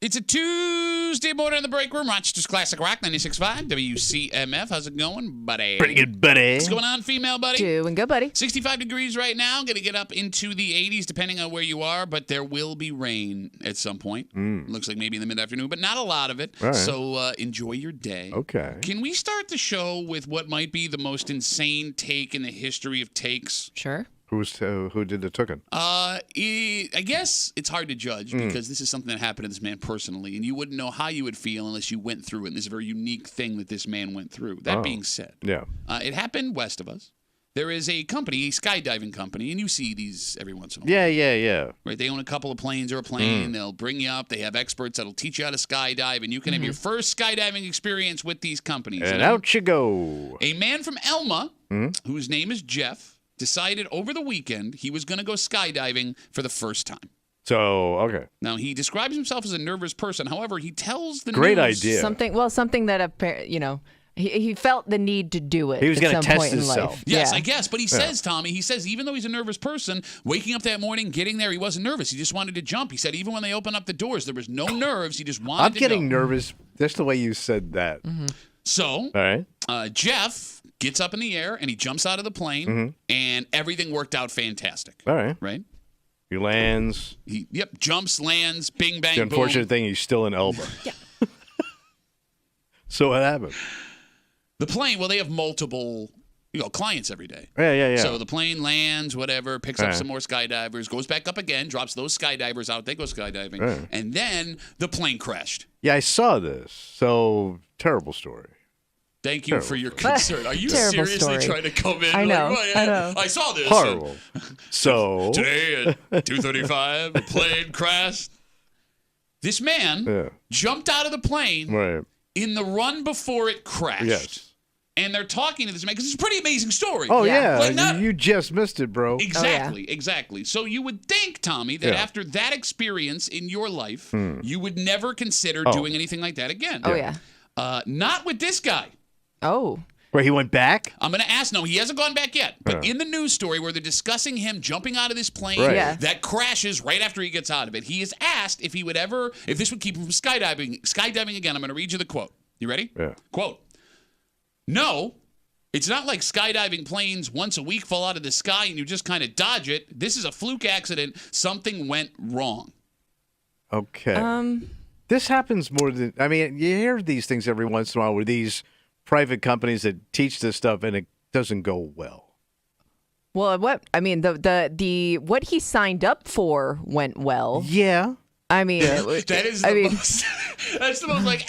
It's a Tuesday morning in the break room. Rochester's Classic Rock 96.5 WCMF. How's it going, buddy? Pretty good, buddy. What's going on, female buddy? Doing good, buddy. 65 degrees right now. Going to get up into the 80s depending on where you are, but there will be rain at some point. Looks like maybe in the mid-afternoon, but not a lot of it. Right. So enjoy your day. Okay. Can we start the show with what might be the most insane take in the history of takes? Sure. Who did the tooken? I guess it's hard to judge because this is something that happened to this man personally, and you wouldn't know how you would feel unless you went through it. And this is a very unique thing that this man went through. That being said, it happened west of us. There is a company, a skydiving company, and you see these every once in a while. Yeah. Right? They own a couple of planes or a plane. They'll bring you up. They have experts that'll teach you how to skydive, and you can have your first skydiving experience with these companies. And out you go. A man from Elma, whose name is Jeff, decided over the weekend he was going to go skydiving for the first time. So, okay. Now, he describes himself as a nervous person. However, he tells the Great news... idea. Something that, he felt the need to do it. He was going to test himself. Yes, Yeah. I guess. But he says, Tommy, even though he's a nervous person, waking up that morning, getting there, he wasn't nervous. He just wanted to jump. He said even when they opened up the doors, there was no nerves. He just wanted to go. I'm getting nervous just the way you said that. So, All right. Jeff gets up in the air, and he jumps out of the plane, and everything worked out fantastic. All right. Right? He lands. Jumps, lands, bing, bang, The unfortunate boom. thing, he's still in Elba. Yeah. So what happened? The plane, well, they have multiple clients every day. Yeah. So the plane lands, whatever, picks up some more skydivers, goes back up again, drops those skydivers out, they go skydiving, and then the plane crashed. Yeah, I saw this. So, terrible story. Thank you for your concern. Are you Terrible seriously story. trying to come in? I know, I I know. I saw this. Horrible. So, Today at 2:35, the plane crashed. This man jumped out of the plane right. in the run before it crashed. Yes. And they're talking to this man because it's a pretty amazing story. Oh, Yeah. yeah. You just missed it, bro. Exactly. So you would think, Tommy, that after that experience in your life, you would never consider doing anything like that again. Oh, yeah. Not with this guy. Oh. Where he went back? I'm going to ask. No, he hasn't gone back yet. But in the news story where they're discussing him jumping out of this plane Right. that crashes right after he gets out of it, he is asked if this would keep him from skydiving again. I'm going to read you the quote. You ready? Yeah. Quote. No, it's not like skydiving planes once a week fall out of the sky and you just kind of dodge it. This is a fluke accident. Something went wrong. Okay. This happens more than, you hear these things every once in a while with these private companies that teach this stuff and it doesn't go well. Well, the what he signed up for went well. Yeah. That is the most, that's the most like,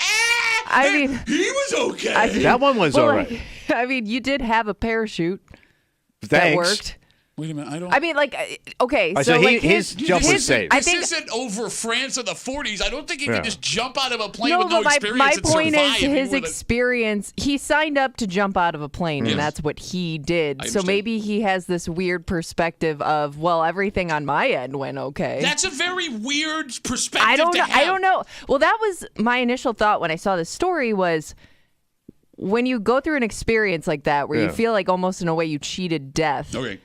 he was okay. That one was all right. You did have a parachute Thanks. that worked. Wait a minute, I don't... Okay, so his jump was safe. This isn't over France in the 40s. I don't think you can just jump out of a plane with no experience my and point survive. is his experience. He signed up to jump out of a plane, and that's what he did. So maybe he has this weird perspective of, well, everything on my end went okay. That's a very weird perspective I don't to know. have. I don't know. Well, that was my initial thought when I saw this story was when you go through an experience like that where you feel like almost in a way you cheated death. Okay.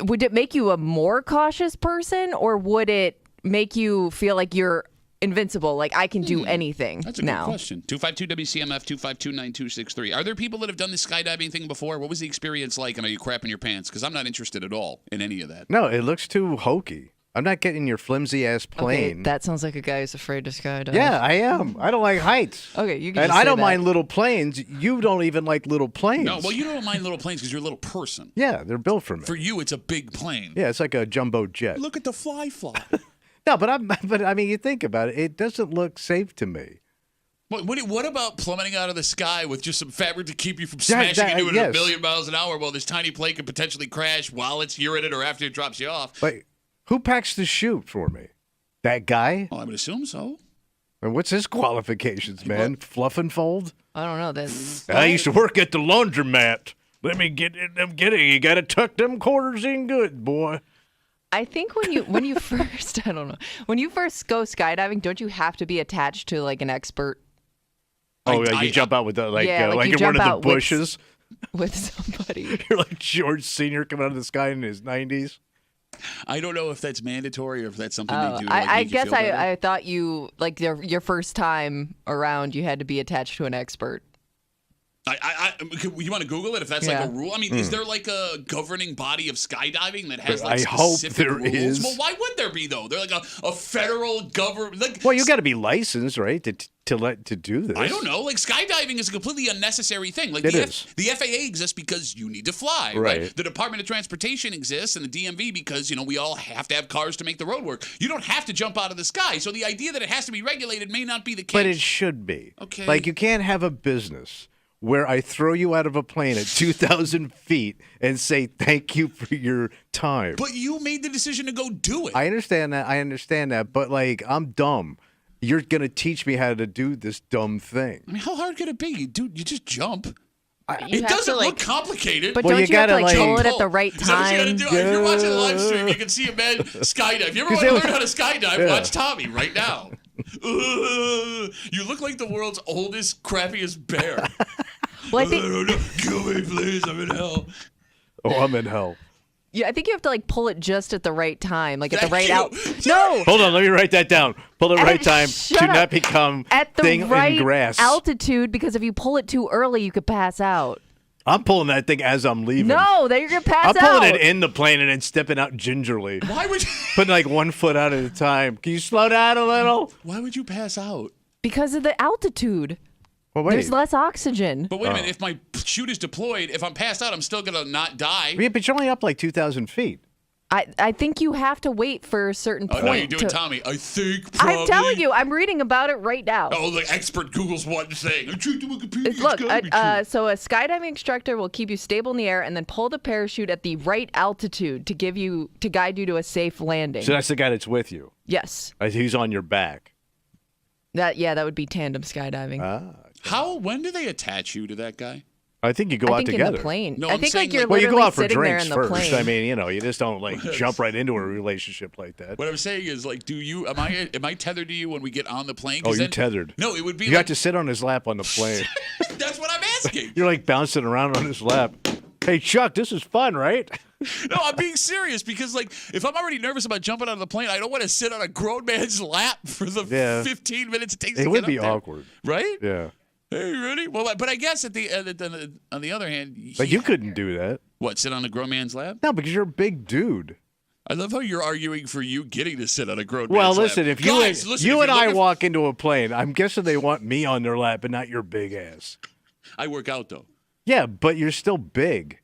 Would it make you a more cautious person, or would it make you feel like you're invincible, like I can do anything That's a now? good question. 252-WCMF, 252-9263. Are there people that have done the skydiving thing before? What was the experience like, and are you crapping your pants? Because I'm not interested at all in any of that. No, it looks too hokey. I'm not getting your flimsy-ass plane. Okay, that sounds like a guy who's afraid to skydive. Yeah, I am. I don't like heights. Okay, you can And just I say don't that. mind little planes. You don't even like little planes. No, well, you don't mind little planes because you're a little person. Yeah, they're built for me. For you, it's a big plane. Yeah, it's like a jumbo jet. Look at the fly. No, but you think about it. It doesn't look safe to me. What about plummeting out of the sky with just some fabric to keep you from smashing into it at a million miles an hour while this you're in it could potentially crash while you're in it or after it drops you off? Wait, who packs the chute for me? That guy? Well, I would assume so. And what's his qualifications, man? Fluff and fold? I don't know. That's I used to work at the laundromat. Let me get it. You got to tuck them quarters in good, boy. I think when you first, I don't know, when you first go skydiving, don't you have to be attached to like an expert? Oh, you jump out with the like you in jump one of out the bushes with somebody. You're like George Senior coming out of the sky in his 90s. I don't know if that's mandatory or if that's something they do. I guess I thought you, like, your first time around, you had to be attached to an expert. You want to Google it if that's like a rule? I mean, is there like a governing body of skydiving that has like specific rules? Is. Well, why would there be though? They're like a federal government. Like, well, you got to be licensed, right, to do this. I don't know. Like skydiving is a completely unnecessary thing. Like the FAA exists because you need to fly, right? The Department of Transportation exists and the DMV because we all have to have cars to make the road work. You don't have to jump out of the sky. So the idea that it has to be regulated may not be the case. But it should be. Okay. Like you can't have a business where I throw you out of a plane at 2,000 feet and say thank you for your time. But you made the decision to go do it. I understand that. But, like, I'm dumb. You're going to teach me how to do this dumb thing. I mean, how hard could it be? Dude, you just jump. It doesn't look complicated. But don't you have to, like, pull it at the right time? If you're watching a live stream, you can see a man skydive. If you ever want to learn how to skydive, watch Tommy right now. You look like the world's oldest, crappiest bear. Well, I think... Kill me, please. I'm in hell. Oh, I'm in hell. Yeah, I think you have to like pull it just at the right time, like at the right out. No, hold on, let me write that down. Pull it right time to not become at the thing right in grass. Altitude, because if you pull it too early, you could pass out. I'm pulling that thing as I'm leaving. No, then you're gonna pass out. I'm pulling it in the plane and then stepping out gingerly. Why would you? Putting like 1 foot out at a time. Can you slow down a little? Why would you pass out? Because of the altitude. Well, wait. There's less oxygen. But wait a minute, if my chute is deployed, if I'm passed out, I'm still gonna not die. Yeah, but you're only up like 2,000 feet. I think you have to wait for a certain point. Oh, no, you're doing Tommy. I think probably. I'm telling you, I'm reading about it right now. Oh, the expert Google's one thing. Look, so a skydiving instructor will keep you stable in the air and then pull the parachute at the right altitude to guide you to a safe landing. So that's the guy that's with you? Yes. He's on your back. That would be tandem skydiving. When do they attach you to that guy? I think you go out together. In the plane. No, I think like you're you go out for sitting there drinks in the first. plane. I mean, you just don't like jump right into a relationship like that. What I'm saying is, like, am I tethered to you when we get on the plane? Oh, you're tethered. No, it would be. You got to sit on his lap on the plane. That's what I'm asking. You're like bouncing around on his lap. Hey, Chuck, this is fun, right? No, I'm being serious because, like, if I'm already nervous about jumping out of the plane, I don't want to sit on a grown man's lap for the 15 minutes it takes to get up there. It would be awkward. Right? Yeah. Hey, ready? Well, but I guess on the other hand, but you couldn't do that. What? Sit on a grown man's lap? No, because you're a big dude. I love how you're arguing for you getting to sit on a grown man's lap. Well, listen, if you and I walk into a plane, I'm guessing they want me on their lap and not your big ass. I work out though. Yeah, but you're still big.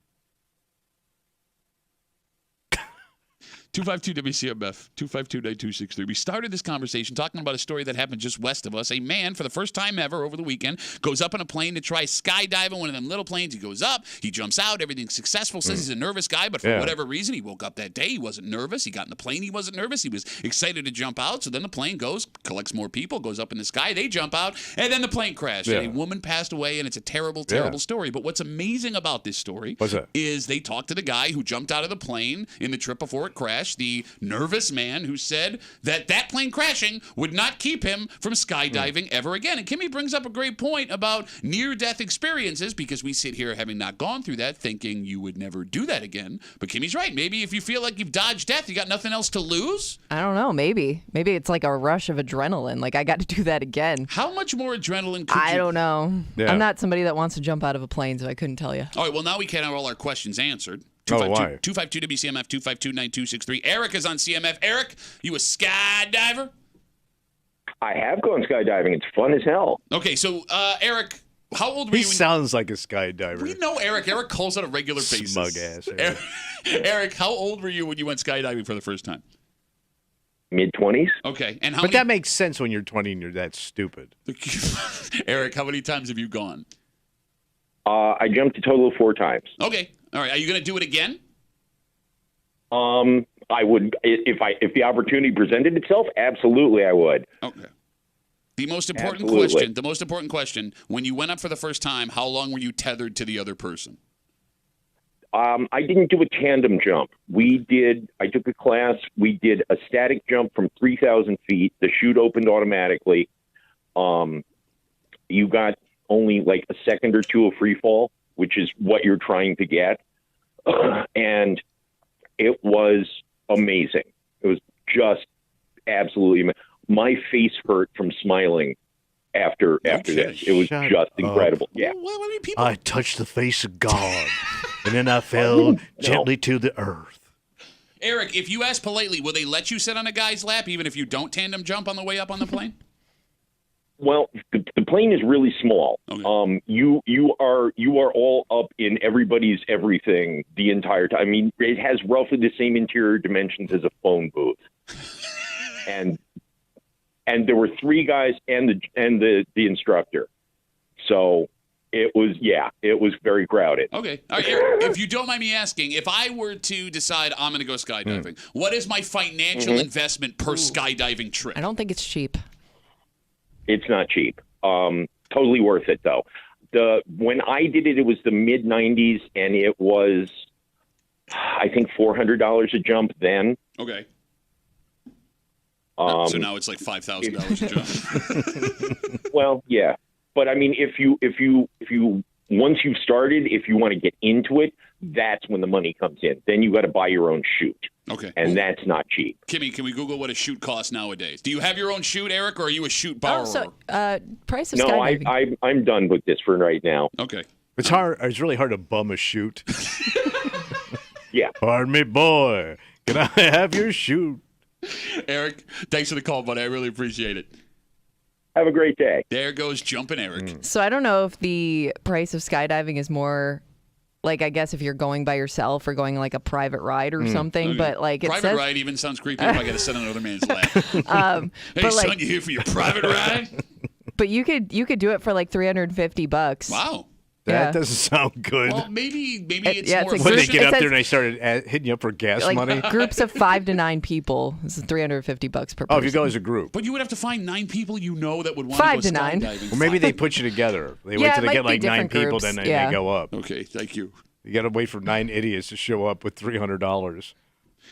252 WCMF, 252-9263. We started this conversation talking about a story that happened just west of us. A man, for the first time ever over the weekend, goes up in a plane to try skydiving, one of them little planes. He goes up, he jumps out, everything's successful, says he's a nervous guy, but for whatever reason, he woke up that day, he wasn't nervous. He got in the plane, he wasn't nervous. He was excited to jump out, so then the plane goes, collects more people, goes up in the sky, they jump out, and then the plane crashed. And a woman passed away, and it's a terrible, terrible story. But what's amazing about this story is they talked to the guy who jumped out of the plane in the trip before it crashed, the nervous man who said that plane crashing would not keep him from skydiving ever again. And Kimmy brings up a great point about near-death experiences, because we sit here having not gone through that thinking you would never do that again. But Kimmy's right. Maybe if you feel like you've dodged death, you got nothing else to lose. I don't know. Maybe it's like a rush of adrenaline. Like I got to do that again. How much more adrenaline could I don't know. Yeah. I'm not somebody that wants to jump out of a plane, so I couldn't tell you. All right. Well, now we can have all our questions answered. 252 WCMF 252-9263. Eric is on CMF. Eric, you a skydiver? I have gone skydiving. It's fun as hell. Okay, so Eric, how old were you? He sounds like a skydiver. We know Eric. Eric calls on a regular basis. Smug ass. Eric, how old were you when you went skydiving for the first time? Mid-20s. Okay, and that makes sense when you're 20 and you're that stupid. Eric, how many times have you gone? I jumped a total of 4 times. Okay. All right. Are you going to do it again? I would, if the opportunity presented itself. Absolutely, I would. Okay. The most important question. When you went up for the first time, how long were you tethered to the other person? I didn't do a tandem jump. I took a class. We did a static jump from 3,000 feet. The chute opened automatically. You got only like a second or two of free fall, which is what you're trying to get. And it was amazing. It was just absolutely amazing. My face hurt from smiling after this. It was just incredible. Yeah. Well, I mean, people... I touched the face of God, and then I fell gently to the earth. Eric, if you ask politely, will they let you sit on a guy's lap even if you don't tandem jump on the way up on the plane? Well, the plane is really small. Okay. You are all up in everybody's everything the entire time. I mean, it has roughly the same interior dimensions as a phone booth. and there were 3 guys and the instructor. So it was very crowded. Okay. All right, Eric, if you don't mind me asking, if I were to decide I'm going to go skydiving, what is my financial investment per skydiving trip? I don't think it's cheap. It's not cheap. Totally worth it, though. When I did it, it was the mid-'90s, and it was, I think, $400 a jump then. Okay. So now it's like $5,000 a jump. Well, yeah. But, I mean, if you once you've started, if you want to get into it, that's when the money comes in. Then you got to buy your own chute. Okay. And that's not cheap. Kimmy, can we Google what a chute costs nowadays? Do you have your own chute, Eric, or are you a chute borrower? Price of skydiving. No, I'm done with this for right now. Okay. It's hard. It's really hard to bum a chute. Yeah. Pardon me, boy. Can I have your chute? Eric, thanks for the call, buddy. I really appreciate it. Have a great day. There goes Jumpin' Eric. So I don't know if the price of skydiving is more... Like, I guess if you're going by yourself or going like a private ride or something, Okay. But like it private says, ride even sounds creepy if I got to sit on another man's lap. Hey, but son, like, you here for your private ride? but you could do it for like $350. Wow. That doesn't sound good. Well, maybe it's yeah, more it's when they efficient. get up says- there and they started hitting you up for gas Like money. groups of 5 to 9 people. This is $350 per person. Oh, if you go as a group. But you would have to find 9 people you know that would want 5 to to go 9. skydiving. Or maybe they put you together. They wait Yeah, till it they get might be like 9 different people, groups. then they Yeah. go up. Okay, thank you. You got to wait for 9 idiots to show up with $300.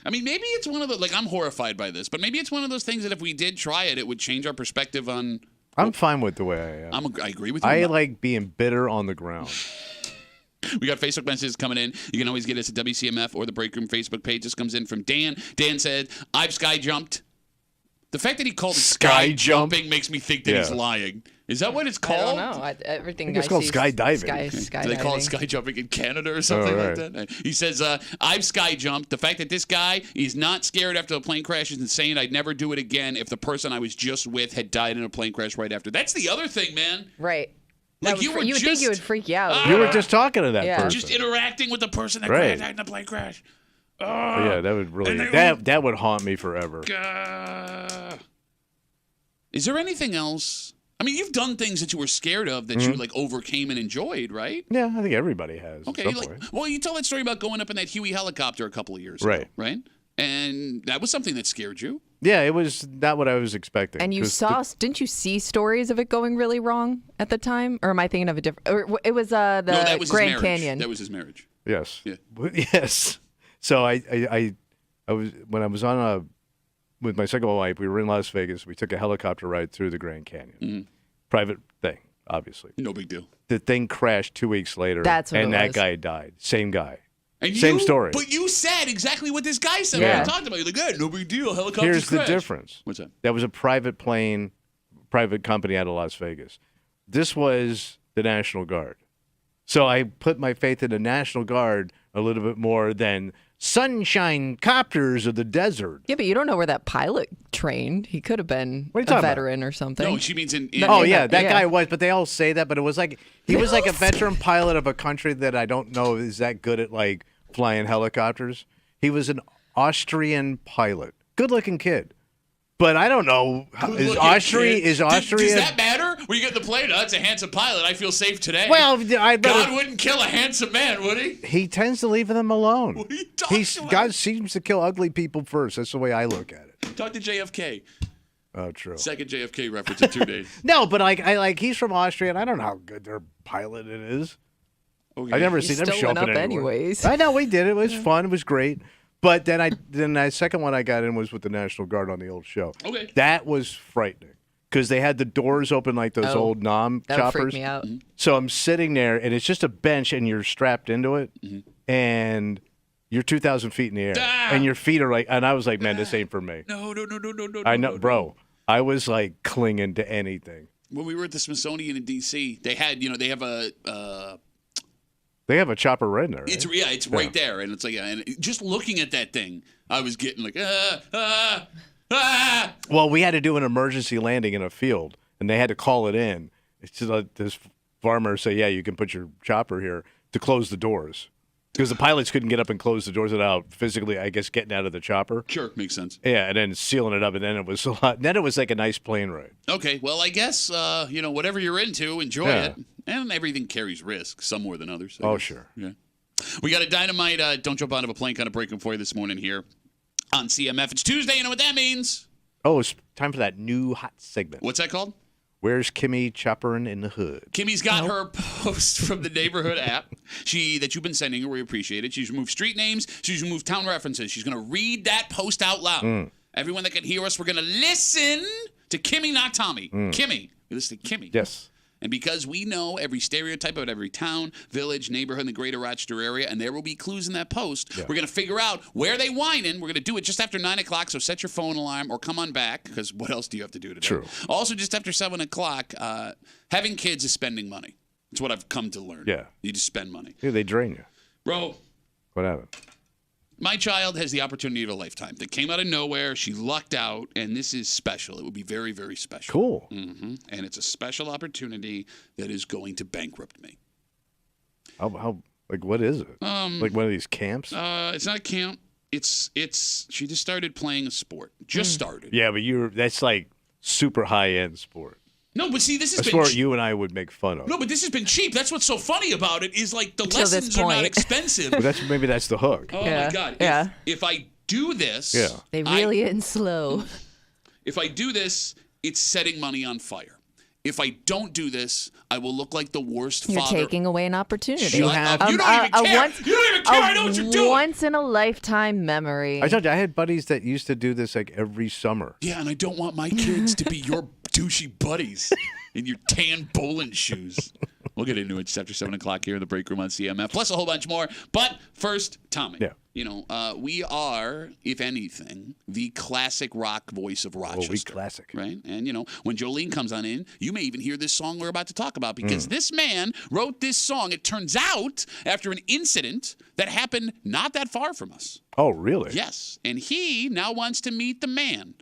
I mean, maybe it's one of the, like, I'm horrified by this, but maybe it's one of those things that if we did try it, it would change our perspective on... I'm fine with the way I am. I agree with you. I like being bitter on the ground. We got Facebook messages coming in. You can always get us at WCMF or the Break Room Facebook page. This comes in from Dan. Dan said, I've sky jumped. The fact that he called it sky jumping makes me think that he's lying. Is that what it's called? I don't know. Everything I think it's called skydiving. Skydiving. Do they call it sky jumping in Canada or something like that? He says, I've sky jumped. The fact that this guy is not scared after the plane crash is insane. I'd never do it again if the person I was just with had died in a plane crash right after. That's the other thing, man. Right. Like you would think you would freak you out. You were just talking to that person. Just interacting with the person that died in the plane crash. Yeah, that would really that would haunt me forever. Is there anything else? I mean, you've done things that you were scared of that you like overcame and enjoyed, right? Yeah, I think everybody has. Okay, well, you tell that story about going up in that Huey helicopter a couple of years ago, right? And that was something that scared you. Yeah, it was not what I was expecting. And you didn't you see stories of it going really wrong at the time? Or am I thinking of a different? Or it was that was Grand his marriage. Canyon. That was his marriage. Yes. Yeah. Yes. So I was when I was on with my second wife, we were in Las Vegas. We took a helicopter ride through the Grand Canyon. Mm-hmm. Private thing, obviously. No big deal. The thing crashed 2 weeks later. That's what and it that was. guy died. Same guy. And Same story. But you said exactly what this guy said. Yeah. When we talked about it. You're like, no big deal. Helicopter Here's crash. the difference. What's that? That was a private plane, private company out of Las Vegas. This was the National Guard. So I put my faith in the National Guard a little bit more than sunshine copters of the desert. Yeah, but you don't know where that pilot trained. He could have been What are you a talking veteran or something. No, she means in Oh, yeah, that yeah. guy was, but they all say that, but it was like, he was like a veteran pilot of a country that I don't know is that good at, like, flying helicopters. He was an Austrian pilot. Good-looking kid. But I don't know. Is Austria? Does that matter? When you get in the plane, that's a handsome pilot. I feel safe today. Well, God wouldn't kill a handsome man, would he? He tends to leave them alone. What are you talking about? God seems to kill ugly people first. That's the way I look at it. Talk to JFK. Oh, true. Second JFK reference in 2 days. No, but he's from Austria, and I don't know how good their pilot it is. Okay. I've never You seen them still show went up up anywhere. anyways. I know we did. It was fun. It was great. But then the second one I got in was with the National Guard on the old show. Okay. That was frightening because they had the doors open like those old Nom That would choppers. freak me out. So I'm sitting there, and it's just a bench, and you're strapped into it, and You're 2,000 feet in the air, and your feet are like. And I was like, man, this ain't for me. No. I know, bro. I was like clinging to anything. When we were at the Smithsonian in D.C., they had, they have a. They have a chopper right in there. Right? It's right there, and it's like, and just looking at that thing, I was getting like, Well, we had to do an emergency landing in a field, and they had to call it in. It's just like this farmer say, yeah, you can put your chopper here to close the doors. Because the pilots couldn't get up and close the doors without physically, I guess, getting out of the chopper. Sure, makes sense. Yeah, and then sealing it up, and then it was a lot. Then it was like a nice plane ride. Okay, well, I guess whatever you're into, enjoy it, and everything carries risk, some more than others. Oh, sure. Yeah, we got a dynamite. Don't jump out of a plane kind of breaking for you this morning here on CMF. It's Tuesday. You know what that means? Oh, it's time for that new hot segment. What's that called? Where's Kimmy chopperin' in the hood? Kimmy's got her post from the neighborhood app that you've been sending her. We appreciate it. She's removed street names. She's removed town references. She's going to read that post out loud. Everyone that can hear us, we're going to listen to Kimmy, not Tommy. Kimmy. We listen to Kimmy. Yes. And because we know every stereotype of every town, village, neighborhood in the greater Rochester area, and there will be clues in that post, we're going to figure out where they whining. We're going to do it just after 9 o'clock, so set your phone alarm or come on back, because what else do you have to do today? True. Also, just after 7 o'clock, having kids is spending money. It's what I've come to learn. Yeah. You just spend money. Yeah, they drain you. Bro. What happened? My child has the opportunity of a lifetime. That came out of nowhere. She lucked out, and this is special. It would be very, very special. Cool. And it's a special opportunity that is going to bankrupt me. How like, what is it? Like one of these camps? It's not a camp. It's she just started playing a sport. Just started. Yeah, but that's like super high-end sport. No, but see, this has That's been what you and I would make fun of. No, but this has been cheap. That's what's so funny about it is like the lessons are not expensive. But maybe that's the hook. Oh my God. Yeah. If I do this, they reel you in slow. If I do this, it's setting money on fire. If I don't do this, I will look like the worst You're father. You're taking away an opportunity. You don't even care. You don't even care. I know what you're doing. Once in a lifetime memory. I told you, I had buddies that used to do this like every summer. Yeah, and I don't want my kids to be your douchey buddies in your tan bowling shoes. We'll get into it just after 7 o'clock here in the break room on CMF, plus a whole bunch more. But first, Tommy. Yeah. We are, if anything, the classic rock voice of Rochester. Oh, we classic. Right? And, when Jolene comes on in, you may even hear this song we're about to talk about because this man wrote this song, it turns out, after an incident that happened not that far from us. Oh, really? Yes. And he now wants to meet the man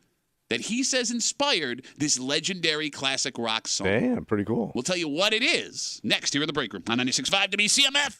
that he says inspired this legendary classic rock song. Damn, pretty cool. We'll tell you what it is next here in the break room on 96.5 WCMF.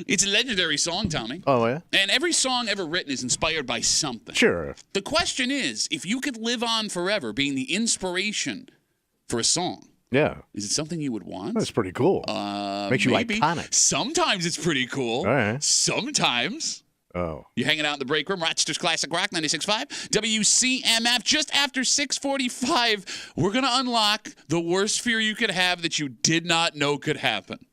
It's a legendary song, Tommy. Oh, yeah? And every song ever written is inspired by something. Sure. The question is, if you could live on forever being the inspiration for a song, yeah, is it something you would want? That's pretty cool. Makes you maybe. iconic. Sometimes it's pretty cool. All right. Sometimes. Oh. You're hanging out in the break room, Rochester's Classic Rock 96.5, WCMF. Just after 6:45, we're going to unlock the worst fear you could have that you did not know could happen.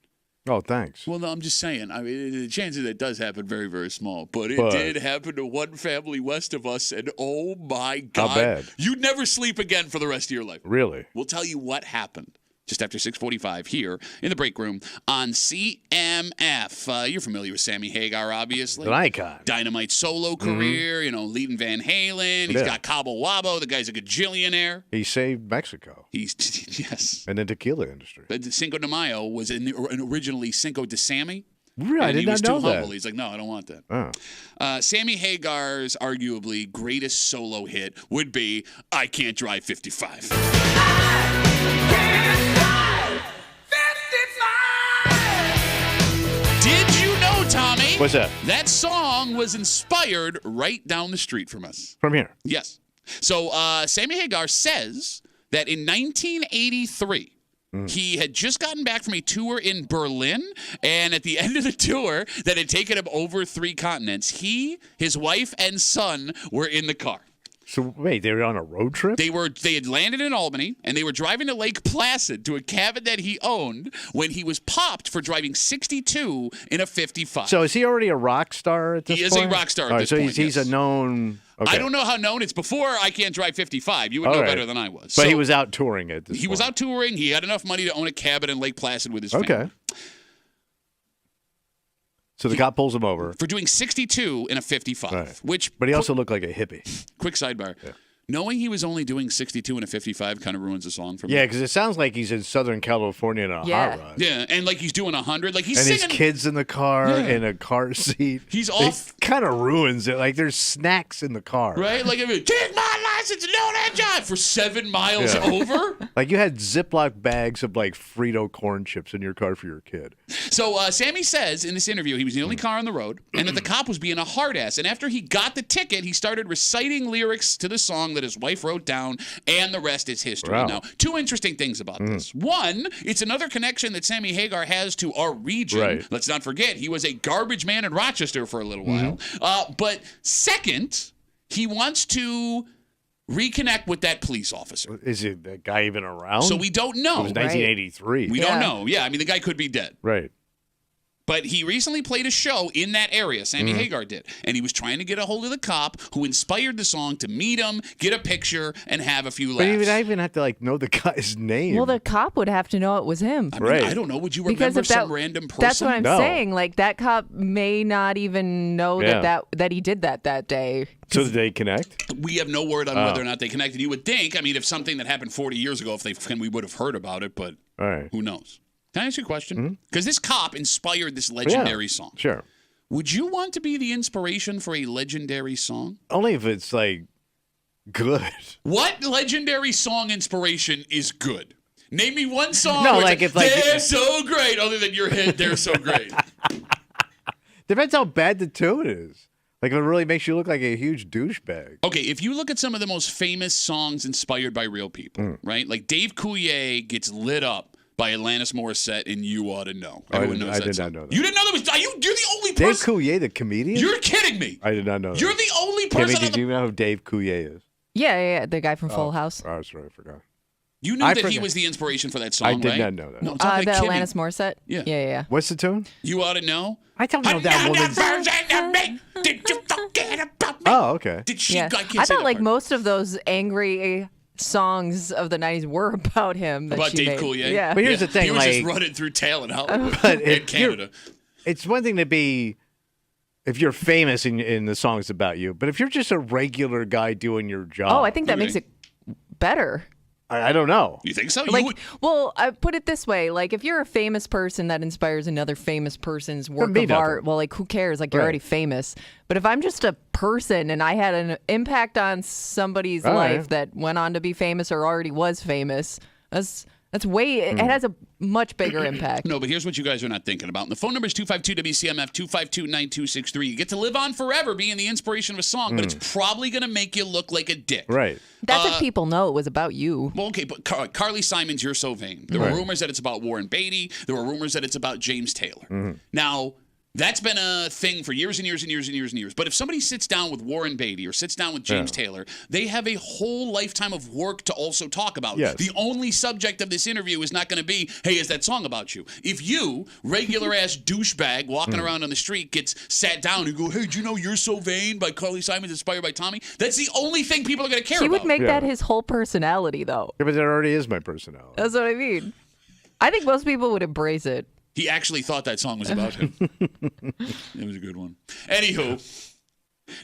Oh, thanks. Well, no, I'm just saying. I mean, the chances that does happen very, very small. But it did happen to one family west of us, and oh my God. How bad? You'd never sleep again for the rest of your life. Really? We'll tell you what happened just after 6:45 here in the break room on CMF. You're familiar with Sammy Hagar, obviously. An icon. Dynamite solo career, leading Van Halen. He's got Cabo Wabo. The guy's a gajillionaire. He saved Mexico. Yes. And the tequila industry. But Cinco de Mayo was originally Cinco de Sammy. Really? I did not know that. He was too humble. He's like, no, I don't want that. Oh. Sammy Hagar's arguably greatest solo hit would be I Can't Drive 55. Did you know, Tommy? What's that? That song was inspired right down the street from us. From here? Yes. So Sammy Hagar says that in 1983, he had just gotten back from a tour in Berlin, and at the end of the tour that had taken him over 3 continents, he, his wife, and son were in the car. So wait, they were on a road trip? They had landed in Albany, and they were driving to Lake Placid to a cabin that he owned when he was popped for driving 62 in a 55. So is he already a rock star at this point? He is a rock star at this so point, he's yes. a known... Okay. I don't know how known. It's before I Can't Drive 55. You would know better than I was. But he was out touring at this point. He was out touring. He had enough money to own a cabin in Lake Placid with his family. Okay. So the cop pulls him over. For doing 62 in a 55. Right. But he also looked like a hippie. Quick sidebar. Yeah. Knowing he was only doing 62 in a 55 kind of ruins the song for me. Yeah, because it sounds like he's in Southern California in a hot rod. Yeah, and like he's doing 100. Like he's and singing. His kids in the car in a car seat. He's off. It kind of ruins it. Like there's snacks in the car. Right? Like, take my license and know that job for 7 miles over. Like you had Ziploc bags of like Frito corn chips in your car for your kid. So Sammy says in this interview he was the only car on the road and that the cop was being a hard ass. And after he got the ticket, he started reciting lyrics to the song that his wife wrote down, and the rest is history. Wow. Now, 2 interesting things about this. One, it's another connection that Sammy Hagar has to our region. Right. Let's not forget, he was a garbage man in Rochester for a little while. But second, he wants to reconnect with that police officer. Is that guy even around? So we don't know. It was 1983. We don't know. Yeah, I mean, the guy could be dead. Right. But he recently played a show in that area, Sammy Hagar did, and he was trying to get a hold of the cop who inspired the song to meet him, get a picture, and have a few laughs. But you would even have to like know the guy's name. Well, the cop would have to know it was him. I mean, I don't know. Would you remember some random person? That's what I'm saying. Like that cop may not even know that he did that day. So did they connect? We have no word on whether or not they connected. You would think. I mean, if something that happened 40 years ago, we would have heard about it. But who knows? Can I ask you a question? Because this cop inspired this legendary song. Sure. Would you want to be the inspiration for a legendary song? Only if it's like good. What legendary song inspiration is good? Name me one song. No, like if they're so great, other than your hit, they're so great. Depends how bad the tune is. Like if it really makes you look like a huge douchebag. Okay, if you look at some of the most famous songs inspired by real people, right? Like Dave Coulier gets lit up by Alanis Morissette, and You Ought to Know. Everyone knows that song. Not know that. You didn't know that was... You're the only Dave person... Coulier, the comedian? You're kidding me. I did not know that. You're the only person... Did you know who Dave Coulier is? Yeah, the guy from Full House. Oh, sorry, I forgot. You knew that he was the inspiration for that song, right? I did not know that. No, the Alanis Morissette? Yeah. What's the tune? You Ought to Know? I don't know that woman's... Did you forget about me? Oh, okay. Did she... I thought like most of those angry... songs of the 90s were about him. About Dave Coulier? Yeah. But here's the thing. He was just running through tail in Hollywood and Canada. It's one thing to be, if you're famous and the song's about you, but if you're just a regular guy doing your job. Oh, I think that makes it better. I don't know. You think so? Well, I put it this way. Like, if you're a famous person that inspires another famous person's work of art, well, like, who cares? Like, you're already famous. But if I'm just a person and I had an impact on somebody's life that went on to be famous or already was famous, That's it has a much bigger impact. No, but here's what you guys are not thinking about. And the phone number is 252-WCMF, 252-9263. You get to live on forever being the inspiration of a song, but it's probably going to make you look like a dick. Right. That's if people know it was about you. Well, okay, but Carly Simon's You're So Vain. There were rumors that it's about Warren Beatty. There were rumors that it's about James Taylor. Now, that's been a thing for years and years and years and years and years. But if somebody sits down with Warren Beatty or sits down with James Taylor, they have a whole lifetime of work to also talk about. Yes. The only subject of this interview is not going to be, hey, is that song about you? If you, regular-ass douchebag walking around on the street, gets sat down and go, hey, do you know You're So Vain by Carly Simon inspired by Tommy? That's the only thing people are going to care about. He would make that his whole personality, though. Yeah, but that already is my personality. That's what I mean. I think most people would embrace it. He actually thought that song was about him. It was a good one. Anywho,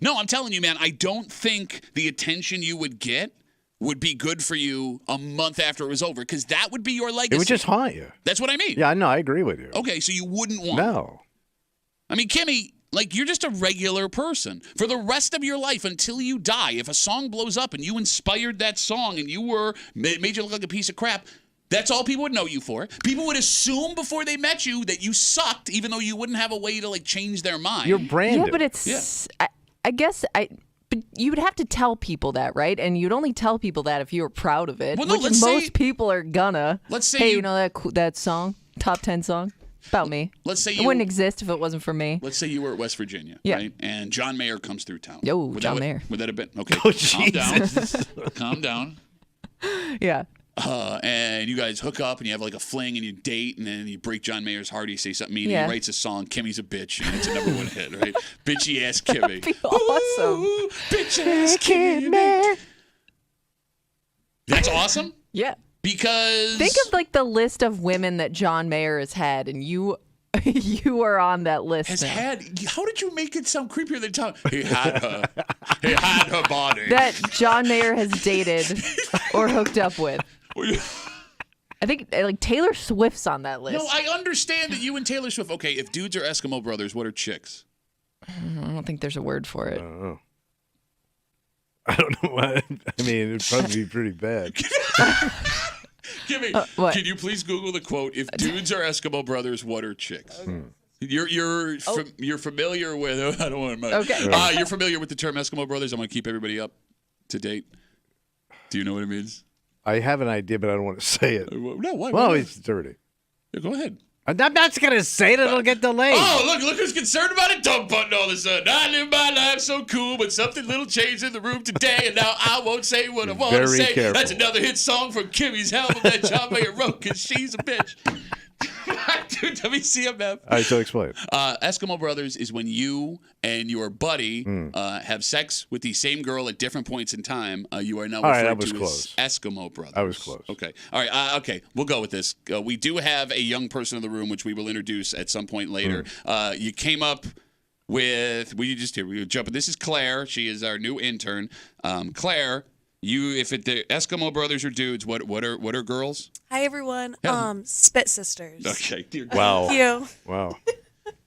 no, I'm telling you, man, I don't think the attention you would get would be good for you a month after it was over, because that would be your legacy. It would just haunt you. That's what I mean. Yeah, I know. I agree with you. Okay, so you wouldn't want No. I mean, Kimmy, like, you're just a regular person. For the rest of your life, until you die, if a song blows up and you inspired that song and you made you look like a piece of crap, that's all people would know you for. People would assume before they met you that you sucked, even though you wouldn't have a way to, like, change their mind. You're branded. Yeah, but it's... Yeah. I guess... But you would have to tell people that, right? And you'd only tell people that if you were proud of it. Well, no, which most people are gonna. Let's say hey, you know that song? Top 10 song? About me. Let's say it wouldn't exist if it wasn't for me. Let's say you were at West Virginia, right? And John Mayer comes through town. Yo, John Mayer. Would that have been... Okay, Oh, calm down. Jesus. Calm down. Yeah. And you guys hook up and you have like a fling and you date and then you break John Mayer's heart. You say something mean and he writes a song, Kimmy's a Bitch, and it's a #1 hit, right? Bitchy ass Kimmy. That'd be awesome. Ooh, bitch ass Kimmy. That's awesome? Yeah. Because... Think of like the list of women that John Mayer has had, and you are on that list. How did you make it sound creepier than Tom? He had her body. That John Mayer has dated or hooked up with. I think like Taylor Swift's on that list. No, I understand that you and Taylor Swift. Okay, if dudes are Eskimo brothers, what are chicks? I don't think there's a word for it. I don't know what. I mean, it'd probably be pretty bad. Can you please Google the quote? If dudes are Eskimo brothers, what are chicks? You're familiar with? I don't want to. Okay. You're familiar with the term Eskimo brothers? I'm going to keep everybody up to date. Do you know what it means? I have an idea, but I don't want to say it. No, why? Well, it's dirty. Yeah, go ahead. I'm not going to say it. It'll get delayed. Oh, look who's concerned about a dump button all of a sudden. I live my life so cool, but something little changed in the room today, and now I won't say what I want to say. Careful. That's another hit song from Kimmy's album that John Mayer wrote, because she's a bitch. Dude, WCMF. All right, so explain. Eskimo brothers is when you and your buddy have sex with the same girl at different points in time. You are now referred to as Eskimo brothers. I was close. Okay. All right. Okay. We'll go with this. We do have a young person in the room, which we will introduce at some point later. You came up with. We jump in. This is Claire. She is our new intern. Claire. If the Eskimo brothers are dudes, what are girls? Hi everyone. Spit Sisters. Okay. Dear God. Wow. Thank you. Wow.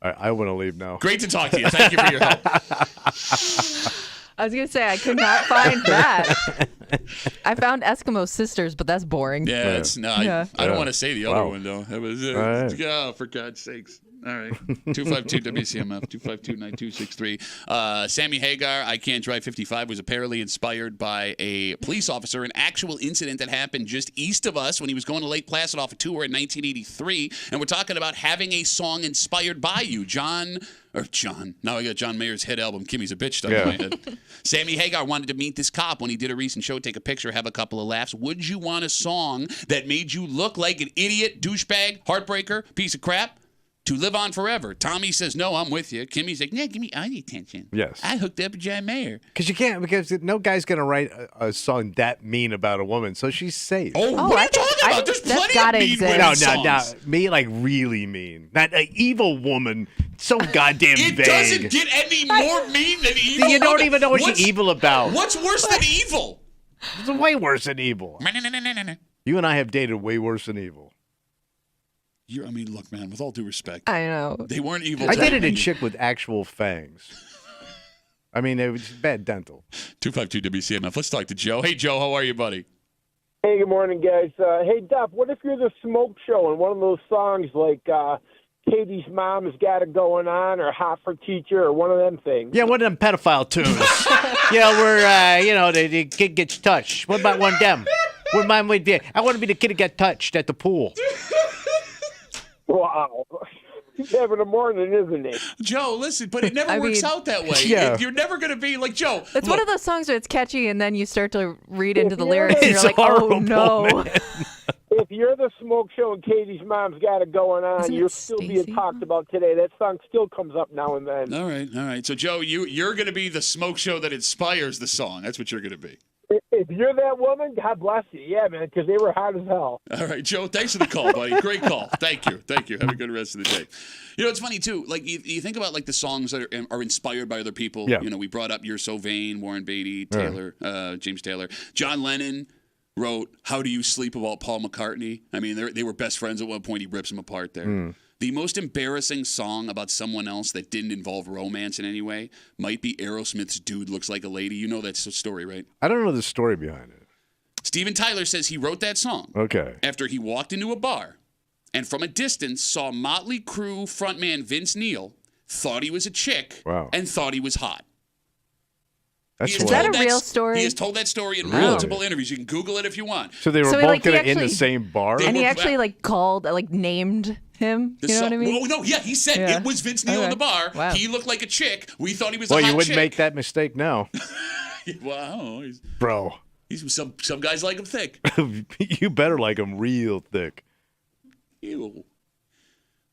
I want to leave now. Great to talk to you. Thank you for your help. I was gonna say I could not find that. I found Eskimo Sisters, but that's boring. Yeah, I don't want to say the other one though. That was right. For God's sakes. All right. 252-WCMF, 252-9263. Sammy Hagar, I Can't Drive 55, was apparently inspired by a police officer, an actual incident that happened just east of us when he was going to Lake Placid off a tour in 1983. And we're talking about having a song inspired by you. John. Now I got John Mayer's hit album, Kimmy's a Bitch, stuck in my head. Sammy Hagar wanted to meet this cop when he did a recent show, take a picture, have a couple of laughs. Would you want a song that made you look like an idiot, douchebag, heartbreaker, piece of crap? To live on forever. Tommy says, no, I'm with you. Kimmy's like, yeah, give me all the attention. Yes. I hooked up with John Mayer. Because no guy's going to write a song that mean about a woman, so she's safe. What are you talking about? There's plenty of mean women songs. No. Me, like, really mean. Not an evil woman. So goddamn vague. It doesn't get any more mean than evil. You don't even know what you're evil about. What's worse than evil? It's way worse than evil. You and I have dated way worse than evil. Look, man, with all due respect. I know. They weren't evil. I dated a chick with actual fangs. It was bad dental. 252-WCMF. Let's talk to Joe. Hey, Joe, how are you, buddy? Hey, good morning, guys. Hey, Duff, what if you're the smoke show and one of those songs like Katie's Mom's Got It Going On or Hot for Teacher or one of them things? Yeah, one of them pedophile tunes. Where, the kid gets touched. What about one of them? What mine would be? I want to be the kid that got touched at the pool. Wow. He's having a morning, isn't he? Joe, listen, but it never works out that way. Yeah. You're never going to be like Joe. It's one of those songs where it's catchy, and then you start to read into the lyrics, and you're It's like, horrible, oh, no. man. If you're the smoke show and Katie's Mom's Got It Going On, Isn't it you're still being Stacey? talked about today. That song still comes up now and then. All right. So, Joe, you're going to be the smoke show that inspires the song. That's what you're going to be. If you're that woman, God bless you. Yeah, man, because they were hot as hell. All right, Joe, thanks for the call, buddy. Great call. Thank you. Have a good rest of the day. It's funny, too. Like, you think about, like, the songs that are inspired by other people. Yeah. We brought up You're So Vain, Warren Beatty, Taylor, James Taylor. John Lennon wrote How Do You Sleep about Paul McCartney. I mean, they were best friends at one point. He rips him apart there. The most embarrassing song about someone else that didn't involve romance in any way might be Aerosmith's Dude Looks Like a Lady. You know that story, right? I don't know the story behind it. Steven Tyler says he wrote that song after he walked into a bar and from a distance saw Motley Crue frontman Vince Neil, thought he was a chick, and thought he was hot. Is that a real story? He has told that story in multiple interviews. You can Google it if you want. So they were both in the same bar? And he actually named him? You know what I mean? Oh, no, he said it was Vince Neil in the bar. Wow. He looked like a chick. We thought he was a hot chick. Well, you wouldn't make that mistake now. Wow. Bro. Some guys like him thick. You better like him real thick. Ew.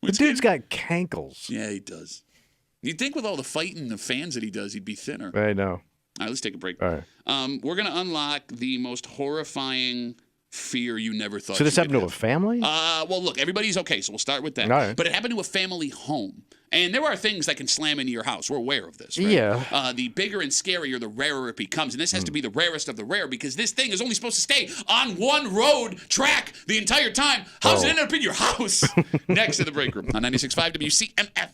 The dude's got cankles. Yeah, he does. You'd think with all the fighting the fans that he does, he'd be thinner. I know. All right, let's take a break. All right. We're going to unlock the most horrifying fear you never thought. So this happened to a family? Well, look, everybody's okay, so we'll start with that. All right. But it happened to a family home. And there are things that can slam into your house. We're aware of this, right? Yeah. The bigger and scarier, the rarer it becomes. And this has to be the rarest of the rare because this thing is only supposed to stay on one road track the entire time. How's it end up in your house? Next in the break room on 96.5 WCMF.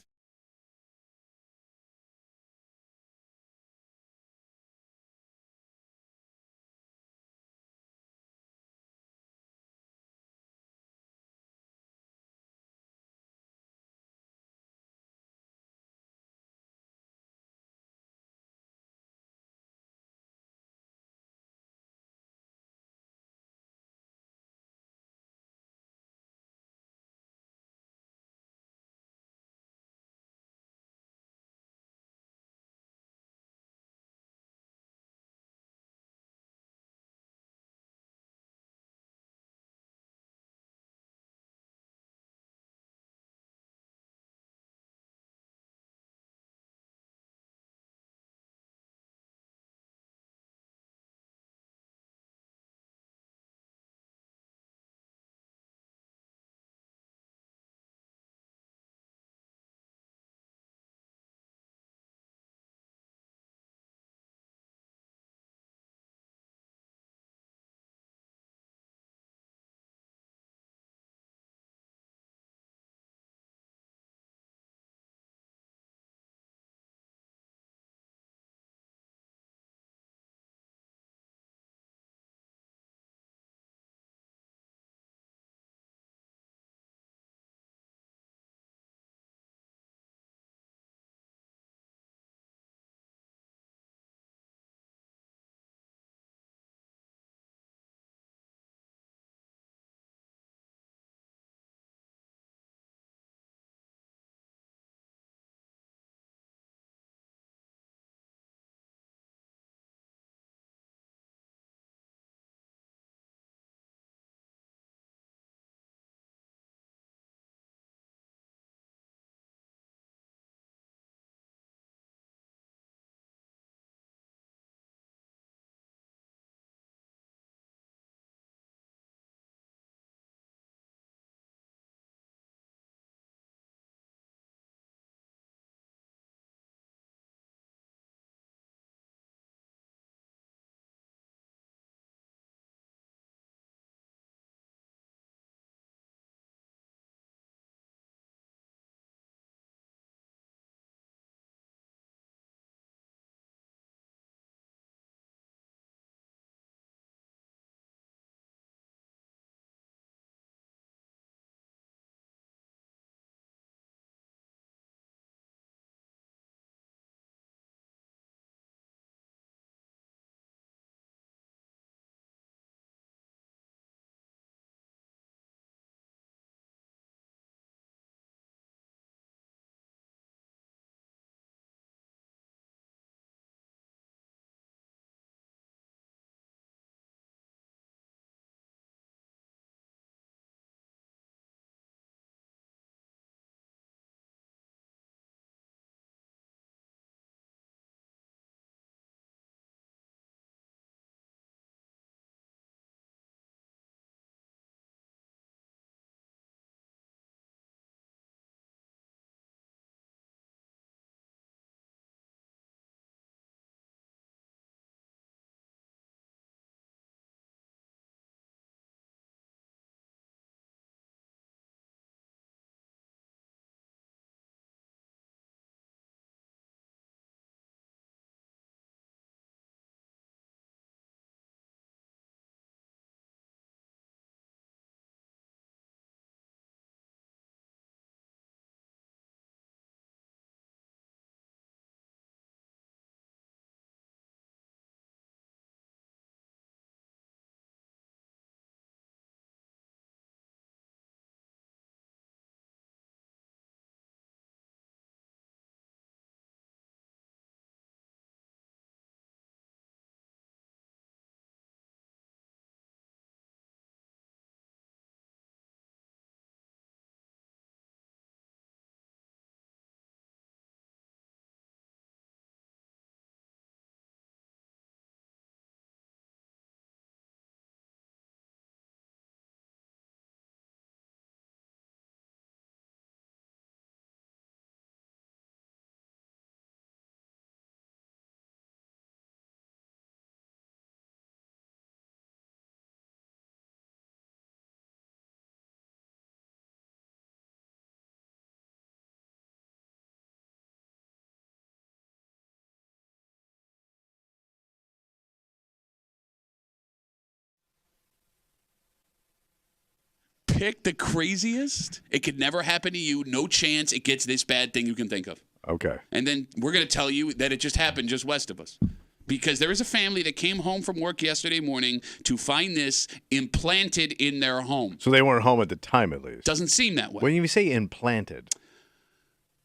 pick the craziest. It could never happen to you. No chance it gets this bad thing you can think of. Okay. And then we're going to tell you that it just happened just west of us. Because there is a family that came home from work yesterday morning to find this implanted in their home. So they weren't home at the time, at least. Doesn't seem that way. When you say implanted.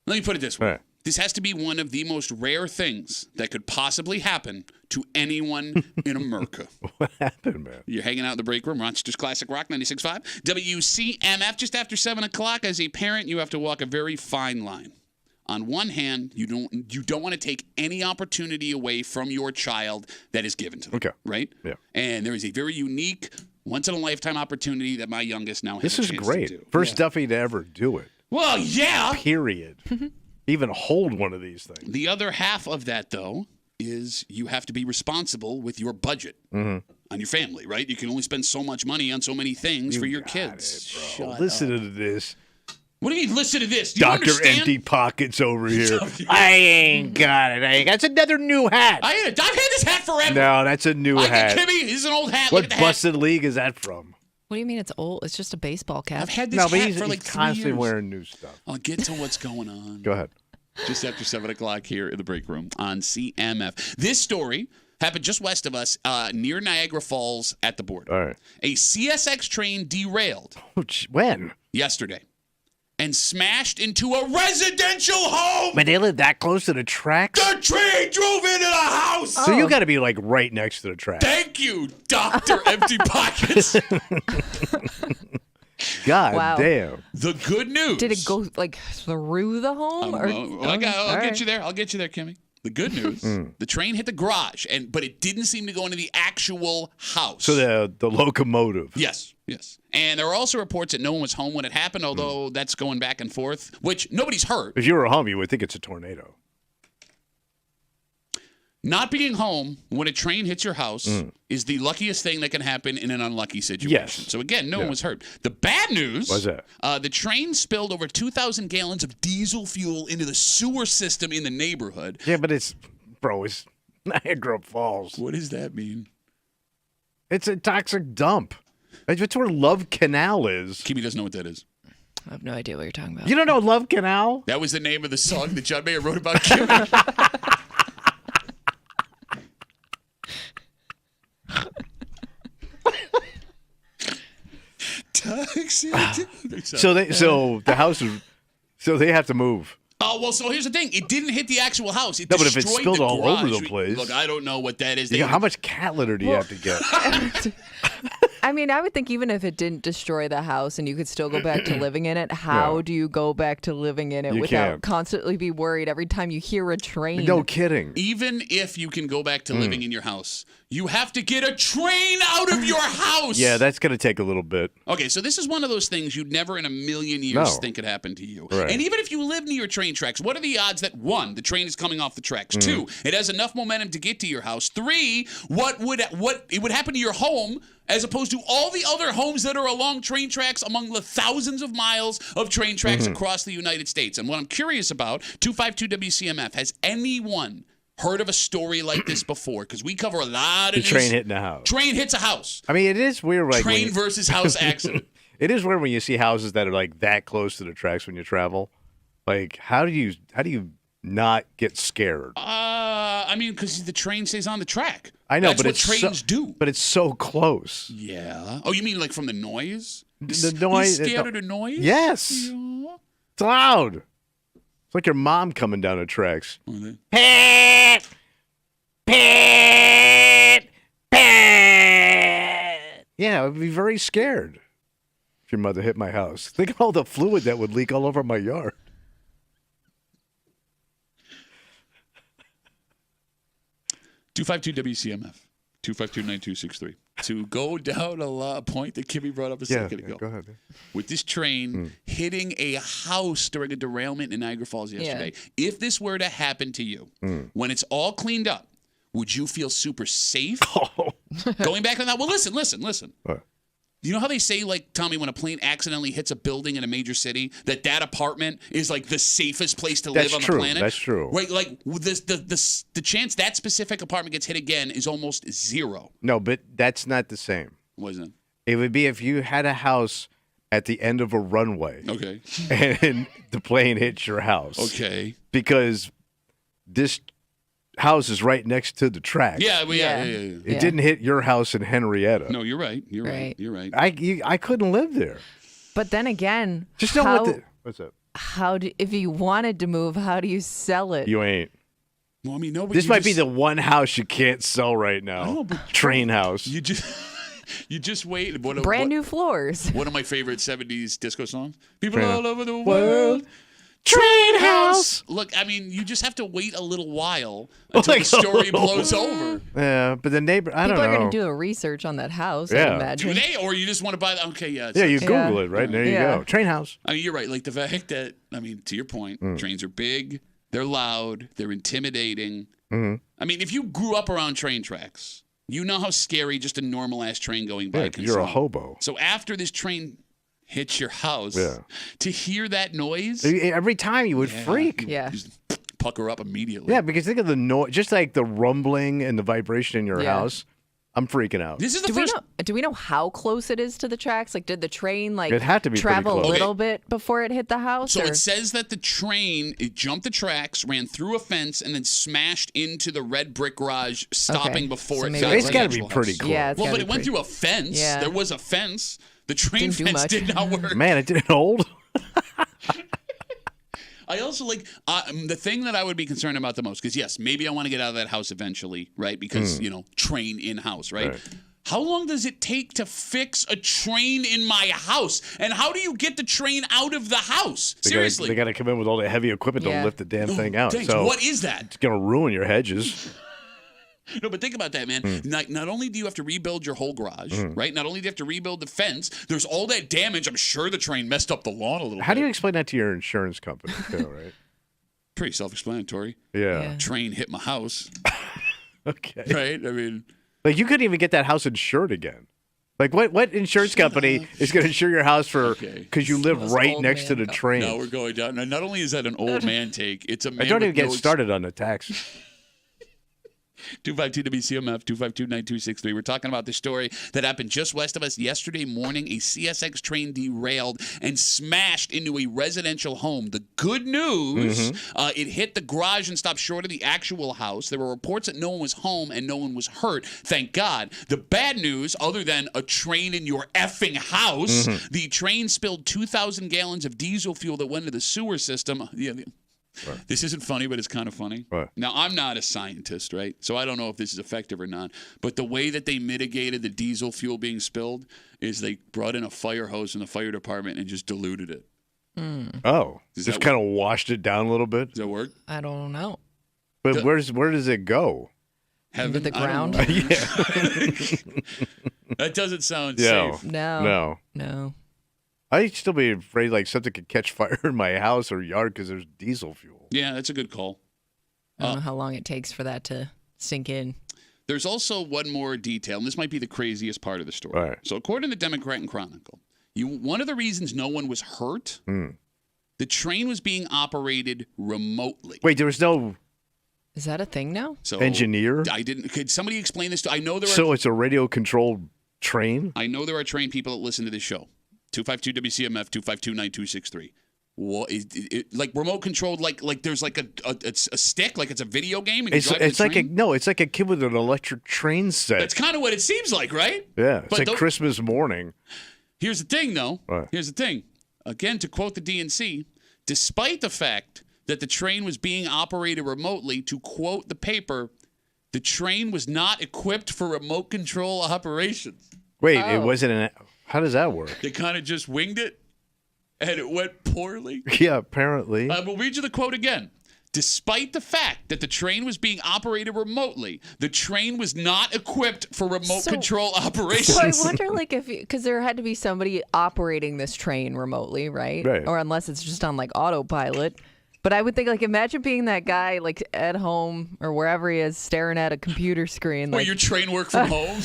Let me put it this way. Right. This has to be one of the most rare things that could possibly happen to anyone in America. What happened, man? You're hanging out in the break room, Rochester's Classic Rock 96.5. WCMF, just after 7 o'clock. As a parent, you have to walk a very fine line. On one hand, you don't want to take any opportunity away from your child that is given to them. Okay. Right? Yeah. And there is a very unique, once-in-a-lifetime opportunity that my youngest now has This a is chance great. to do. First Duffy to ever do it. Well, yeah. Period. Even hold one of these things. The other half of that, though, is you have to be responsible with your budget on your family, right? You can only spend so much money on so many things for your kids. Shut Listen up. to this. What do you mean, listen to this? Do you Dr. understand? Empty Pockets over here. I ain't got it. That's another new hat. I've had this hat forever. No, that's a new hat. Kimmy, this is an old hat. What Look at the busted league is that from? What do you mean it's old? It's just a baseball cap. I've had this No, but hat he's for like 3 constantly years. wearing new stuff. I'll get to what's going on. Go ahead. Just after 7 o'clock here in the break room on CMF. This story happened just west of us near Niagara Falls at the border. All right. A CSX train derailed When? yesterday and smashed into a residential home. But they live that close to the tracks? The train drove into the house. So you got to be like right next to the tracks. Thank you, Dr. Empty Pockets. God Wow. damn. The good news. Did it go like through the home? I'll get you there. I'll get you there, Kimmy. The good news, the train hit the garage, but it didn't seem to go into the actual house. So the locomotive. Yes. And there are also reports that no one was home when it happened, although that's going back and forth, which nobody's hurt. If you were home, you would think it's a tornado. Not being home when a train hits your house is the luckiest thing that can happen in an unlucky situation. Yes. So again, no one was hurt. The bad news What's that? The train spilled over 2,000 gallons of diesel fuel into the sewer system in the neighborhood. Yeah, but it's Niagara Falls. What does that mean? It's a toxic dump. It's where Love Canal is. Kimmy doesn't know what that is. I have no idea what you're talking about. You don't know Love Canal? That was the name of the song that John Mayer wrote about Kimmy. So the house is. So they have to move. Oh, well, so here's the thing. It didn't hit the actual house. It No, but if it destroyed spilled the all over garage. the place. Look, I don't know what that is. Yeah, how much cat litter do you have to get? I mean, I would think even if it didn't destroy the house and you could still go back to living in it, how do you go back to living in it You without can't. constantly be worried every time you hear a train? No kidding. Even if you can go back to living in your house, you have to get a train out of your house. Yeah, that's going to take a little bit. Okay, so this is one of those things you'd never in a million years No. think could happen to you. Right. And even if you live near train tracks, what are the odds that 1, the train is coming off the tracks, 2, it has enough momentum to get to your house, 3, what it would happen to your home as opposed to all the other homes that are along train tracks among the thousands of miles of train tracks across the United States. And what I'm curious about, 252 WCMF, has anyone heard of a story like this before? Because we cover a lot of The news. train hitting a house. Train hits a house. I mean, it is weird. Like Train versus house accident. It is weird when you see houses that are like that close to the tracks when you travel. Like, how do you not get scared? I mean, because the train stays on the track. I know, That's but what it's trains do. But it's so close. Yeah. Oh, you mean like from the noise? The noise. You scared of the noise? Yes. Yeah. It's loud. It's like your mom coming down the tracks. Are they? Pet, pet, pet. Yeah, I would be very scared if your mother hit my house. Think of all the fluid that would leak all over my yard. $252 WCMF. 252-9263. To go down a point that Kimmy brought up a second ago. Go ahead. With this train hitting a house during a derailment in Niagara Falls yesterday, if this were to happen to you, when it's all cleaned up, would you feel super safe? Going back on that, well, listen. What? You know how they say, like, Tommy, when a plane accidentally hits a building in a major city, that apartment is, like, the safest place to live on the planet? That's true. Right? Like, the chance that specific apartment gets hit again is almost zero. No, but that's not the same. Wasn't it? It would be if you had a house at the end of a runway. Okay. And the plane hits your house. Okay. Because this house is right next to the track. Yeah. It didn't hit your house in Henrietta. No, you're right. You're right. You're right. I couldn't live there. But then again, just know what's up? If you wanted to move, how do you sell it? You ain't. Well, I mean, no. But this might be the one house you can't sell right now. No, but train house. You just wait. Brand new floors. One of my favorite 70s disco songs. People all over the world. Train house. Look, I mean, you just have to wait a little while until the story blows over. Yeah, but the neighbor, I don't know. People are going to do a research on that house, I imagine. Do they? Or you just want to buy that? Okay, yeah. Yeah, you Google it, right? There you go. Train house. I mean, you're right. Like the fact that, I mean, to your point, trains are big, they're loud, they're intimidating. Mm-hmm. I mean, if you grew up around train tracks, you know how scary just a normal-ass train going by can You're sound. a hobo. So after this train hits your house, to hear that noise. Every time you would freak. Yeah. Just pucker up immediately. Yeah, because think of the noise, just like the rumbling and the vibration in your house. I'm freaking out. This is the Do we know how close it is to the tracks? Like, did the train it had to be travel a pretty little bit before it hit the house? So it says that the train, it jumped the tracks, ran through a fence, and then smashed into the red brick garage, stopping before it fell. It's got to be pretty close. Yeah, well, but it went through a fence. Yeah. There was a fence. The train fence did not work. Man, it didn't hold. I also like the thing that I would be concerned about the most, because yes, maybe I want to get out of that house eventually, right? Because, train in-house, right? How long does it take to fix a train in my house? And how do you get the train out of the house? Seriously. They got to come in with all the heavy equipment to lift the damn thing out. Dang, so what is that? It's going to ruin your hedges. No, but think about that, man. Not only do you have to rebuild your whole garage, right? Not only do you have to rebuild the fence, there's all that damage. I'm sure the train messed up the lawn a little bit. How do you explain that to your insurance company, too, right? Pretty self-explanatory. Yeah. Train hit my house. Okay. Right? I mean... Like, you couldn't even get that house insured again. Like, what insurance company is going to insure your house for because you live right next to the train? No, we're going down. Now, not only is that an old man take, it's a man I don't even with get started on the tax. 252 WCMF 252-9263. We're talking about the story that happened just west of us yesterday morning. A CSX train derailed and smashed into a residential home. The good news, it hit the garage and stopped short of the actual house. There were reports that no one was home and no one was hurt. Thank God. The bad news, other than a train in your effing house, the train spilled 2,000 gallons of diesel fuel that went into the sewer system. Right. This isn't funny, but it's kind of funny. Right. Now, I'm not a scientist, right? So I don't know if this is effective or not. But the way that they mitigated the diesel fuel being spilled is they brought in a fire hose from the fire department and just diluted it. Oh. Just kind of washed it down a little bit? Does that work? I don't know. But where does it go? Heaven? Into the ground? That doesn't sound safe. No. I'd still be afraid like something could catch fire in my house or yard because there's diesel fuel. Yeah, that's a good call. I don't know how long it takes for that to sink in. There's also one more detail, and this might be the craziest part of the story. Right. So according to the Democrat and Chronicle, one of the reasons no one was hurt, the train was being operated remotely. Wait, there was no... Is that a thing now? So engineer? Could somebody explain this? I know there are... So it's a radio-controlled train? I know there are trained people that listen to this show. 252 WCMF 252-9263. What is it, like remote controlled? Like there's like a stick, like it's a video game. And it's like it's like a kid with an electric train set. That's kind of what it seems like, right? Yeah, it's like Christmas morning. Here's the thing, though. Right. Here's the thing. Again, to quote the DNC, despite the fact that the train was being operated remotely, to quote the paper, the train was not equipped for remote control operations. Wait, it wasn't how does that work? They kind of just winged it, and it went poorly. Yeah, apparently. I will read you the quote again. Despite the fact that the train was being operated remotely, the train was not equipped for remote control operations. So I wonder, like, because there had to be somebody operating this train remotely, right? Right. Or unless it's just on like autopilot. But I would think, like, imagine being that guy, like, at home or wherever he is, staring at a computer screen. Where like, your train work from home.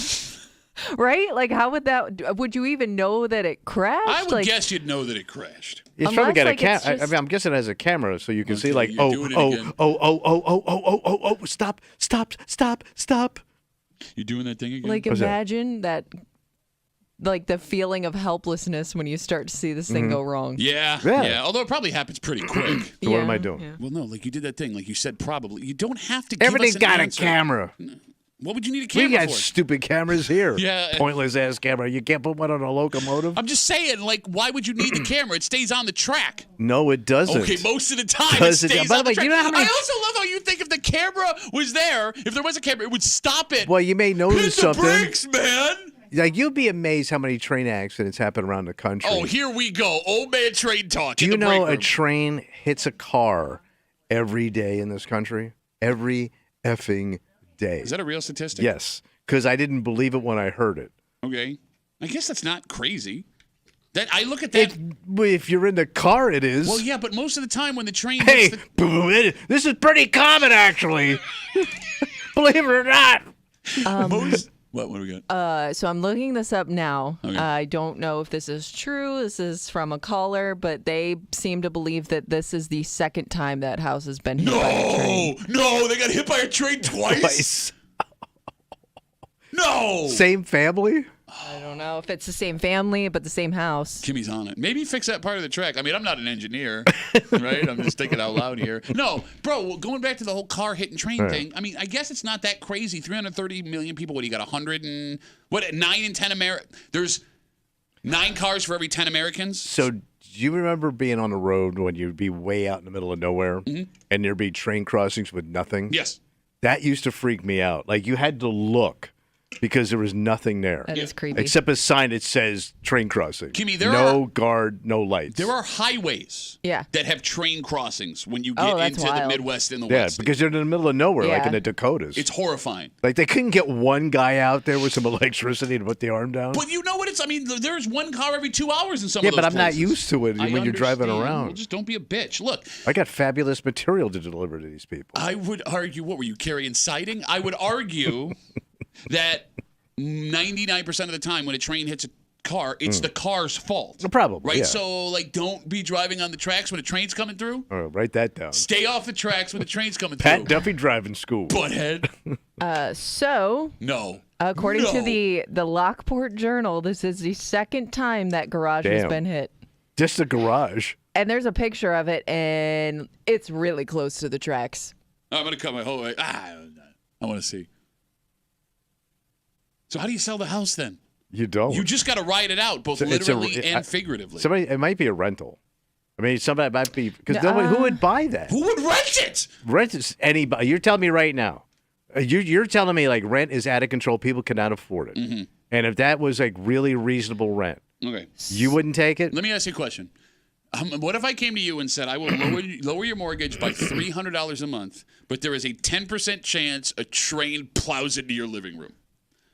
Right? Like, how would that? Would you even know that it crashed? I would guess you'd know that it crashed. It's probably got a camera. I mean, I'm guessing it has a camera, so you can see like, stop. You doing that thing again? Like, imagine that like the feeling of helplessness when you start to see this thing go wrong. Yeah. Although it probably happens pretty quick. So what am I doing? Yeah. Well, no, like you did that thing, like you said, probably. You don't have to. Give Everything's us an got answer. a camera. What would you need a camera We got for? stupid cameras here. Yeah. Pointless ass camera. You can't put one on a locomotive. I'm just saying, like, why would you need the camera? It stays on the track. No, it doesn't. Okay, most of the time Does it it? stays By the on the way, track. you know how many- I also love how you think if the camera was there, if there was a camera, it would stop it. Well, you may notice Hit the something. brakes, man. Like, you'll be amazed how many train accidents happen around the country. Oh, here we go. Old man train talk. Do in you the know break a room. train hits a car every day in this country? Every effing day. Is that a real statistic? Yes, because I didn't believe it when I heard it. Okay. I guess that's not crazy. That I look at that. If you're in the car, it is. Well, yeah, but most of the time when the train Hey, hits the, this is pretty common, actually. Believe it or not. what do we got? So I'm looking this up now. Okay. I don't know if this is true. This is from a caller, but they seem to believe that this is the second time that house has been hit by a train. No, they got hit by a train twice. No. Same family? I don't know if it's the same family, but the same house. Kimmy's on it. Maybe fix that part of the track. I mean, I'm not an engineer, right? I'm just thinking out loud here. No, bro, going back to the whole car hitting train thing, I mean, I guess it's not that crazy. 330 million people. What do you got? 9 in 10 There's 9 cars for every 10 Americans. So, do you remember being on the road when you'd be way out in the middle of nowhere and there'd be train crossings with nothing? Yes. That used to freak me out. Like, you had to look because there was nothing there. That is creepy. Except a sign that says train crossing. Kimmy, no guard, no lights. There are highways that have train crossings when you get into the Midwest and the West. Yeah, because they're in the middle of nowhere, like in the Dakotas. It's horrifying. Like, they couldn't get one guy out there with some electricity to put the arm down. But you know what? I mean, there's one car every 2 hours in some of those Yeah, but I'm not places. used to it when you're driving around. Well, just don't be a bitch. Look. I got fabulous material to deliver to these people. I would argue, what were you carrying siding? I would argue that 99% of the time when a train hits a car, it's the car's fault. Probably, right? yeah. So, like, don't be driving on the tracks when a train's coming through. All right, write that down. Stay off the tracks when the train's coming Pat through. Duffy driving school. Butthead. No. According to the Lockport Journal, this is the second time that garage has been hit. Just a garage. And there's a picture of it, and it's really close to the tracks. I'm going to cut my whole way. I want to see. So how do you sell the house then? You don't. You just got to ride it out, both literally and figuratively. It might be a rental. I mean, somebody might be because who would buy that? Who would rent it? Rent is anybody. You're telling me right now. You're telling me like rent is out of control. People cannot afford it. Mm-hmm. And if that was like really reasonable rent, okay, you wouldn't take it. Let me ask you a question. What if I came to you and said I will lower your mortgage by $300 a month, but there is a 10% chance a train plows into your living room?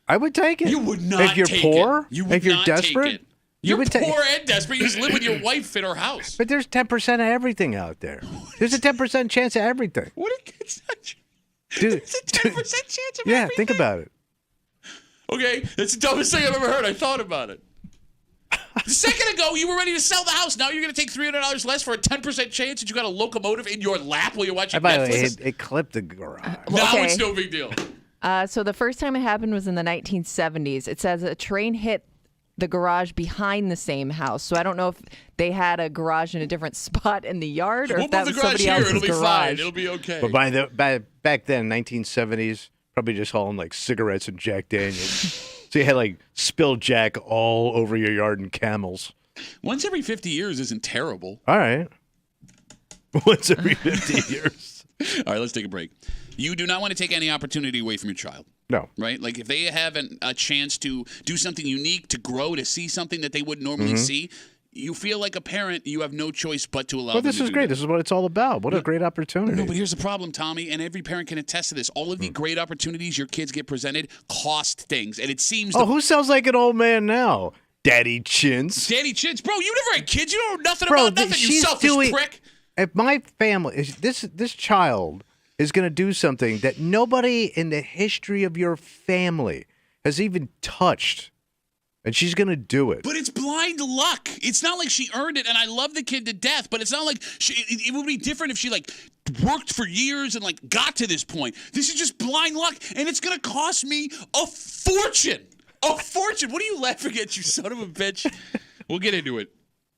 I would take it. You would not. If you're take poor, it. You would if you're not desperate, take it. You're would poor and desperate. You just live with your wife in her house. But there's 10% of everything out there. There's a 10% chance of everything. What a Dude, it's a 10% chance of yeah, everything. think about it. Okay, that's the dumbest thing I've ever heard. I thought about it. A second ago, you were ready to sell the house. Now you're going to take $300 less for a 10% chance that you got a locomotive in your lap while you're watching By the way, Netflix? it clipped the garage. Now it's no big deal. So the first time it happened was in the 1970s. It says a train hit the garage behind the same house. So I don't know if they had a garage in a different spot in the yard or We'll if that move was the garage somebody here. else's It'll be garage. fine. It'll be okay. But back then, 1970s, probably just hauling like cigarettes and Jack Daniels. So you had like spilled Jack all over your yard and Camels. Once every 50 years isn't terrible. All right. Once every 50 years. All right, let's take a break. You do not want to take any opportunity away from your child. No. Right? Like if they have a chance to do something unique, to grow, to see something that they wouldn't normally see, you feel like a parent, you have no choice but to allow them This to is do great. that. This is what it's all about. What a great opportunity. No, but here's the problem, Tommy, and every parent can attest to this. All of the great opportunities your kids get presented cost things, and it seems... who sounds like an old man now? Daddy Chintz. Daddy Chintz. Bro, you never had kids. You don't know nothing about nothing, you selfish prick. If my family, this child is going to do something that nobody in the history of your family has even touched, and she's going to do it. But it's blind luck. It's not like she earned it, and I love the kid to death, but it's not like it would be different if she, like, worked for years and, like, got to this point. This is just blind luck, and it's going to cost me a fortune. A fortune. What are you laughing at, you son of a bitch? We'll get into it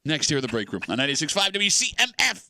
next here in the break room on 96.5 WCMF.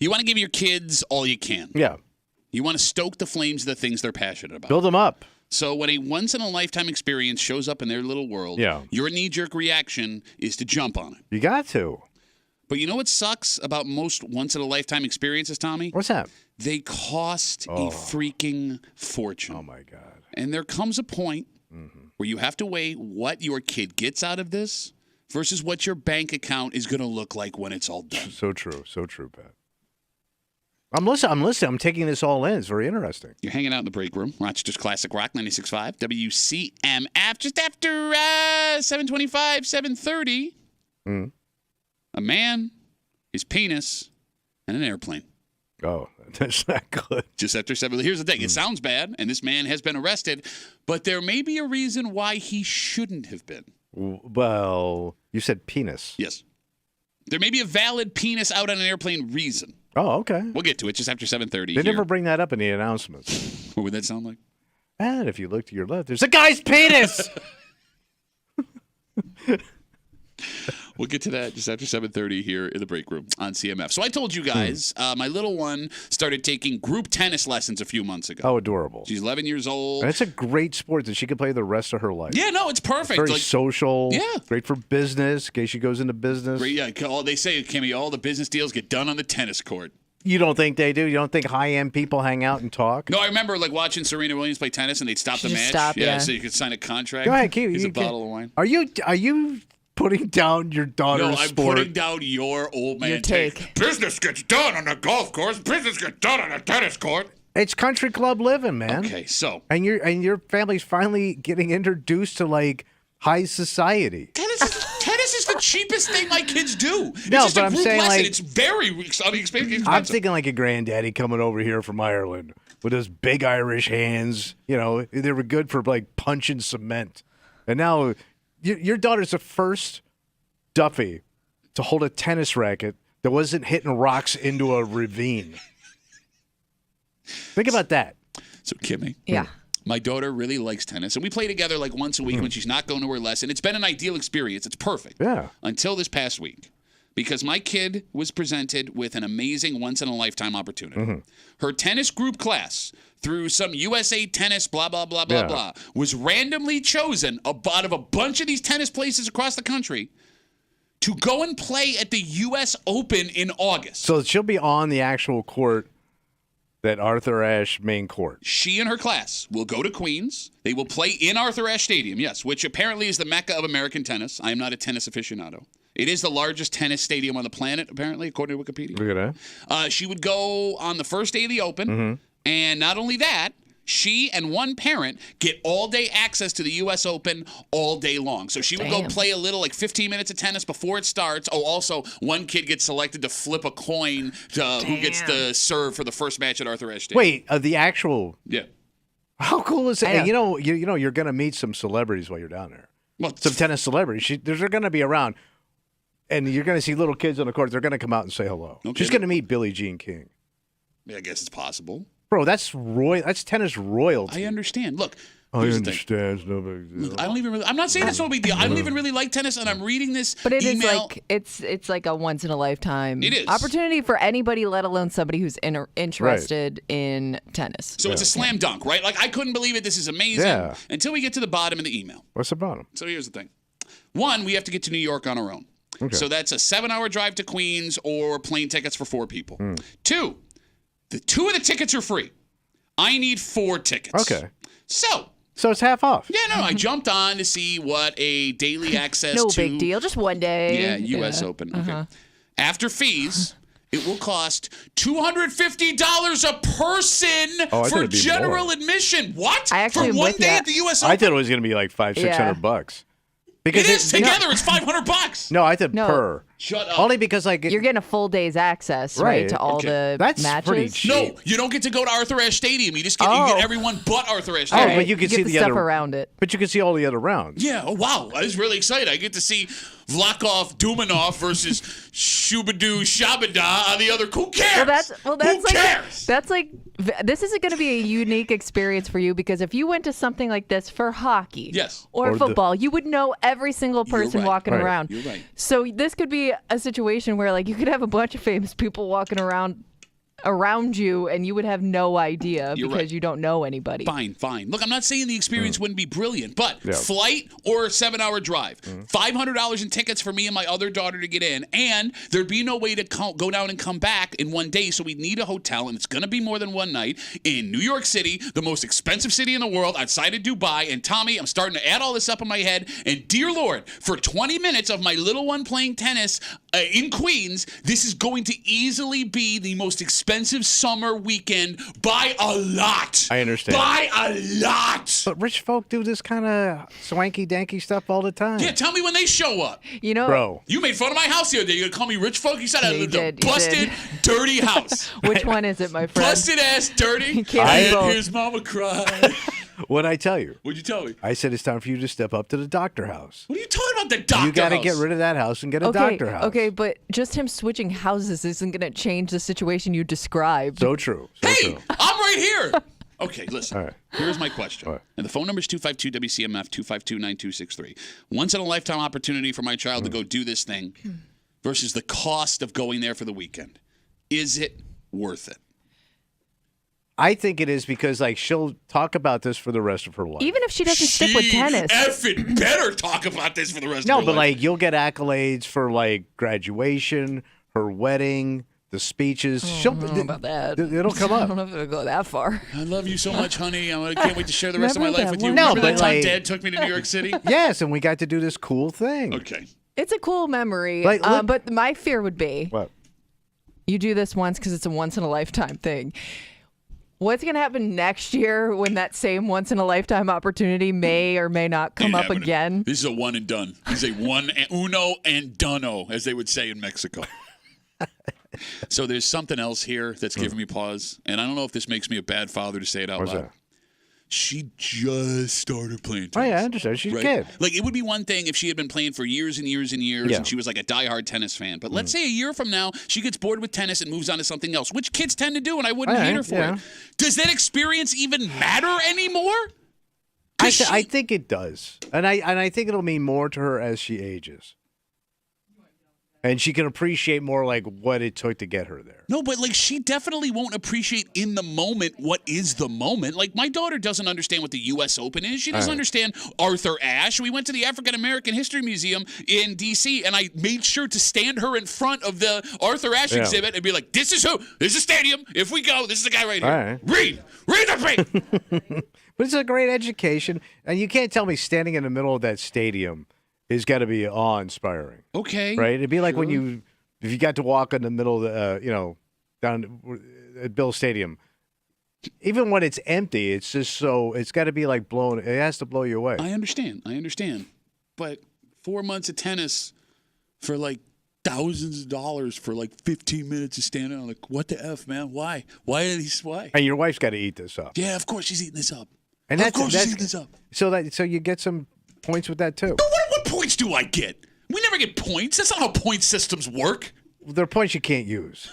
You want to give your kids all you can. Yeah. You want to stoke the flames of the things they're passionate about. Build them up. So when a once-in-a-lifetime experience shows up in their little world, your knee-jerk reaction is to jump on it. You got to. But you know what sucks about most once-in-a-lifetime experiences, Tommy? What's that? They cost a freaking fortune. Oh, my God. And there comes a point where you have to weigh what your kid gets out of this versus what your bank account is going to look like when it's all done. So true. So true, Pat. I'm listening. I'm taking this all in. It's very interesting. You're hanging out in the break room. Rochester's Classic Rock 96.5. WCMF. Just after 7:25, 7:30. A man, his penis, and an airplane. Oh, that's not good. Just after 7. Here's the thing. It sounds bad, and this man has been arrested, but there may be a reason why he shouldn't have been. Well, you said penis. Yes. There may be a valid penis out on an airplane reason. Oh, okay. We'll get to it just after 7:30. They never bring that up in the announcements. What would that sound like? And if you look to your left, there's a guy's penis. We'll get to that just after 7:30 here in the break room on CMF. So I told you guys, my little one started taking group tennis lessons a few months ago. Oh, adorable. She's 11 years old. And it's a great sport that she can play the rest of her life. Yeah, no, it's perfect. It's very social. Yeah. Great for business, in case she goes into business. Great, yeah, they say, Kimmy, all the business deals get done on the tennis court. You don't think they do? You don't think high-end people hang out and talk? No, I remember watching Serena Williams play tennis, and they'd stop the match. Stop, yeah, so you could sign a contract. Go ahead, keep. Here's a bottle of wine. Are you putting down your daughter's I'm sport? putting down your old man take. Business gets done on the golf course. Business gets done on the tennis court. It's country club living, man. Okay, so and your family's finally getting introduced to high society. Tennis is the cheapest thing my kids do. It's No, just but a I'm group saying lesson. It's very expensive. I'm thinking like a granddaddy coming over here from Ireland with his big Irish hands. You know, they were good for punching cement. And now your daughter's the first Duffy to hold a tennis racket that wasn't hitting rocks into a ravine. Think about that. So, Kimmy. Yeah. My daughter really likes tennis, and we play together once a week when she's not going to her lesson. It's been an ideal experience. It's perfect. Yeah. Until this past week, because my kid was presented with an amazing once-in-a-lifetime opportunity. Her tennis group class, through some USA Tennis blah, blah, blah, blah, blah, was randomly chosen out of a bunch of these tennis places across the country to go and play at the U.S. Open in August. So she'll be on the actual court, that Arthur Ashe main court. She and her class will go to Queens. They will play in Arthur Ashe Stadium, yes, which apparently is the mecca of American tennis. I am not a tennis aficionado. It is the largest tennis stadium on the planet, apparently, according to Wikipedia. Look at that. She would go on the first day of the Open, and not only that, she and one parent get all-day access to the U.S. Open all day long. So she would go play a little, 15 minutes of tennis before it starts. Oh, also, one kid gets selected to flip a coin to who gets the serve for the first match at Arthur Ashe Stadium. Wait, the actual... Yeah. How cool is it? You know, you're going to meet some celebrities while you're down there. Well, some tennis celebrities. They're going to be around, and you're going to see little kids on the court. They're going to come out and say hello. Okay, she's going to meet Billie Jean King. Yeah, I guess it's possible. Bro, that's tennis royalty. I understand. Look, I understand. It's no big deal. I don't even really. I'm not saying it's no big deal. I don't even really like tennis, and I'm reading this. But it email. It's like a once in a lifetime It is. opportunity for anybody, let alone somebody who's interested in tennis. So it's a slam dunk, right? I couldn't believe it. This is amazing. Until we get to the bottom of the email. What's the bottom? So here's the thing. One, we have to get to New York on our own. Okay. So that's a 7-hour drive to Queens or plane tickets for 4 people. 2, the 2 of the tickets are free. I need 4 tickets. Okay. So it's half off. Yeah, no, I jumped on to see what a daily access no to. big deal, just one day. Yeah, U.S. Open. Okay. After fees, it will cost $250 a person for general admission. What? I actually for one day at the U.S. Open? I thought it was going to be like $500-$600. Because it is together. It's $500. No, I thought per. Shut up. Only because you're getting a full day's access, right, to all the That's matches. Pretty cheap. No, you don't get to go to Arthur Ashe Stadium. You just get, you get everyone but Arthur Ashe Stadium. Oh, but you can see the other stuff around it. But you can see all the other rounds. Yeah. Oh, wow. I was really excited. I get to see Vlasov Dumanov versus Shubadu Shabada on the other. Who cares? Who cares? This isn't going to be a unique experience for you, because if you went to something like this for hockey, or football, you would know every single person walking around. You're right. So this could be a situation where you could have a bunch of famous people walking around around you, and you would have no idea You're because right. you don't know anybody. Fine. Look, I'm not saying the experience wouldn't be brilliant, but flight or a 7-hour drive, $500 in tickets for me and my other daughter to get in, and there'd be no way to go down and come back in one day, so we'd need a hotel, and it's going to be more than one night in New York City, the most expensive city in the world, outside of Dubai. And Tommy, I'm starting to add all this up in my head, and dear Lord, for 20 minutes of my little one playing tennis in Queens, this is going to easily be the most expensive summer weekend by a lot. I understand. By a lot. But rich folk do this kind of swanky-danky stuff all the time. Yeah, tell me when they show up. You know, Bro. You made fun of my house the other day. You're going to call me rich folk? You said I Yeah, you lived a did, you busted, did. dirty house. which one is it, my friend? Busted ass, dirty. Can't be both. Here's mama cry. What'd I tell you? What'd you tell me? I said it's time for you to step up to the doctor house. What are you talking about, the doctor You got to house? get rid of that house and get a doctor house. Okay, but just him switching houses isn't going to change the situation you described. So true. So Hey, true. I'm right here. Okay, listen. All right. Here's my question. All right. And the phone number is 252-WCMF, 252-9263. Once-in-a-lifetime opportunity for my child to go do this thing versus the cost of going there for the weekend. Is it worth it? I think it is because like she'll talk about this for the rest of her life. Even if she doesn't stick with tennis. Effing better talk about this for the rest of No, her but life. like you'll get accolades for like graduation, her wedding, the speeches. I don't know about that. It'll come I up. don't know if it'll go that far. I love you so much, honey. I can't wait to share the rest of my Remember life that with you. one- No, Remember that but time like- Dad took me to New York City? Yes, and we got to do this cool thing. Okay. It's a cool memory. Like, look- but my fear would be What? you do this once because it's a once-in-a-lifetime thing. What's going to happen next year when that same once-in-a-lifetime opportunity may or may not come Ain't up happening. again? This is a one and done. This is a uno and dono, as they would say in Mexico. So there's something else here that's giving me pause, and I don't know if this makes me a bad father to say it out What's loud. that? She just started playing Oh tennis. yeah, I understand. She's a Right? kid. Like, it would be one thing if she had been playing for years and years and years, Yeah. and she was like a diehard tennis fan. But let's say a year from now, she gets bored with tennis and moves on to something else, which kids tend to do, and I wouldn't hate her for yeah. it. Does that experience even matter anymore? I think it does, and I think it'll mean more to her as she ages, and she can appreciate more like what it took to get her there. No, but like she definitely won't appreciate in the moment what is the moment. Like my daughter doesn't understand what the U.S. Open is. She doesn't understand Arthur Ashe. We went to the African American History Museum in D.C. and I made sure to stand her in front of the Arthur Ashe exhibit and be like, "This is who. This is stadium. If we go, this is the guy right here. All right. Read the brief." But it's a great education, and you can't tell me standing in the middle of that stadium is got to be awe-inspiring, Okay. right? It'd be like when if you got to walk in the middle of the, down at Bill Stadium. Even when it's empty, it's just so it's got to be like blown. It has to blow you away. I understand. But 4 months of tennis for like thousands of dollars for like 15 minutes of standing on, like, what the F, man? Why? Why? And your wife's got to eat this up. Yeah, of course she's eating this up. And Of course she's eating this up. So you get some points with that too. What points do I get? We never get points. That's not how point systems work. They're points you can't use.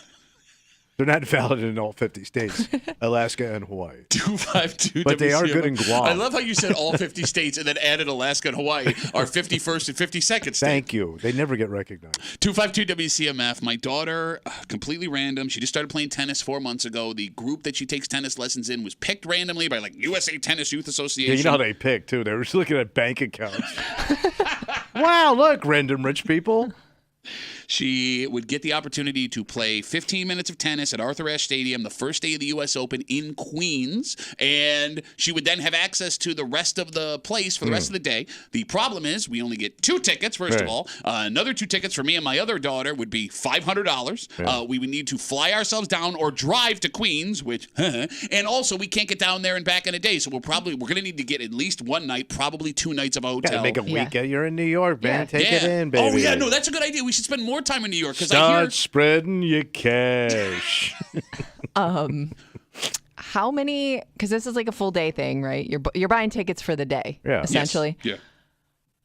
They're not valid in all 50 states, Alaska and Hawaii. 252 But they are WCMF. good in Guam. I love how you said all 50 states and then added Alaska and Hawaii, our 51st and 52nd state. Thank you. They never get recognized. 252 WCMF. My daughter, completely random. She just started playing tennis 4 months ago. The group that she takes tennis lessons in was picked randomly by like USA Tennis Youth Association. Yeah, you know how they pick, too. They were just looking at bank accounts. Wow, look, random rich people. She would get the opportunity to play 15 minutes of tennis at Arthur Ashe Stadium the first day of the U.S. Open in Queens, and she would then have access to the rest of the place for the rest of the day. The problem is we only get 2 tickets, first of all. Another 2 tickets for me and my other daughter would be $500. We would need to fly ourselves down or drive to Queens, which, and also we can't get down there and back in a day, so we're going to need to get at least one night, probably 2 nights of a hotel. Gotta make a weekend. You're in New York, man. Take it in, baby. Oh, yeah, no, that's a good idea. We should spend more time in New York because I Start hear spreading your cash. How many? Because this is like a full day thing, right? You're buying tickets for the day, essentially. Yes. Yeah.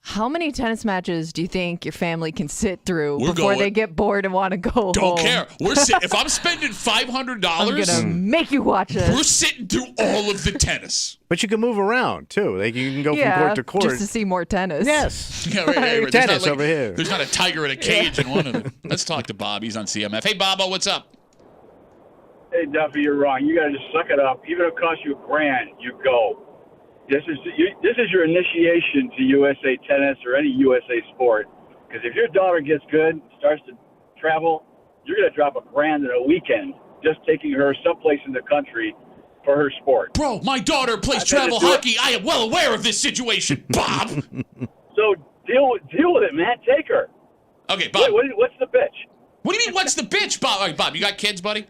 How many tennis matches do you think your family can sit through We're before going. they get bored and want to go home? Don't care. If I'm spending $500, I'm gonna make you watch we're this. sitting through all of the tennis. But you can move around, too. Like you can go from court to court. just to see more tennis. Yes. Yeah, right. There's Tennis not over here. There's not a tiger in a cage in one of them. Let's talk to Bob. He's on CMF. Hey, Bobo, what's up? Hey, Duffy, you're wrong. You got to just suck it up. Even if it costs you $1,000, you go. This is your initiation to USA Tennis or any USA sport. Because if your daughter gets good, starts to travel, you're going to drop $1,000 in a weekend just taking her someplace in the country for her sport. Bro, my daughter plays travel hockey. I am well aware of this situation, Bob. So deal with it, man. Take her. Okay, Bob. What's the bitch? What do you mean, what's the bitch, Bob? All right, Bob, you got kids, buddy?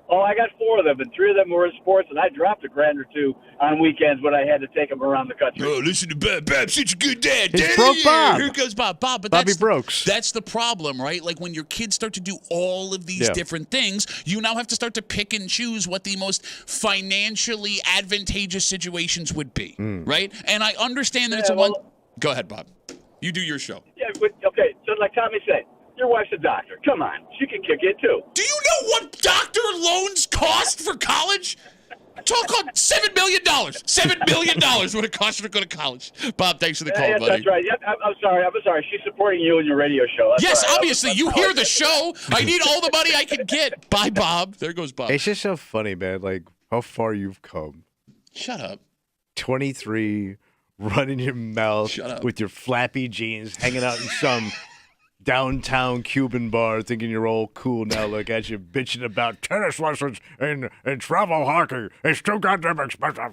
Oh, I got 4 of them, and 3 of them were in sports, and I dropped $1,000 or $2 on weekends when I had to take them around the country. Oh, listen to Bob. Bob's such a good dad. It's broke Bob. Here goes Bob. Bob, but Bobby Brooks. That's the problem, right? Like when your kids start to do all of these different things, you now have to start to pick and choose what the most financially advantageous situations would be, right? And I understand that it's a one. Go ahead, Bob. You do your show. Yeah, okay. So like Tommy said, your wife's a doctor. Come on. She can kick it, too. Do you know what doctor loans cost for college? Talk on $7 million. $7 million what it costs to go to college. Bob, thanks for the call, buddy. That's right. I'm sorry. She's supporting you in your radio show. Yes, obviously. You hear the show. I need all the money I can get. Bye, Bob. There goes Bob. It's just so funny, man. Like, how far you've come. Shut up. 23, running your mouth with your flappy jeans, hanging out in some downtown Cuban bar, thinking you're all cool now. Look at you bitching about tennis lessons and travel hockey. It's too goddamn expensive.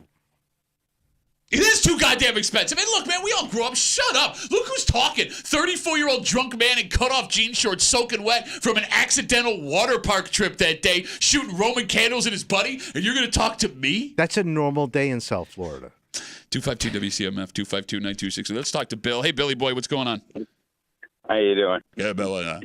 It is too goddamn expensive. And look, man, we all grew up. Shut up. Look who's talking. 34-year-old drunk man in cut-off jean shorts soaking wet from an accidental water park trip that day, shooting Roman candles at his buddy, and you're going to talk to me? That's a normal day in South Florida. 252 WCMF, 252-9260. Let's talk to Bill. Hey, Billy boy, what's going on? How you doing? Yeah, Bill.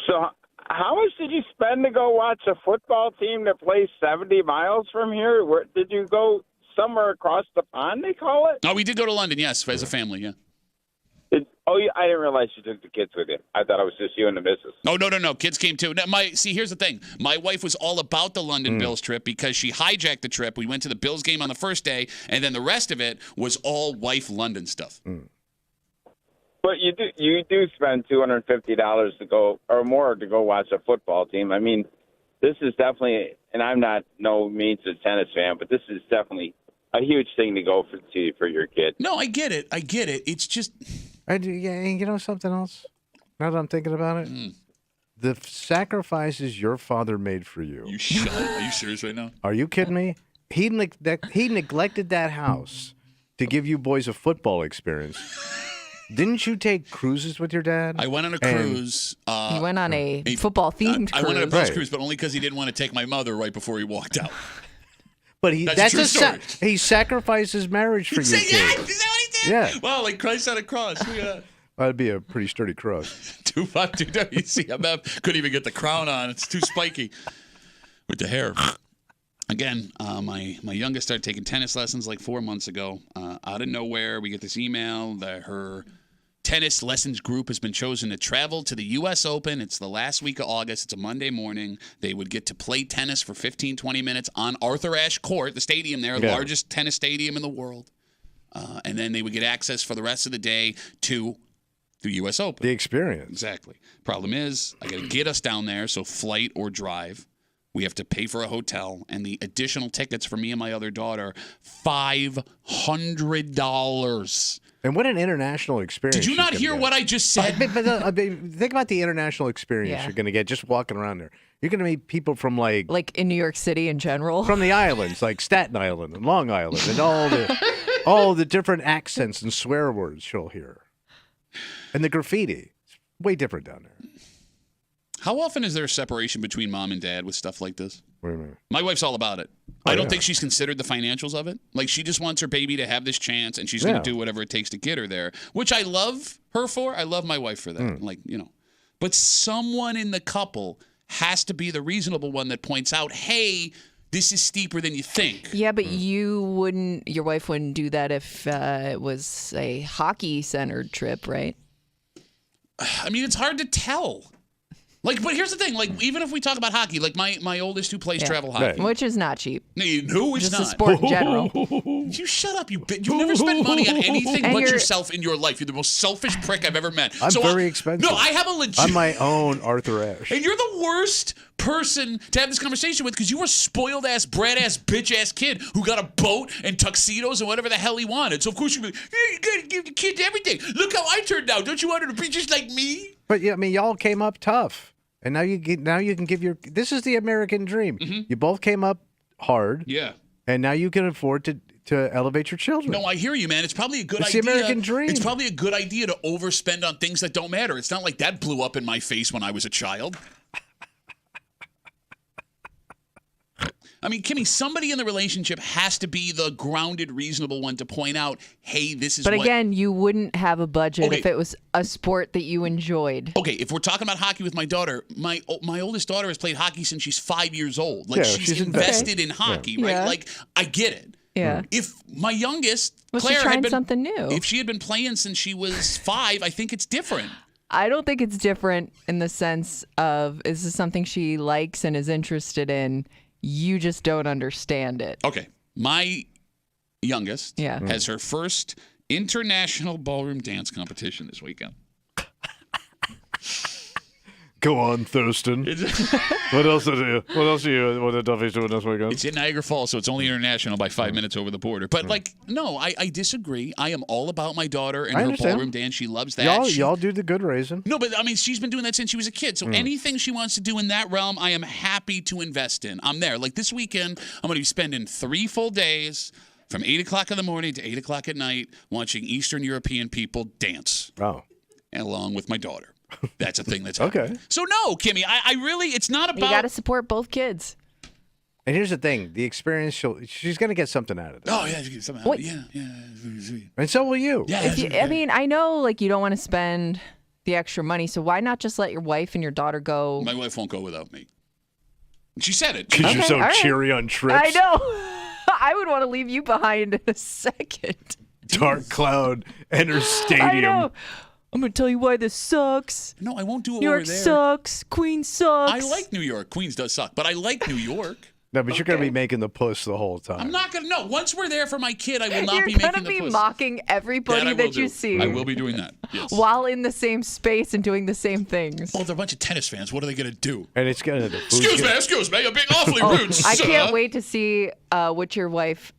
So, how much did you spend to go watch a football team that plays 70 miles from here? Where did you go? Somewhere across the pond, they call it? Oh, we did go to London, yes, as a family, yeah. I didn't realize you took the kids with you. I thought it was just you and the missus. Oh, no. Kids came too. Now, here's the thing. My wife was all about the London Bills trip because she hijacked the trip. We went to the Bills game on the first day, and then the rest of it was all wife London stuff. But you do spend $250 to go or more to go watch a football team. I mean, this is definitely, and I'm not no means a tennis fan, but this is definitely a huge thing to go for your kid. No, I get it. It's just. You know something else? Now that I'm thinking about it, the sacrifices your father made for you. You shut up. Are you serious right now? Are you kidding me? He neglected that house to give you boys a football experience. Didn't you take cruises with your dad? I went on a cruise. He went on a football-themed cruise. I went on a bus cruise, but only because he didn't want to take my mother right before he walked out. But that's a true story. He sacrificed his marriage for you. Is that what he did? Yeah. Wow, like Christ on a cross. That'd be a pretty sturdy cross. 252 WCMF. Couldn't even get the crown on. It's too spiky with the hair. Again, my youngest started taking tennis lessons like 4 months ago. Out of nowhere, we get this email that her tennis lessons group has been chosen to travel to the U.S. Open. It's the last week of August. It's a Monday morning. They would get to play tennis for 15, 20 minutes on Arthur Ashe Court, the stadium there, the largest tennis stadium in the world. And then they would get access for the rest of the day to the U.S. Open. The experience. Exactly. Problem is, I got to get us down there, so flight or drive. We have to pay for a hotel, and the additional tickets for me and my other daughter, $500. And what an international experience. Did you not hear what I just said? Think about the international experience you're going to get just walking around there. You're going to meet people from like in New York City in general. From the islands, like Staten Island and Long Island, and all the different accents and swear words you'll hear. And the graffiti. It's way different down there. How often is there a separation between mom and dad with stuff like this? Wait a minute. My wife's all about it. I don't think she's considered the financials of it. Like, she just wants her baby to have this chance, and she's going to do whatever it takes to get her there, which I love her for. I love my wife for that. Like, But someone in the couple has to be the reasonable one that points out, hey, this is steeper than you think. Yeah, but your wife wouldn't do that if it was a hockey-centered trip, right? I mean, it's hard to tell. Like, but here's the thing. Like, even if we talk about hockey, like my oldest who plays travel hockey, which is not cheap. No, it's just not. a sport in general. You shut up. You've never spent money on anything but yourself in your life. You're the most selfish prick I've ever met. I'm very expensive. No, I have a legit. I'm my own Arthur Ashe. And you're the worst person to have this conversation with because you were a spoiled ass, brat ass, bitch ass kid who got a boat and tuxedos and whatever the hell he wanted. So of course you'd be like, hey, you gotta give the kids everything. Look how I turned out. Don't you want her to be just like me? But yeah, I mean, y'all came up tough, and now you can give your. This is the American dream. Mm-hmm. You both came up hard. Yeah. And now you can afford to elevate your children. No, I hear you, man. It's probably a good It's idea. the American dream. It's probably a good idea to overspend on things that don't matter. It's not like that blew up in my face when I was a child. I mean, Kimmy, somebody in the relationship has to be the grounded, reasonable one to point out, hey, this is But again, you wouldn't have a budget if it was a sport that you enjoyed. Okay, if we're talking about hockey with my daughter, my oldest daughter has played hockey since she's 5 years old. Like, she's invested in hockey, right? Yeah. Like, I get it. Yeah. If my youngest, Was Claire, she trying had been, something new? If she had been playing since she was 5, I think it's different. I don't think it's different in the sense of, is this something she likes and is interested in? You just don't understand it. Okay. My youngest Yeah. has her first international ballroom dance competition this weekend. Go on, Thurston. What else are you? What the Duffy's doing this weekend? It's in Niagara Falls, so it's only international by 5 minutes over the border. But no, I disagree. I am all about my daughter and her ballroom dance. She loves that. Y'all do the good raising. No, but I mean, she's been doing that since she was a kid. So anything she wants to do in that realm, I am happy to invest in. I'm there. Like this weekend, I'm going to be spending 3 full days from 8 o'clock in the morning to 8 o'clock at night watching Eastern European people dance. Oh. And along with my daughter. That's a thing that's happening. Okay. So no, Kimmy, I really, it's not about. You got to support both kids. And here's the thing: the experience, she's going to get something out of it. Oh yeah, she gets something out of it. Yeah. And so will you. Yeah. I mean, I know like you don't want to spend the extra money, so why not just let your wife and your daughter go? My wife won't go without me. She said it. Because you're so all right. cheery on trips. I know. I would want to leave you behind in a second. Dark cloud enter stadium. I know. I'm going to tell you why this sucks. No, I won't do it New over York there. sucks. Queens sucks. I like New York. Queens does suck, but I like New York. No, but you're going to be making the puss the whole time. I'm not going to. No, once we're there for my kid, I will not You're be gonna making the be puss. mocking everybody that you see. I will be doing that. Yes. While in the same space and doing the same things. Well, they're a bunch of tennis fans. What are they going to do? And it's going to. Excuse me. I'm being awfully rude, I sir. can't wait to see what your wife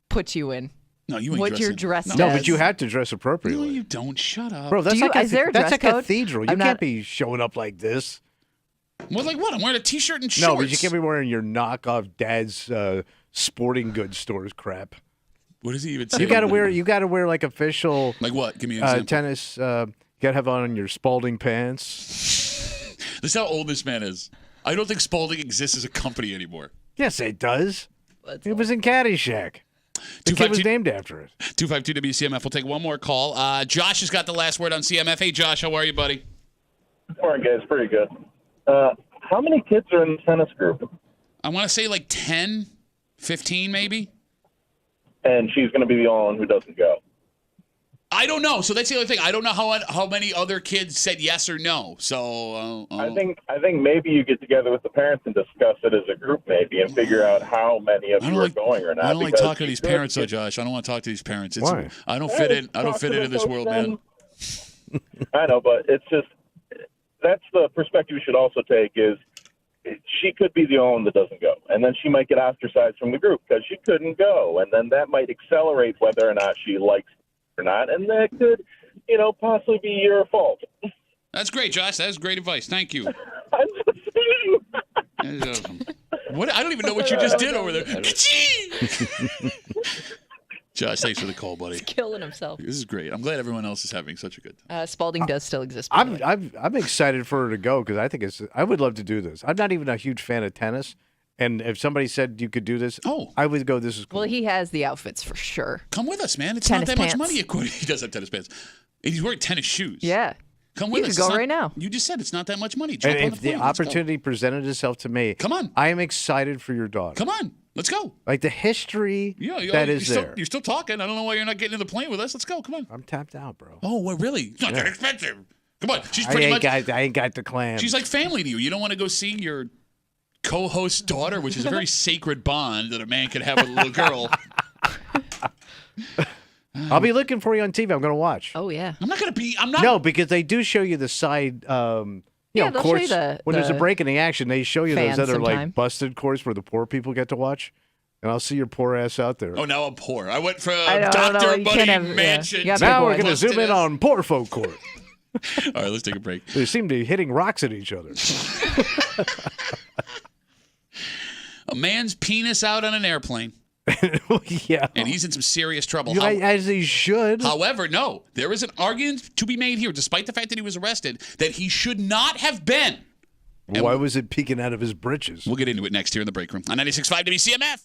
puts you in. No, you ain't what dressing. you're dressed No, as. but you have to dress appropriately. No, you don't. Shut up. Bro, that's is there a that's dress a code? cathedral. You can't be showing up like this. Well, like what? I'm wearing a T-shirt and shorts. No, but you can't be wearing your knockoff dad's sporting goods stores crap. What does he even say? You got to wear like official. Like what? Give me an example. Tennis. You got to have on your Spalding pants. This is how old this man is. I don't think Spalding exists as a company anymore. Yes, it does. It was in Caddyshack. The kid was named after it. 252 WCMF. We'll take one more call. Josh has got the last word on CMF. Hey, Josh, how are you, buddy? All right, guys. Pretty good. How many kids are in the tennis group? I want to say like 10, 15 maybe. And she's going to be the only one who doesn't go. I don't know. So that's the other thing. I don't know how many other kids said yes or no. So I think maybe you get together with the parents and discuss it as a group maybe and figure out how many of you are going or not. I don't like talking to these parents, though, Josh. I don't want to talk to these parents. Why? I don't fit in. I don't fit into this world, man. I know, but it's just that's the perspective you should also take is she could be the only one that doesn't go. And then she might get ostracized from the group because she couldn't go. And then that might accelerate whether or not she likes or not, and that could, possibly be your fault. That's great, Josh. That is great advice. Thank you. I'm just saying. That is awesome. What? I don't even know what you just did over there. Josh, thanks for the call, buddy. He's killing himself. This is great. I'm glad everyone else is having such a good time. Spalding does still exist. by the way. I'm excited for her to go because I would love to do this. I'm not even a huge fan of tennis. And if somebody said you could do this, I would go, this is cool. Well, he has the outfits for sure. Come with us, man. It's Tennis not that pants. much money. He does have tennis pants. And he's wearing tennis shoes. Yeah. Come with You us. could go It's not- right now. You just said it's not that much money. Jump And on if the the plane. Let's go. opportunity presented itself to me, Come on. I am excited for your daughter. Come on. Let's go. Like the history that is there. You're still talking. I don't know why you're not getting in the plane with us. Let's go. Come on. I'm tapped out, bro. Oh, well, really? It's not that expensive. Come on. She's I pretty ain't much. got the clan. She's like family to you. You don't want to go see your co-host daughter, which is a very sacred bond that a man can have with a little girl. I'll be looking for you on TV. I'm going to watch. Oh, yeah. I'm not going to be. I'm not. No, because they do show you the side, Yeah, of they'll show you course, when there's a break in the action, they show you those fans other sometime. like busted courts where the poor people get to watch. And I'll see your poor ass out there. Oh, now I'm poor. I went from know, Dr. you Buddy can't have- Mansion. yeah. Now we're boy. going to zoom in on poor folk court. All right, let's take a break. They seem to be hitting rocks at each other. A man's penis out on an airplane. Yeah. And he's in some serious trouble. Yeah, as he should. However, no, there is an argument to be made here, despite the fact that he was arrested, that he should not have been. Why was it peeking out of his britches? We'll get into it next here in the break room on 96.5 WCMF.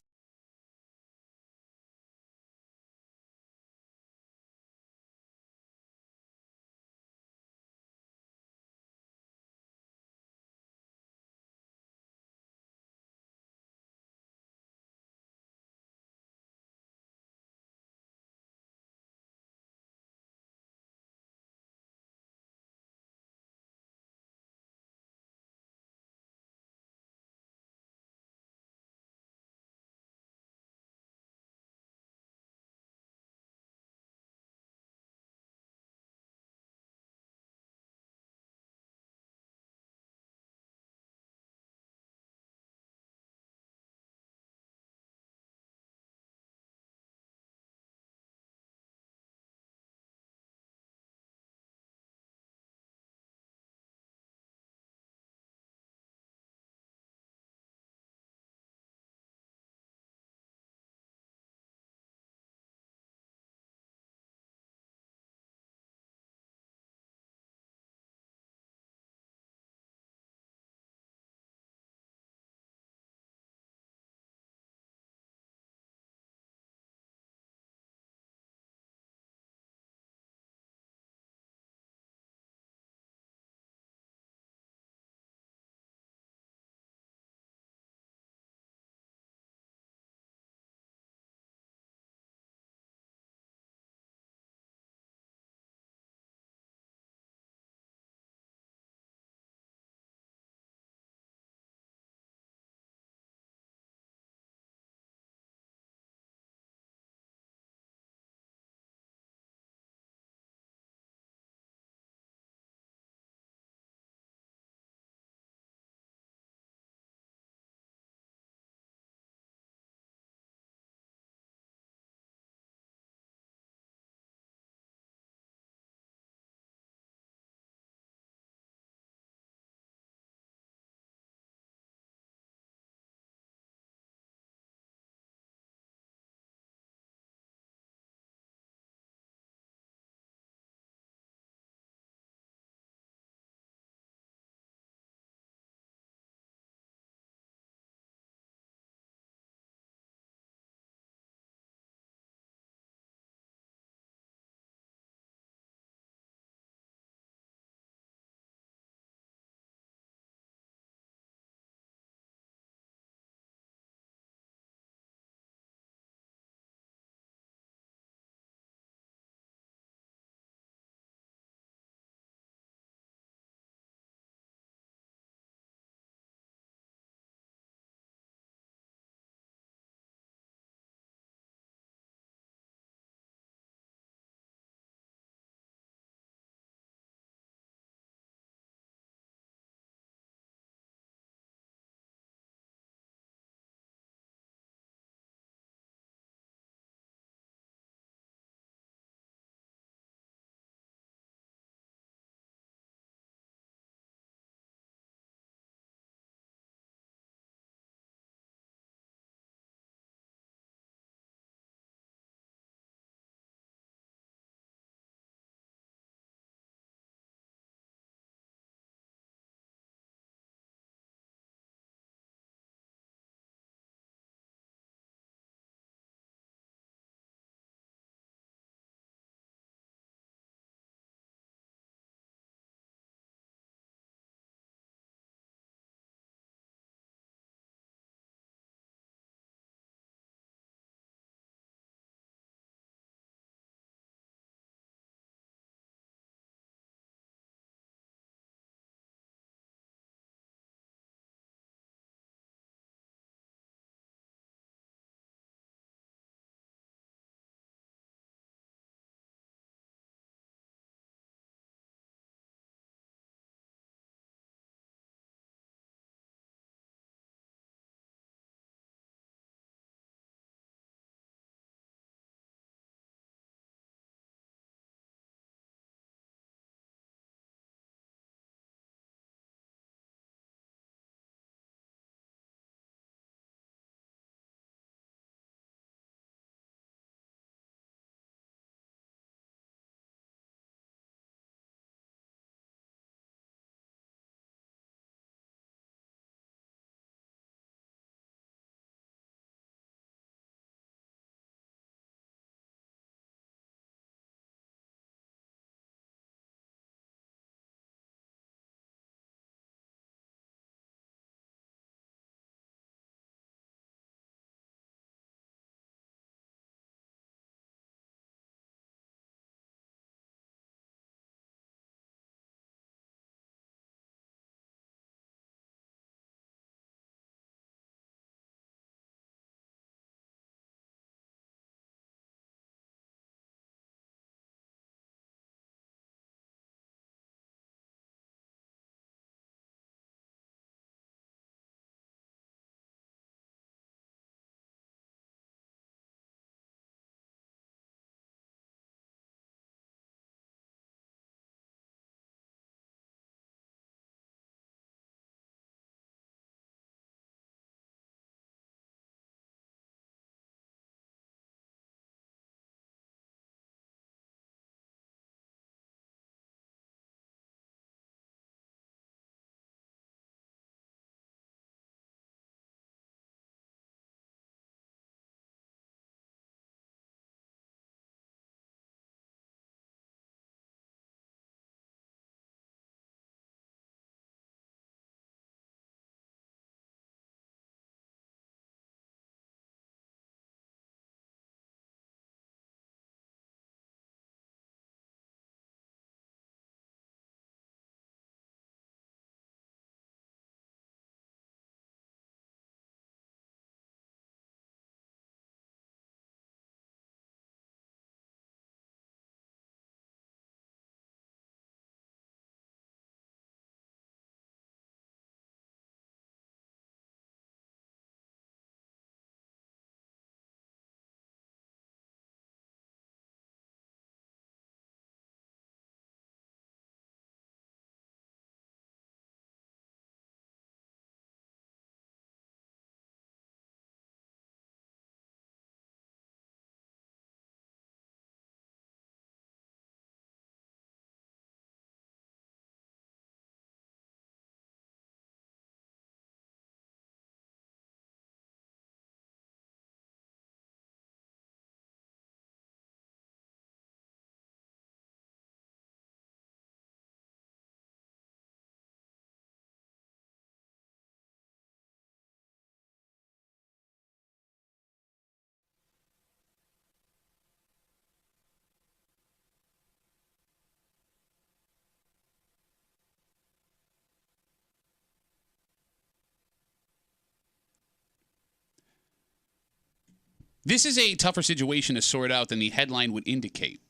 This is a tougher situation to sort out than the headline would indicate.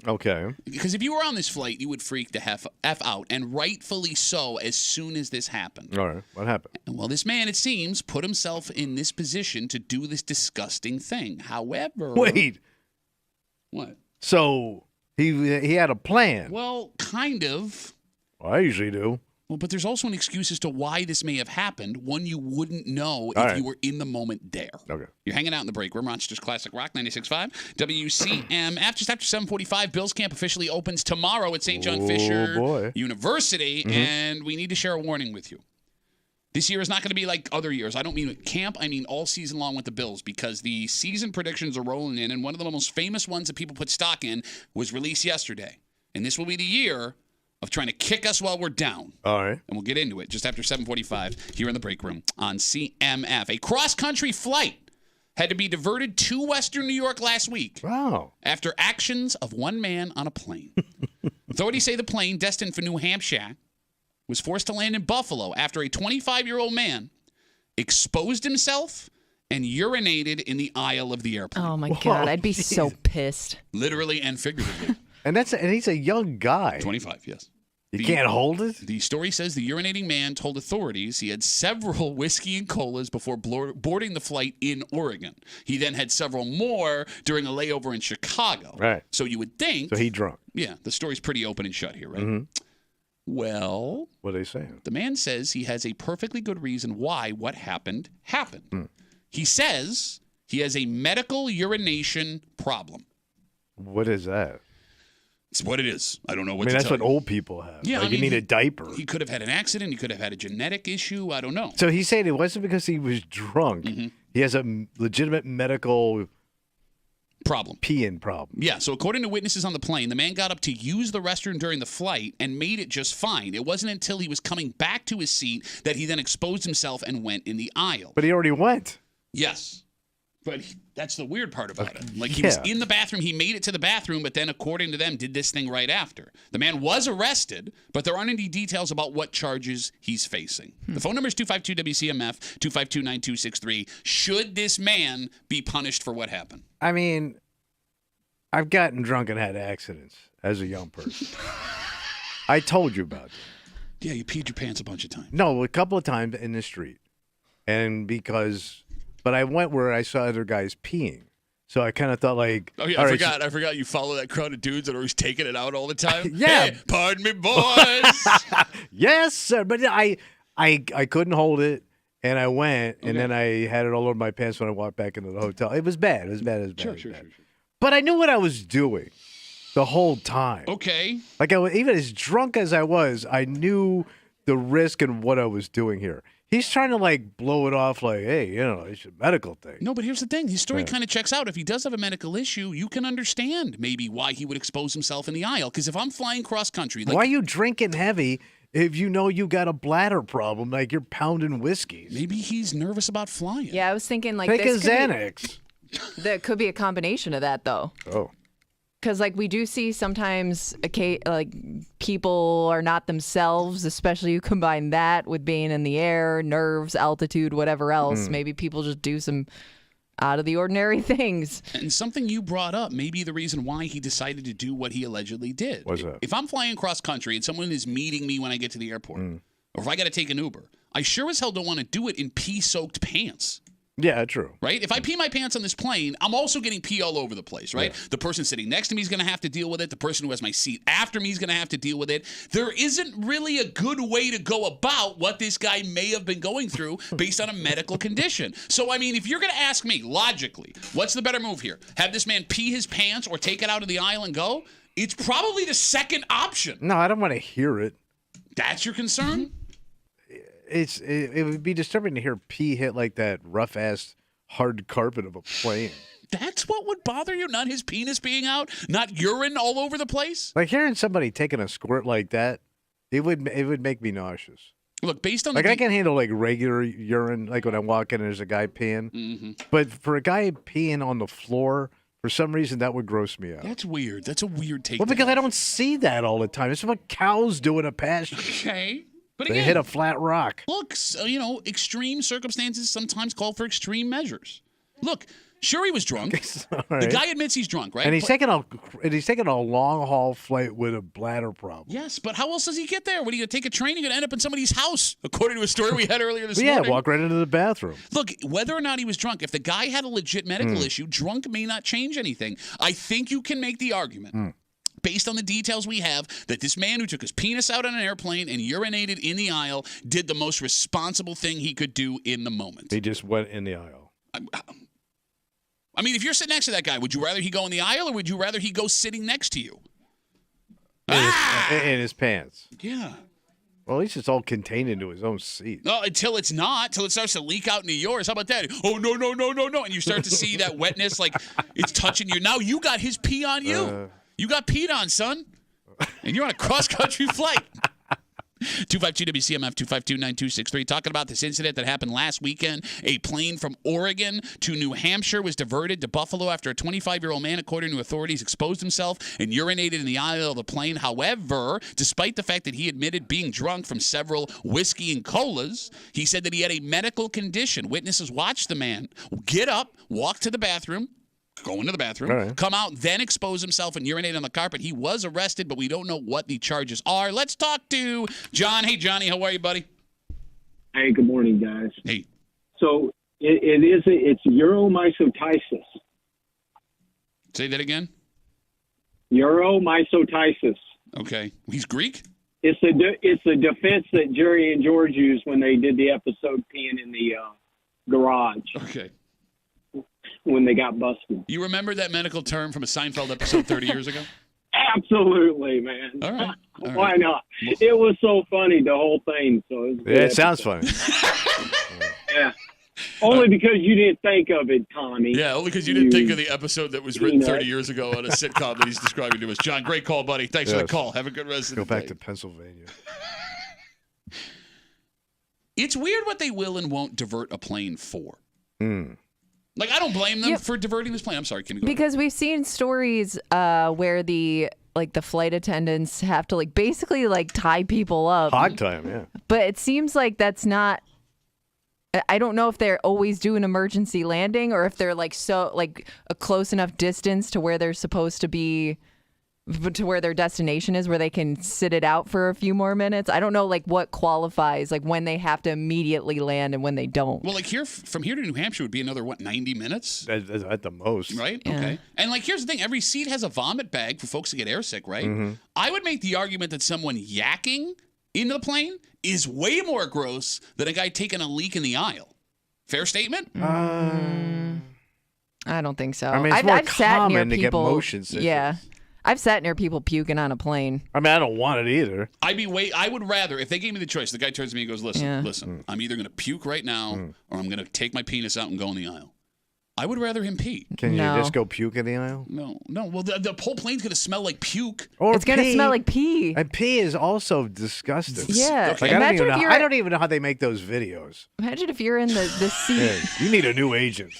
Okay. Because if you were on this flight, you would freak the F out, and rightfully so as soon as this happened. All right. What happened? Well, this man, it seems, put himself in this position to do this disgusting thing. However... Wait. What? So he had a plan. Well, kind of. Well, I usually do. Well, but there's also an excuse as to why this may have happened, one you wouldn't know if you were in the moment there. Okay. You're hanging out in the break room, Rochester's Classic Rock 96.5. WCMF, just after 7:45, Bills Camp officially opens tomorrow at St. John Fisher University, and we need to share a warning with you. This year is not going to be like other years. I don't mean camp, I mean all season long with the Bills, because the season predictions are rolling in, and one of the most famous ones that people put stock in was released yesterday. And this will be the year of trying to kick us while we're down. All right. And we'll get into it just after 7:45 here in the break room on CMF. A cross-country flight had to be diverted to Western New York last week. Wow. After actions of one man on a plane. Authorities say the plane, destined for New Hampshire, was forced to land in Buffalo after a 25-year-old man exposed himself and urinated in the aisle of the airplane. Oh, my God. I'd be so pissed. Literally and figuratively. And he's a young guy. 25, yes. You can't hold it? The story says the urinating man told authorities he had several whiskey and colas before boarding the flight in Oregon. He then had several more during a layover in Chicago. Right. So you would think... So he drunk. Yeah, the story's pretty open and shut here, right? Mm-hmm. Well... What are they saying? The man says he has a perfectly good reason why what happened. He says he has a medical urination problem. What is that? It's what it is. I don't know what to that's tell what you. old people have. Yeah, you need a diaper. He could have had an accident. He could have had a genetic issue. I don't know. So he's saying it wasn't because he was drunk. Mm-hmm. He has a legitimate medical problem. Peeing problem. Yeah, so according to witnesses on the plane, the man got up to use the restroom during the flight and made it just fine. It wasn't until he was coming back to his seat that he then exposed himself and went in the aisle. But he already went. Yes. But that's the weird part about it. Like, he was in the bathroom, he made it to the bathroom, but then, according to them, did this thing right after. The man was arrested, but there aren't any details about what charges he's facing. The phone number is 252-WCMF, 252-9263. Should this man be punished for what happened? I mean, I've gotten drunk and had accidents as a young person. I told you about that. Yeah, you peed your pants a bunch of times. No, a couple of times in the street. And but I went where I saw other guys peeing. So I kind of thought like... Oh, yeah, I forgot you follow that crowd of dudes that are always taking it out all the time. Yeah. Hey, pardon me, boys. Yes, sir. But I couldn't hold it, and I went, and then I had it all over my pants when I walked back into the hotel. It was bad. It was bad. Sure. But I knew what I was doing the whole time. Okay. Like, even as drunk as I was, I knew the risk and what I was doing here. He's trying to, like, blow it off like, hey, it's a medical thing. No, but here's the thing. His story kind of checks out. If he does have a medical issue, you can understand maybe why he would expose himself in the aisle. Because if I'm flying cross-country... Why are you drinking heavy if you know you got a bladder problem, like you're pounding whiskeys? Maybe he's nervous about flying. Yeah, I was thinking, like, take a Xanax. There could be a combination of that, though. Oh. Because, like, we do see sometimes, like, people are not themselves, especially you combine that with being in the air, nerves, altitude, whatever else. Maybe people just do some out-of-the-ordinary things. And something you brought up may be the reason why he decided to do what he allegedly did. What's that? If I'm flying cross-country and someone is meeting me when I get to the airport, or if I got to take an Uber, I sure as hell don't want to do it in pee-soaked pants. Yeah, true. Right? If I pee my pants on this plane, I'm also getting pee all over the place, right? Yeah. The person sitting next to me is going to have to deal with it. The person who has my seat after me is going to have to deal with it. There isn't really a good way to go about what this guy may have been going through based on a medical condition. So, I mean, if you're going to ask me, logically, what's the better move here? Have this man pee his pants or take it out of the aisle and go? It's probably the second option. No, I don't want to hear it. That's your concern? It would be disturbing to hear pee hit like that rough ass hard carpet of a plane. That's what would bother you? Not his penis being out? Not urine all over the place? Like hearing somebody taking a squirt like that, it would make me nauseous. Look, based on I can handle like regular urine, like when I walk in and there's a guy peeing. Mm-hmm. But for a guy peeing on the floor, for some reason that would gross me out. That's weird. That's a weird take. Well, because I don't see that all the time. It's what cows do in a pasture. Okay. But they again, hit a flat rock. Look, extreme circumstances sometimes call for extreme measures. Look, Sure, he was drunk. Right. The guy admits he's drunk, right? And he's taking a long haul flight with a bladder problem. Yes, but how else does he get there? What are you going to take a train? You're going to end up in somebody's house, according to a story we had earlier this morning. Yeah, walk right into the bathroom. Look, whether or not he was drunk, if the guy had a legit medical issue, drunk may not change anything. I think you can make the argument, based on the details we have, that this man who took his penis out on an airplane and urinated in the aisle did the most responsible thing he could do in the moment. He just went in the aisle. I mean, if you're sitting next to that guy, would you rather he go in the aisle or would you rather he go sitting next to you? In his pants. Yeah. Well, at least it's all contained into his own seat. No, until it's not, until it starts to leak out into yours. How about that? Oh, no, no, no, no, no. And you start to see that wetness, like it's touching you. Now you got his pee on you. You got peed on, son. And you're on a cross-country flight. 252-WCMF, 252-9263. Talking about this incident that happened last weekend. A plane from Oregon to New Hampshire was diverted to Buffalo after a 25-year-old man, according to authorities, exposed himself and urinated in the aisle of the plane. However, despite the fact that he admitted being drunk from several whiskey and colas, he said that he had a medical condition. Witnesses watched the man get up, walk to the bathroom, go into the bathroom, come out, then expose himself and urinate on the carpet. He was arrested, but we don't know what the charges are. Let's talk to John. Hey, Johnny, how are you, buddy? Hey, good morning, guys. Hey. So it's uromycotitis. Say that again? Uromycotitis. Okay. He's Greek? It's the defense that Jerry and George used when they did the episode peeing in the garage. Okay. When they got busted. You remember that medical term from a Seinfeld episode 30 years ago? Absolutely, man. All right. Why not? It was so funny, the whole thing. So it sounds funny. Yeah. Only because you didn't think of it, Tommy. Yeah, only because you didn't think of the episode that was written 30 years ago on a sitcom that he's describing to us. John, great call, buddy. Thanks for the call. Have a good rest of the day. Go back to Pennsylvania. It's weird what they will and won't divert a plane for. Like, I don't blame them for diverting this plane. I'm sorry, Kimmy. Because we've seen stories where the flight attendants have to basically tie people up. Hog time, yeah. But it seems like that's not. I don't know if they're always doing emergency landing or if they're a close enough distance to where they're supposed to be, to where their destination is, where they can sit it out for a few more minutes. I don't know what qualifies, when they have to immediately land and when they don't. Well, from here to New Hampshire would be another 90 minutes at the most, right? Yeah. Okay. And here's the thing: every seat has a vomit bag for folks to get airsick, right? I would make the argument that someone yakking into the plane is way more gross than a guy taking a leak in the aisle. Fair statement? I don't think so. I mean, it's more I've sat near common to get people, motion sickness. Yeah. I've sat near people puking on a plane. I mean, I don't want it either. I would rather, if they gave me the choice, the guy turns to me and goes, listen, I'm either going to puke right now or I'm going to take my penis out and go in the aisle. I would rather him pee. Can you just go puke in the aisle? No. Well, the whole plane's going to smell like puke. Or it's going to smell like pee. And pee is also disgusting. Yeah. Okay. I don't even know how they make those videos. Imagine if you're in the seat. Hey, you need a new agent.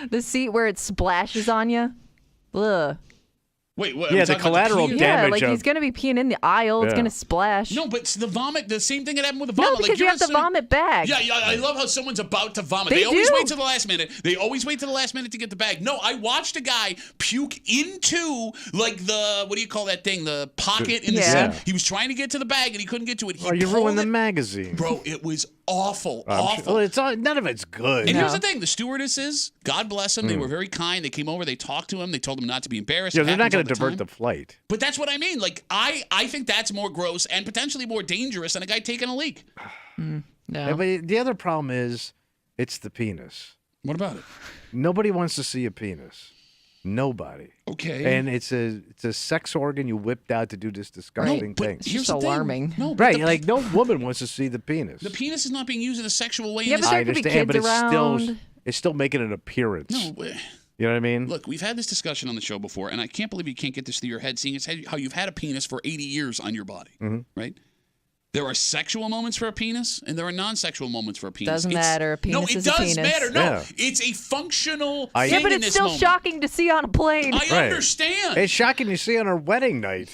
The seat where it splashes on you. Ugh. Wait, what? Yeah, the collateral damage. Yeah, he's going to be peeing in the aisle. It's going to splash. No, but the vomit, the same thing that happened with the vomit. No, because you have the vomit bag. Yeah, I love how someone's about to vomit. They always do. wait till the last minute. They always wait till the last minute to get the bag. No, I watched a guy puke into, the, what do you call that thing? The pocket in the seat. He was trying to get to the bag and he couldn't get to it. You ruined the magazine. Bro, it was awful. None of it's good. And here's the thing. The stewardesses, God bless them, they were very kind. They came over, they talked to him, they told him not to be embarrassed. Yeah, they're not going to divert the flight. But that's what I mean. I think that's more gross and potentially more dangerous than a guy taking a leak. No. Yeah, but the other problem is it's the penis. What about it? Nobody wants to see a penis. Nobody. Okay. And it's a sex organ you whipped out to do this disgusting thing. It's just alarming. No, right, no woman wants to see the penis. The penis is not being used in a sexual way. Yeah, but there could be kids around. It's still making an appearance. No. You know what I mean? Look, we've had this discussion on the show before, and I can't believe you can't get this through your head, seeing as how you've had a penis for 80 years on your body, right? There are sexual moments for a penis, and there are non-sexual moments for a penis. Doesn't matter. A penis is a penis. No, it does matter. No, Yeah. it's a functional thing Yeah, but in it's this still moment. shocking to see on a plane. I understand. It's shocking to see on our wedding night.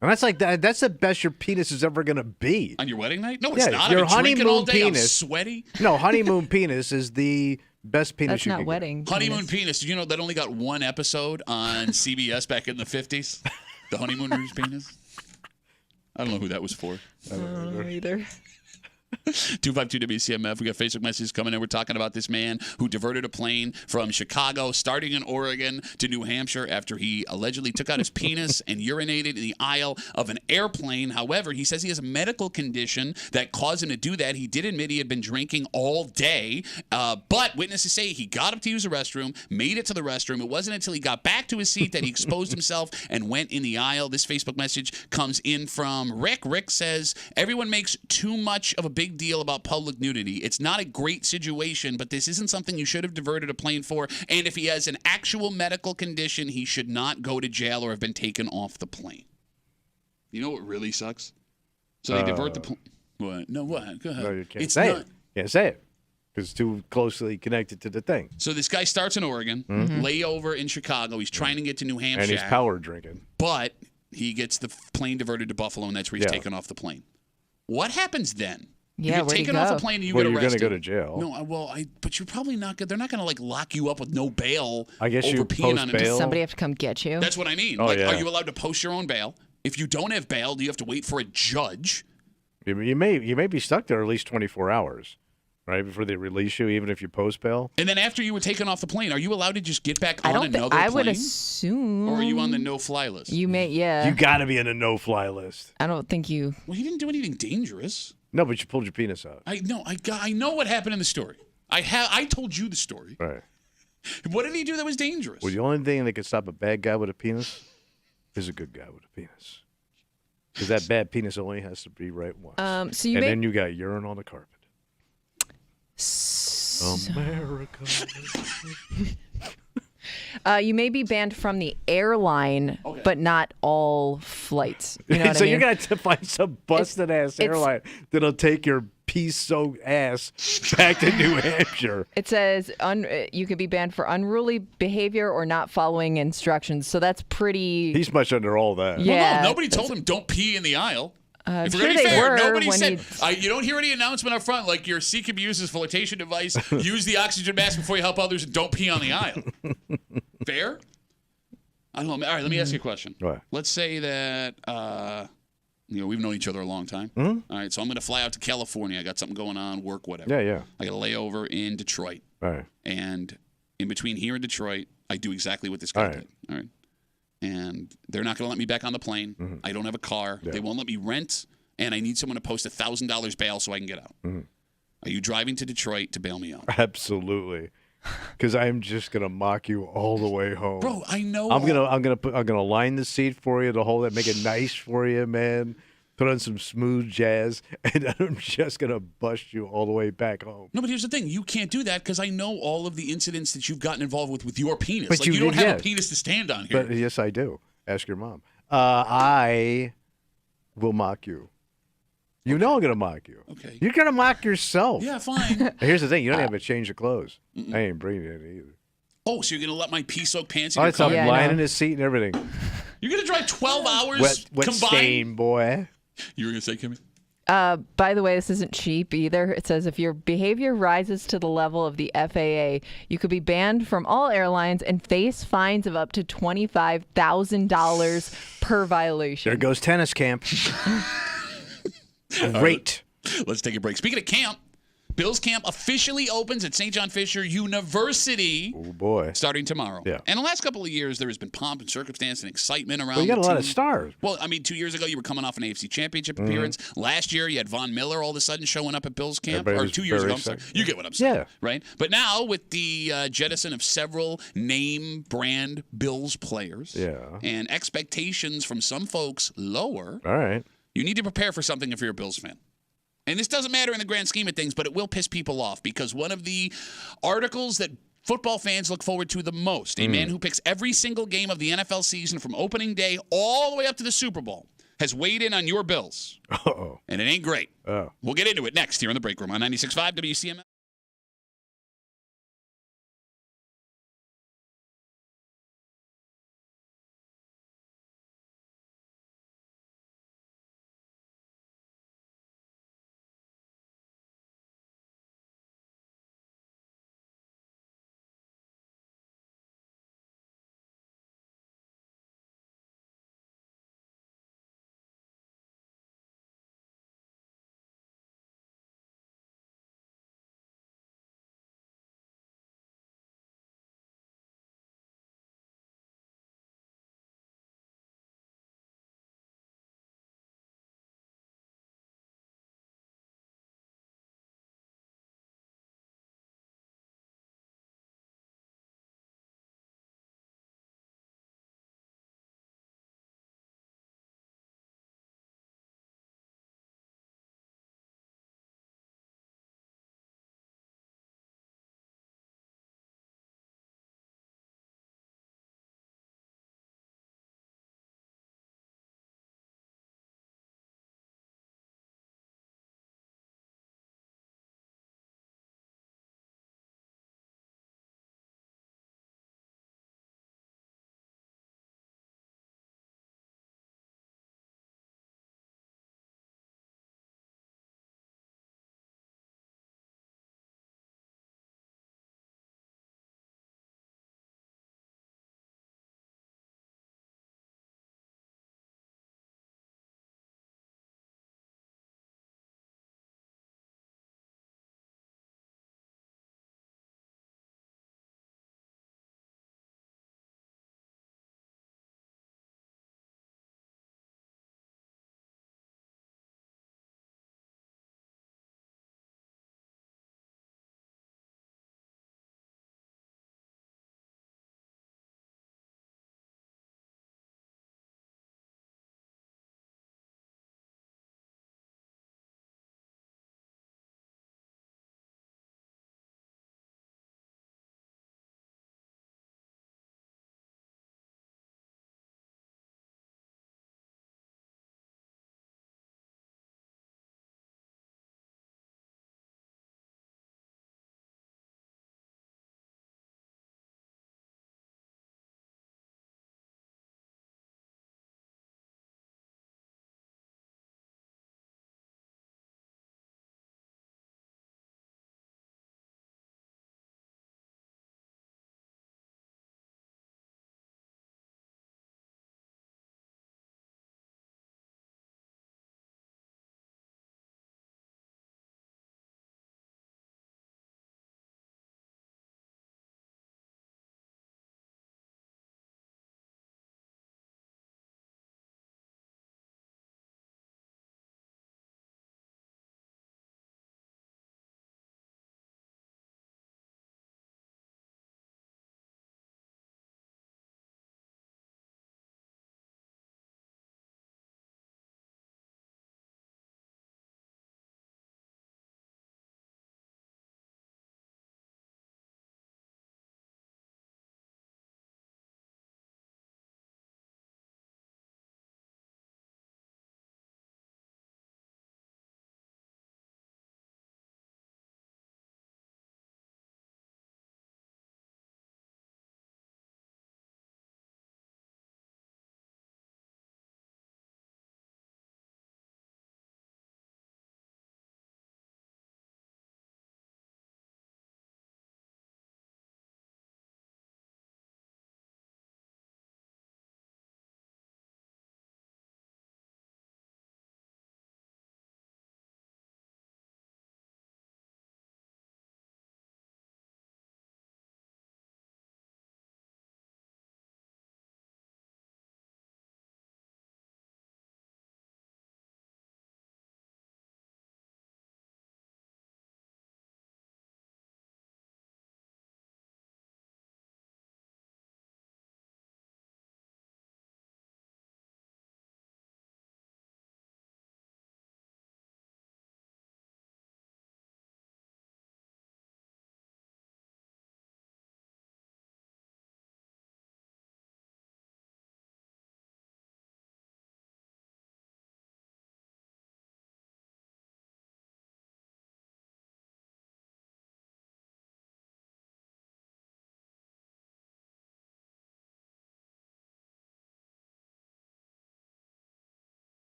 And that's that's the best your penis is ever going to be. On your wedding night? No, it's not. Your I've been drinking honeymoon all day. penis. I'm sweaty. No, honeymoon penis is the Best penis That's you not could wedding. Honeymoon penis. Did you know that only got one episode on CBS back in the 50s? The honeymooner's penis? I don't know who that was for. I don't know either. 252 WCMF. We got Facebook messages coming in. We're talking about this man who diverted a plane from Chicago, starting in Oregon, to New Hampshire after he allegedly took out his penis and urinated in the aisle of an airplane. However, he says he has a medical condition that caused him to do that. He did admit he had been drinking all day, but witnesses say he got up to use the restroom, made it to the restroom. It wasn't until he got back to his seat that he exposed himself and went in the aisle. This Facebook message comes in from Rick. Rick says, everyone makes too much of a big deal about public nudity. It's not a great situation, but this isn't something you should have diverted a plane for. And if he has an actual medical condition, he should not go to jail or have been taken off the plane. You know what really sucks? So they divert the plane. What? No, what? Go ahead. No, you can't It's say not. it. Can't say it because it's too closely connected to the thing. So this guy starts in Oregon, layover in Chicago. He's trying to get to New Hampshire. And he's power drinking. But he gets the plane diverted to Buffalo, and that's where he's Yeah. taken off the plane. What happens then? Yeah, you get where'd he taken off go? a plane and you Well, get you're arrested. going to go to jail. No, but you're probably not. They're not going to like lock you up with no bail. I guess over you peeing post on bail. Does somebody have to come get you? That's what I mean. Oh, like, yeah. Are you allowed to post your own bail? If you don't have bail, do you have to wait for a judge? You may be stuck there at least 24 hours, right, before they release you, even if you post bail. And then after you were taken off the plane, are you allowed to just get back I on don't another think. I plane? would assume. Or are you on the no-fly list? You may. Yeah. You got to be in a no-fly list. I don't think you. Well, he didn't do anything dangerous. No, but you pulled your penis out. I know what happened in the story. I told you the story. Right. What did he do that was dangerous? Well, the only thing that can stop a bad guy with a penis is a good guy with a penis. Because that bad penis only has to be right once. So you and may. then you got urine on the carpet. America. You may be banned from the airline, but not all flights. You know what So I mean? you're going to have to find some busted ass airline that'll take your pea-soaked ass back to New Hampshire. It says you could be banned for unruly behavior or not following instructions. So that's pretty. He's much under all that. Yeah. Well, no, nobody told him don't pee in the aisle. If we're sure gonna be they fair, were nobody when said. You don't hear any announcement up front like your CQ uses flotation device. Use the oxygen mask before you help others, and don't pee on the aisle. Fair? I don't know. All right, let me ask you a question. Right. Let's say that we've known each other a long time. All right, so I'm going to fly out to California. I got something going on, work, whatever. Yeah. I got a layover in Detroit. All right. And in between here and Detroit, I do exactly what this guy All right. did. All right. And they're not going to let me back on the plane. I don't have a car. Yeah. They won't let me rent. And I need someone to post $1,000 bail so I can get out. Are you driving to Detroit to bail me out? Absolutely. Because I'm just gonna mock you all the way home, Bro, I know. I'm gonna line the seat for you to hold it, make it nice for you, man. Put on some smooth jazz, and I'm just gonna bust you all the way back home. No, but here's the thing. You can't do that because I know all of the incidents that you've gotten involved with your penis. But like, you you don't did, have yes. a penis to stand on here. But yes, I do. Ask your mom. I will mock you. You know I'm gonna mock you. Okay. You're gonna mock yourself. Yeah, fine. Here's the thing: you don't have a change of clothes. I ain't bringing it either. Oh, so you're going to let my pea-soaked pants in Oh, your it's car? I'm lying in his seat and everything. You're going to drive 12 hours Wet combined? stain, boy. You were going to say, Kimmy? By the way, this isn't cheap either. It says if your behavior rises to the level of the FAA, you could be banned from all airlines and face fines of up to $25,000 per violation. There goes tennis camp. Great. Let's take a break. Speaking of camp, Bills camp officially opens at St. John Fisher University. Oh, boy. Starting tomorrow. Yeah. And the last couple of years, there has been pomp and circumstance and excitement around Well, you got the a lot team. of stars. Well, I mean, 2 years ago, you were coming off an AFC Championship appearance. Last year, you had Von Miller all of a sudden showing up at Bills camp. Everybody Or was 2 years very ago, I'm sorry. excited. You get what I'm saying. Yeah. Right? But now, with the jettison of several name brand Bills players and expectations from some folks lower, All right. you need to prepare for something if you're a Bills fan. And this doesn't matter in the grand scheme of things, but it will piss people off because one of the articles that football fans look forward to the most, a man who picks every single game of the NFL season from opening day all the way up to the Super Bowl, has weighed in on your Bills. Uh-oh. And it ain't great. Oh. We'll get into it next here in the break room on 96.5 WCMF.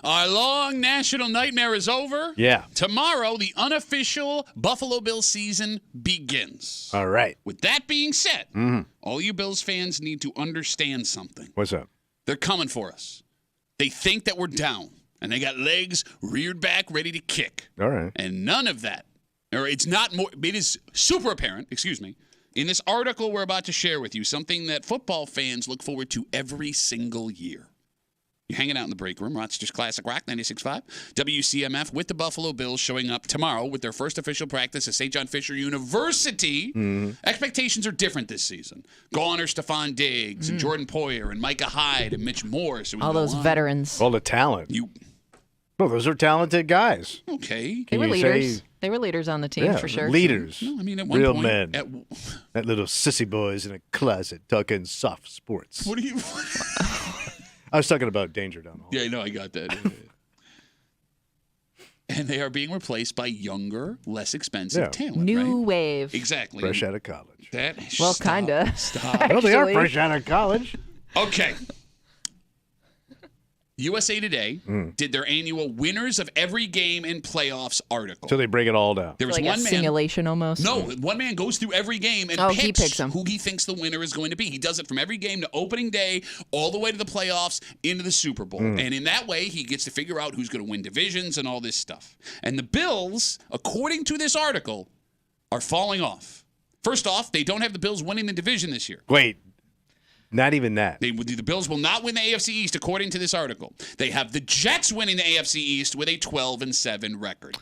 Our long national nightmare is over. Yeah. Tomorrow, the unofficial Buffalo Bills season begins. All right. With that being said, all you Bills fans need to understand something. What's up? They're coming for us. They think that we're down, and they got legs reared back, ready to kick. All right. And none of that, or it's not more, it is super apparent, in this article we're about to share with you, something that football fans look forward to every single year. You're hanging out in the break room, Rochester's Classic Rock 96.5, WCMF, with the Buffalo Bills showing up tomorrow with their first official practice at St. John Fisher University. Expectations are different this season. Gone are Stephon Diggs and Jordan Poyer and Micah Hyde and Mitch Morris. All those veterans. All the talent. Well, those are talented guys. Okay. They were leaders. They were leaders on the team, for sure. Leaders. No, I mean, at one Real point, men. That little sissy boys in a closet talking soft sports. What are you... I was talking about Danger Down the Hall. Yeah, I know. I got that. And they are being replaced by younger, less expensive talent. New wave. Exactly. Fresh out of college. Kind of. Stop. Well, they are fresh out of college. Okay. USA Today did their annual winners of every game in playoffs article. So they break it all down. There was like one a man, simulation almost. No, one man goes through every game and he picks them. who he thinks the winner is going to be. He does it from every game to opening day, all the way to the playoffs, into the Super Bowl. And in that way, he gets to figure out who's going to win divisions and all this stuff. And the Bills, according to this article, are falling off. First off, they don't have the Bills winning the division this year. Wait. Not even that. The Bills will not win the AFC East, according to this article. They have the Jets winning the AFC East with a 12-7 record.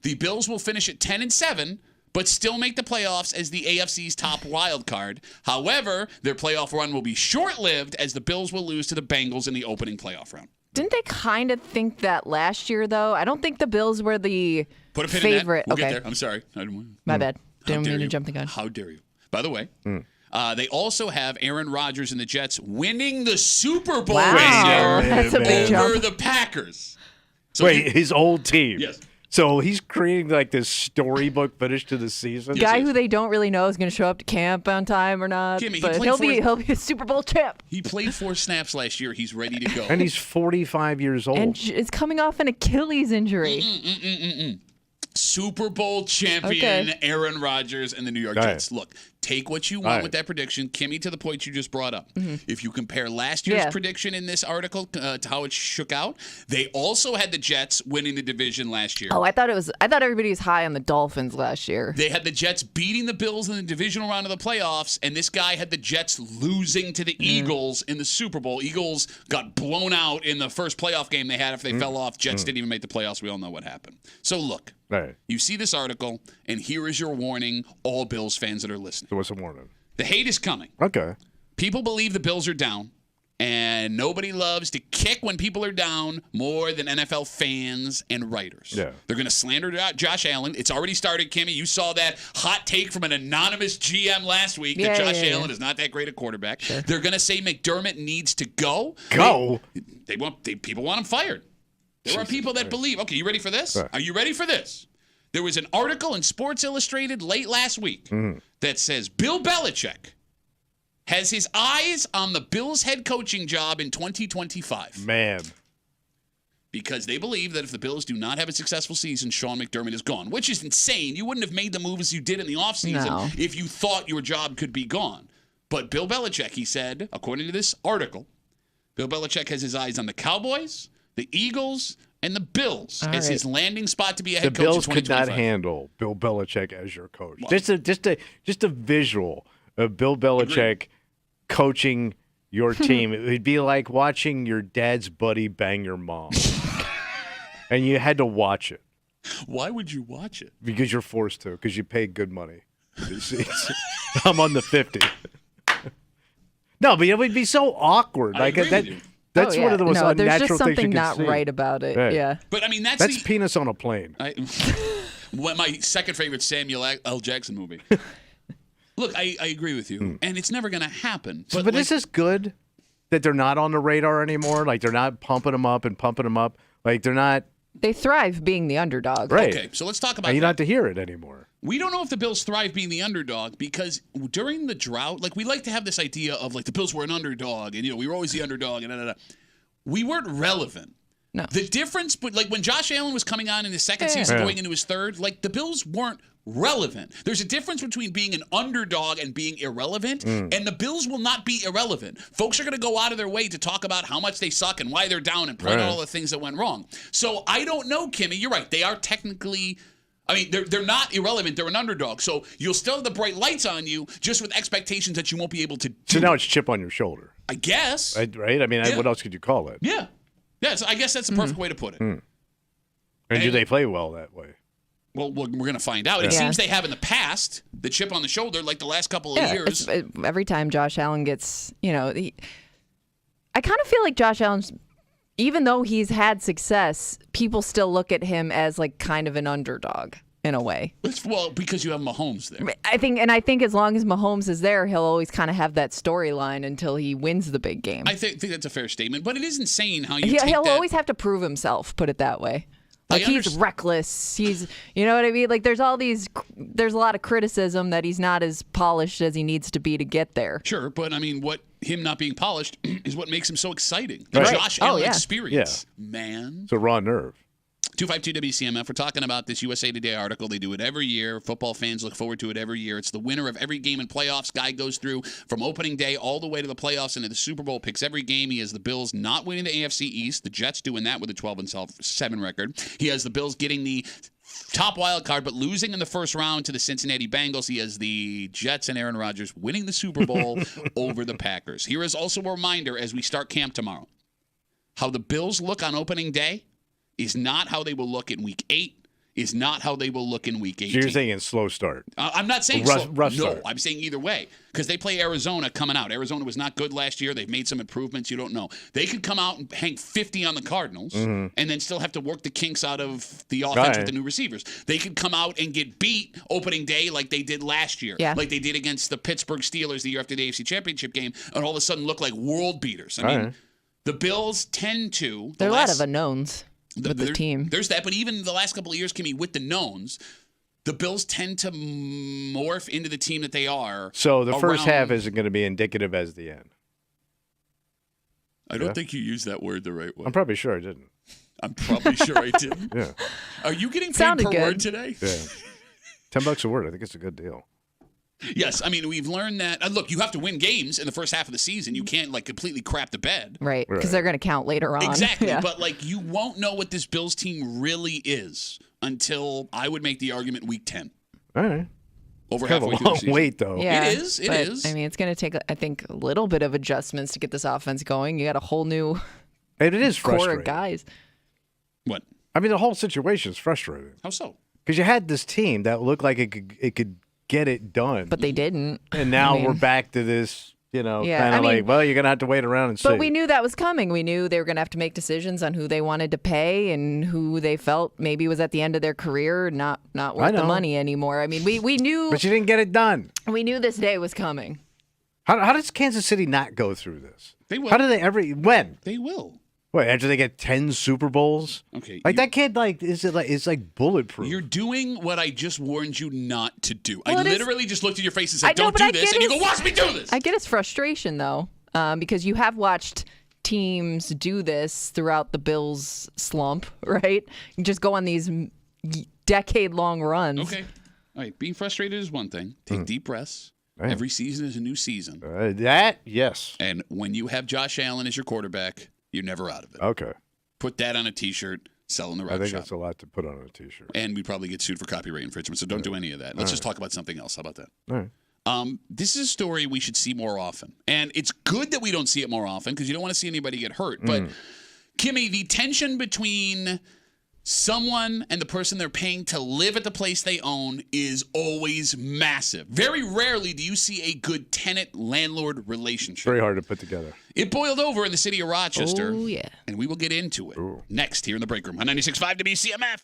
The Bills will finish at 10-7, but still make the playoffs as the AFC's top wild card. However, their playoff run will be short-lived as the Bills will lose to the Bengals in the opening playoff round. Didn't they kind of think that last year, though? I don't think the Bills were the Put a pin favorite. in that. We'll get there. I'm sorry. My bad. Didn't mean to jump the gun. How dare you? By the way, they also have Aaron Rodgers and the Jets winning the Super Bowl this year That's a big over jump. the Packers. So his old team. Yes. So he's creating like this storybook finish to the season. Guy who they don't really know is going to show up to camp on time or not. Jimmy, but he'll be a Super Bowl champ. He played 4 snaps last year. He's ready to go. And he's 45 years old. And is coming off an Achilles injury. Super Bowl champion Aaron Rodgers and the New York Jets. Look, take what you want with that prediction. Kimmy, to the point you just brought up. If you compare last year's prediction in this article to how it shook out, they also had the Jets winning the division last year. Oh, I thought everybody was high on the Dolphins last year. They had the Jets beating the Bills in the divisional round of the playoffs, and this guy had the Jets losing to the Eagles in the Super Bowl. Eagles got blown out in the first playoff game they had if they fell off. Jets didn't even make the playoffs. We all know what happened. So look, you see this article, and here is your warning, all Bills fans that are listening. So what's the warning? The hate is coming. Okay. People believe the Bills are down, and nobody loves to kick when people are down more than NFL fans and writers. Yeah. They're going to slander Josh Allen. It's already started, Kimmy. You saw that hot take from an anonymous GM last week that Josh Allen is not that great a quarterback. Sure. They're going to say McDermott needs to go. People want him fired. There are people that believe. Okay, you ready for this? Are you ready for this? There was an article in Sports Illustrated late last week that says Bill Belichick has his eyes on the Bills' head coaching job in 2025. Man. Because they believe that if the Bills do not have a successful season, Sean McDermott is gone, which is insane. You wouldn't have made the moves you did in the offseason if you thought your job could be gone. But Bill Belichick, he said, according to this article, Bill Belichick has his eyes on the Cowboys, the Eagles, and the Bills as his landing spot to be a head coach in 2025. The Bills could not handle Bill Belichick as your coach. Well, just a visual of Bill Belichick coaching your team. It would be like watching your dad's buddy bang your mom. And you had to watch it. Why would you watch it? Because you're forced to, because you pay good money. I'm on the 50. No, but it would be so awkward. I agree with you. That's one of the most unnatural things you can see. There's just something not right about it. Yeah. But I mean, that's penis on a plane. My second favorite Samuel L. Jackson movie. Look, I agree with you, and it's never going to happen. But is this good that they're not on the radar anymore? Like they're not pumping them up. Like they're not. They thrive being the underdog. Right. Okay, so let's talk about. You don't have to hear it anymore. We don't know if the Bills thrive being the underdog because during the drought, like we like to have this idea of like the Bills were an underdog and we were always the underdog and we weren't relevant No. The difference, but like when Josh Allen was coming on in his second season, going into his third, like the Bills weren't relevant. There's a difference between being an underdog and being irrelevant, and the Bills will not be irrelevant. Folks are going to go out of their way to talk about how much they suck and why they're down and point out all the things that went wrong. So I don't know, Kimmy. You're right. They are technically... I mean, they're not irrelevant. They're an underdog. So you'll still have the bright lights on you, just with expectations that you won't be able to do. So now it's chip on your shoulder. I guess. Right? I mean, what else could you call it? Yeah. Yes, I guess that's the perfect way to put it. And do they play well that way? Well, we're going to find out. It seems they have in the past, the chip on the shoulder, like the last couple of years. Every time Josh Allen gets, I kind of feel like Josh Allen's, even though he's had success, people still look at him as like kind of an underdog in a way. Well, because you have Mahomes there. I think as long as Mahomes is there, he'll always kind of have that storyline until he wins the big game. I think that's a fair statement, but it is insane how he'll always have to prove himself, put it that way. Like he's reckless. He's, you know what I mean? Like there's a lot of criticism that he's not as polished as he needs to be to get there. Sure, but I mean, him not being polished is what makes him so exciting. The Right. Josh Allen experience, man. It's a raw nerve. 252 WCMF. We're talking about this USA Today article. They do it every year. Football fans look forward to it every year. It's the winner of every game in playoffs. Guy goes through from opening day all the way to the playoffs and to the Super Bowl, picks every game. He has the Bills not winning the AFC East. The Jets doing that with a 12-7 record. He has the Bills getting the top wild card, but losing in the first round to the Cincinnati Bengals. He has the Jets and Aaron Rodgers winning the Super Bowl over the Packers. Here is also a reminder as we start camp tomorrow. How the Bills look on opening day is not how they will look in Week 8, is not how they will look in Week 18. So you're saying slow start. I'm not saying rough slow. start. No, I'm saying either way. Because they play Arizona coming out. Arizona was not good last year. They've made some improvements. You don't know. They could come out and hang 50 on the Cardinals and then still have to work the kinks out of the offense with the new receivers. They could come out and get beat opening day like they did last year. Yeah. Like they did against the Pittsburgh Steelers the year after the AFC Championship game and all of a sudden look like world beaters. I mean, the Bills tend to. There are a lot of unknowns. With the team. There's that, but even the last couple of years, Kimmy, with the knowns, the Bills tend to morph into the team that they are. So the first half isn't going to be indicative as the end. I don't think you used that word the right way. I'm probably sure I didn't. I'm probably sure I didn't. Yeah. Are you getting paid per word today? Yeah. $10 a word. I think it's a good deal. Yes, I mean, we've learned that. Look, you have to win games in the first half of the season. You can't, completely crap the bed. Right, because they're going to count later on. Exactly, but, you won't know what this Bills team really is until, I would make the argument, Week 10. All right. Over kind halfway of a through the long season. wait, though. Yeah, it is. I mean, it's going to take, I think, a little bit of adjustments to get this offense going. You got a whole new it is core frustrating. of guys. What? I mean, the whole situation is frustrating. How so? Because you had this team that looked like it could get it done. But they didn't. And now we're back to this, kind of you're going to have to wait around and see. But we knew that was coming. We knew they were going to have to make decisions on who they wanted to pay and who they felt maybe was at the end of their career, not worth the money anymore. I mean, we knew. But you didn't get it done. We knew this day was coming. How does Kansas City not go through this? They will. How do they ever? When? They will. Wait, after they get 10 Super Bowls? Okay. That kid, it's like bulletproof. You're doing what I just warned you not to do. Well, I literally just looked at your face and said, don't do this. And you go, watch me do this. I get his frustration, though, because you have watched teams do this throughout the Bills' slump, right? You just go on these decade-long runs. Okay. All right. Being frustrated is one thing. Take deep breaths. Right. Every season is a new season. Yes. And when you have Josh Allen as your quarterback, you're never out of it. Okay. Put that on a T-shirt, sell in the rep I think shop. that's a lot to put on a T-shirt. And we'd probably get sued for copyright infringement, so don't do any of that. Let's just talk about something else. How about that? All right. This is a story we should see more often. And it's good that we don't see it more often because you don't want to see anybody get hurt. But, Kimmy, the tension between someone and the person they're paying to live at the place they own is always massive. Very rarely do you see a good tenant-landlord relationship. Very hard to put together. It boiled over in the city of Rochester. Oh, yeah. And we will get into it next here in the break room on 96.5 WCMF.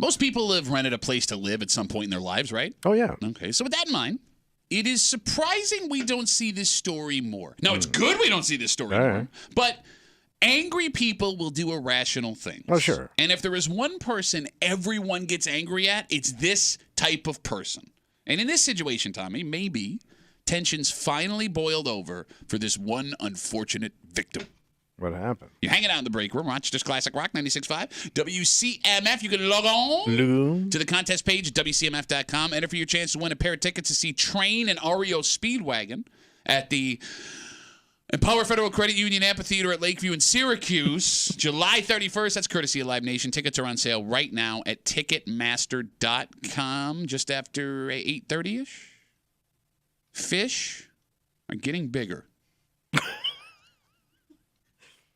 Most people have rented a place to live at some point in their lives, right? Oh, yeah. Okay, so with that in mind, it is surprising we don't see this story more. Now, it's good we don't see this story more, but angry people will do irrational things. Oh, sure. And if there is one person everyone gets angry at, it's this type of person. And in this situation, Tommy, maybe tensions finally boiled over for this one unfortunate victim. What happened? You're hanging out in the break room, Rochester's Classic Rock 96.5, WCMF. You can log on to the contest page at WCMF.com. Enter for your chance to win a pair of tickets to see Train and REO Speedwagon at the Empower Federal Credit Union Amphitheater at Lakeview in Syracuse, July 31st. That's courtesy of Live Nation. Tickets are on sale right now at Ticketmaster.com just after 8:30-ish. Fish are getting bigger.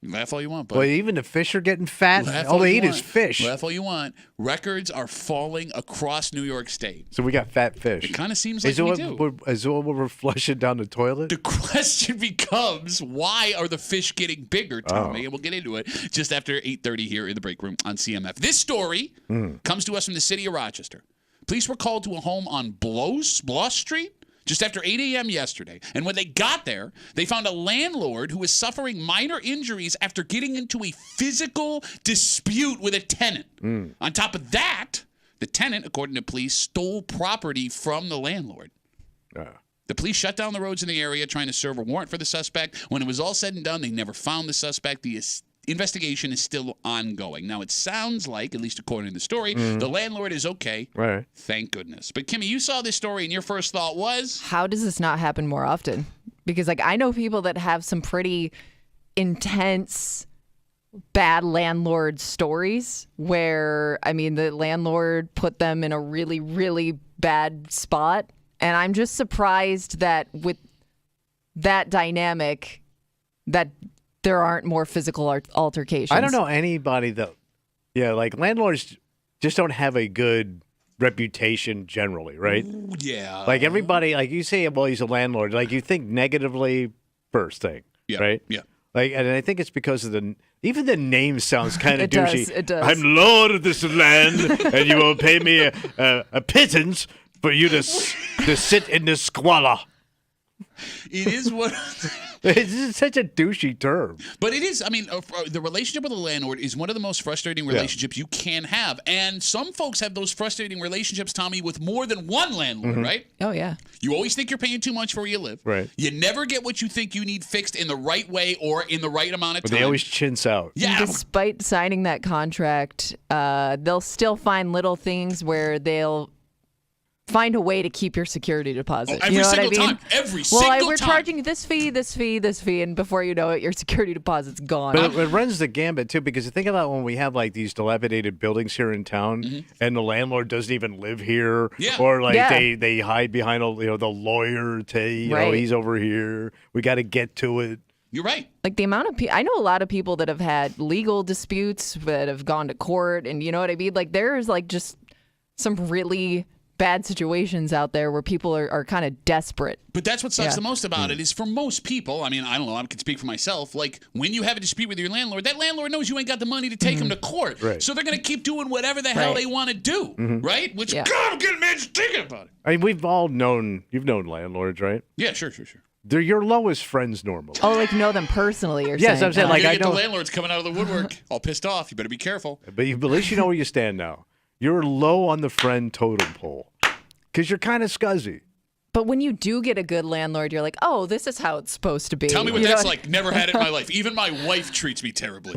Laugh all you want, but well, even the fish are getting fat. All they eat is fish. Laugh all you want. Records are falling across New York State. So we got fat fish. It kind of seems like we do. Is it what we're flushing down the toilet? The question becomes, why are the fish getting bigger, Tommy? And we'll get into it just after 8:30 here in the break room on CMF. This story comes to us from the city of Rochester. Police were called to a home on Bloss Street just after 8 a.m. yesterday. And when they got there, they found a landlord who was suffering minor injuries after getting into a physical dispute with a tenant. On top of that, the tenant, according to police, stole property from the landlord. The police shut down the roads in the area trying to serve a warrant for the suspect. When it was all said and done, they never found the suspect. The investigation is still ongoing. Now, it sounds like, at least according to the story, the landlord is okay. Right. Thank goodness. But, Kimmy, you saw this story, and your first thought was? How does this not happen more often? Because, I know people that have some pretty intense bad landlord stories where, the landlord put them in a really, really bad spot. And I'm just surprised that with that dynamic that there aren't more physical altercations. I don't know anybody that, landlords just don't have a good reputation generally, right? Ooh, yeah. Everybody, you say, well, he's a landlord. You think negatively first thing, right? Yeah. And I think it's because of even the name sounds kind of douchey. It does. I'm lord of this land, and you will pay me a pittance for you to sit in this squalor. It is what... It's such a douchey term. But it is, the relationship with a landlord is one of the most frustrating relationships you can have. And some folks have those frustrating relationships, Tommy, with more than one landlord, right? Oh, yeah. You always think you're paying too much for where you live. Right. You never get what you think you need fixed in the right way or in the right amount of time. But they always chintz out. Yeah. Despite signing that contract, they'll still find little things where they'll find a way to keep your security deposit. Every single time. Every single time. We're charging this fee, and before you know it, your security deposit's gone. But it runs the gambit, too, because you think about when we have, these dilapidated buildings here in town, and the landlord doesn't even live here, or, they hide behind, the lawyer, he's over here. We got to get to it. You're right. The amount of people, I know a lot of people that have had legal disputes that have gone to court, and you know what I mean? There's, just some really bad situations out there where people are kind of desperate. But that's what sucks the most about it is for most people, I don't know, I can speak for myself, when you have a dispute with your landlord, that landlord knows you ain't got the money to take him to court. Right. So they're going to keep doing whatever the hell they want to do, right? Which, God, I'm getting mad just thinking about it. We've all you've known landlords, right? Yeah, sure. They're your lowest friends normally. Oh, know them personally or yes, something. I'm saying, I know the landlord's coming out of the woodwork all pissed off. You better be careful. But at least you know where you stand now. You're low on the friend totem pole. Because you're kind of scuzzy. But when you do get a good landlord, you're like, oh, this is how it's supposed to be. Tell me what that's like. Never had it in my life. Even my wife treats me terribly.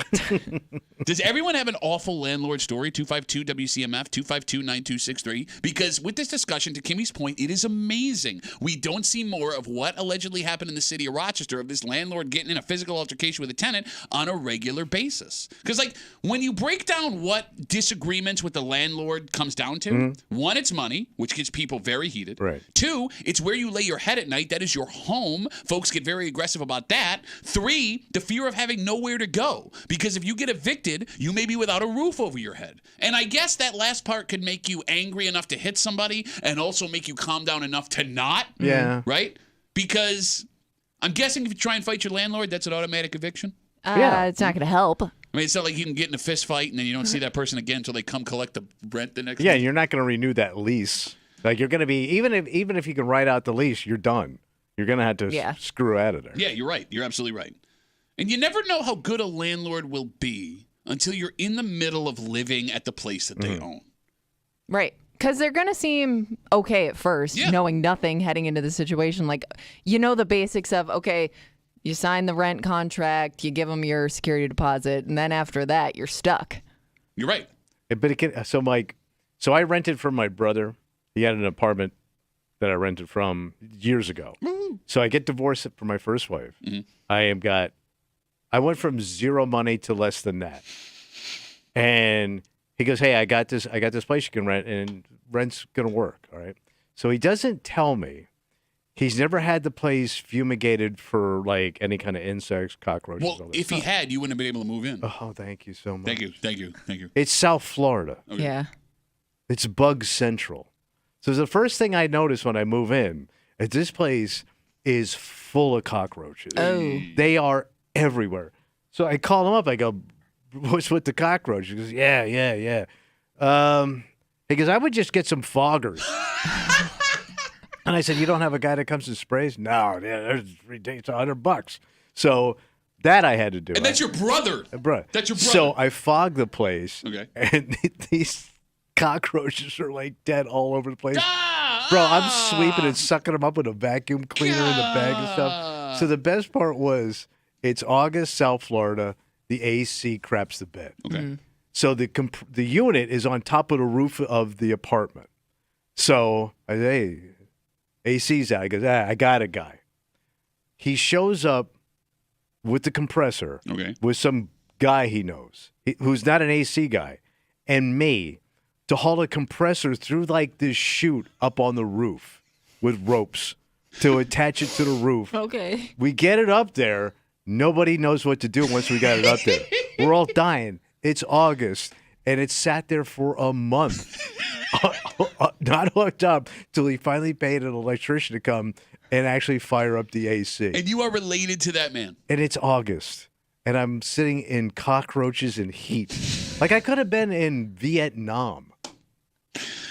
Does everyone have an awful landlord story? 252-WCMF, 252-9263. Because with this discussion, to Kimmy's point, it is amazing. We don't see more of what allegedly happened in the city of Rochester, of this landlord getting in a physical altercation with a tenant on a regular basis. Because, when you break down what disagreements with the landlord comes down to, one, it's money, which gets people very heated. Right. Two, it's where you lay your head at night. That is your home. Folks get very aggressive about that. Three, the fear of having nowhere to go. Because if you get evicted, you may be without a roof over your head. And I guess that last part could make you angry enough to hit somebody and also make you calm down enough to not. Yeah. Right? Because I'm guessing if you try and fight your landlord, that's an automatic eviction. It's not going to help. I mean, it's not like you can get in a fist fight and then you don't see that person again until they come collect the rent the next Yeah, month. you're not going to renew that lease. Like you're going to be even if you can write out the lease, you're done. You're going to have to screw out of there. Yeah, you're right. You're absolutely right. And you never know how good a landlord will be until you're in the middle of living at the place that they own. Right. Because they're going to seem okay at first, knowing nothing heading into the situation. Like, you know the basics of, okay, you sign the rent contract, you give them your security deposit, and then after that, you're stuck. You're right. But so I rented from my brother. He had an apartment that I rented from years ago. So I get divorced from my first wife. I went from zero money to less than that. And he goes, "Hey, I got this place you can rent, and rent's gonna work." All right. So he doesn't tell me he's never had the place fumigated for like any kind of insects, cockroaches. Well, if he had, you wouldn't have been able to move in. Oh, thank you so much. Thank you. It's South Florida. Okay. Yeah. It's bug central. So the first thing I notice when I move in is this place is full of cockroaches. Oh. They are everywhere. So I call him up. I go, "What's with the cockroaches?" He goes, Yeah. He goes, "I would just get some foggers." And I said, "You don't have a guy that comes and sprays?" "No, yeah, it's $100. So that I had to do. And that's your brother. That's your brother. So I fogged the place. Okay. And these cockroaches are like dead all over the place. Bro, I'm sweeping and sucking them up with a vacuum cleaner in the bag and stuff. So the best part was, it's August, South Florida. The AC craps the bed. Okay. So the unit is on top of the roof of the apartment. So I say, "Hey, AC's out." He goes, "I got a guy." He shows up with the compressor with some guy he knows who's not an AC guy, and me, to haul a compressor through like this chute up on the roof with ropes to attach it to the roof. Okay. We get it up there. Nobody knows what to do once we got it up there. We're all dying. It's August, and it sat there for a month, not hooked up, till he finally paid an electrician to come and actually fire up the AC. And you are related to that man. And it's August, and I'm sitting in cockroaches and heat. Like I could have been in Vietnam.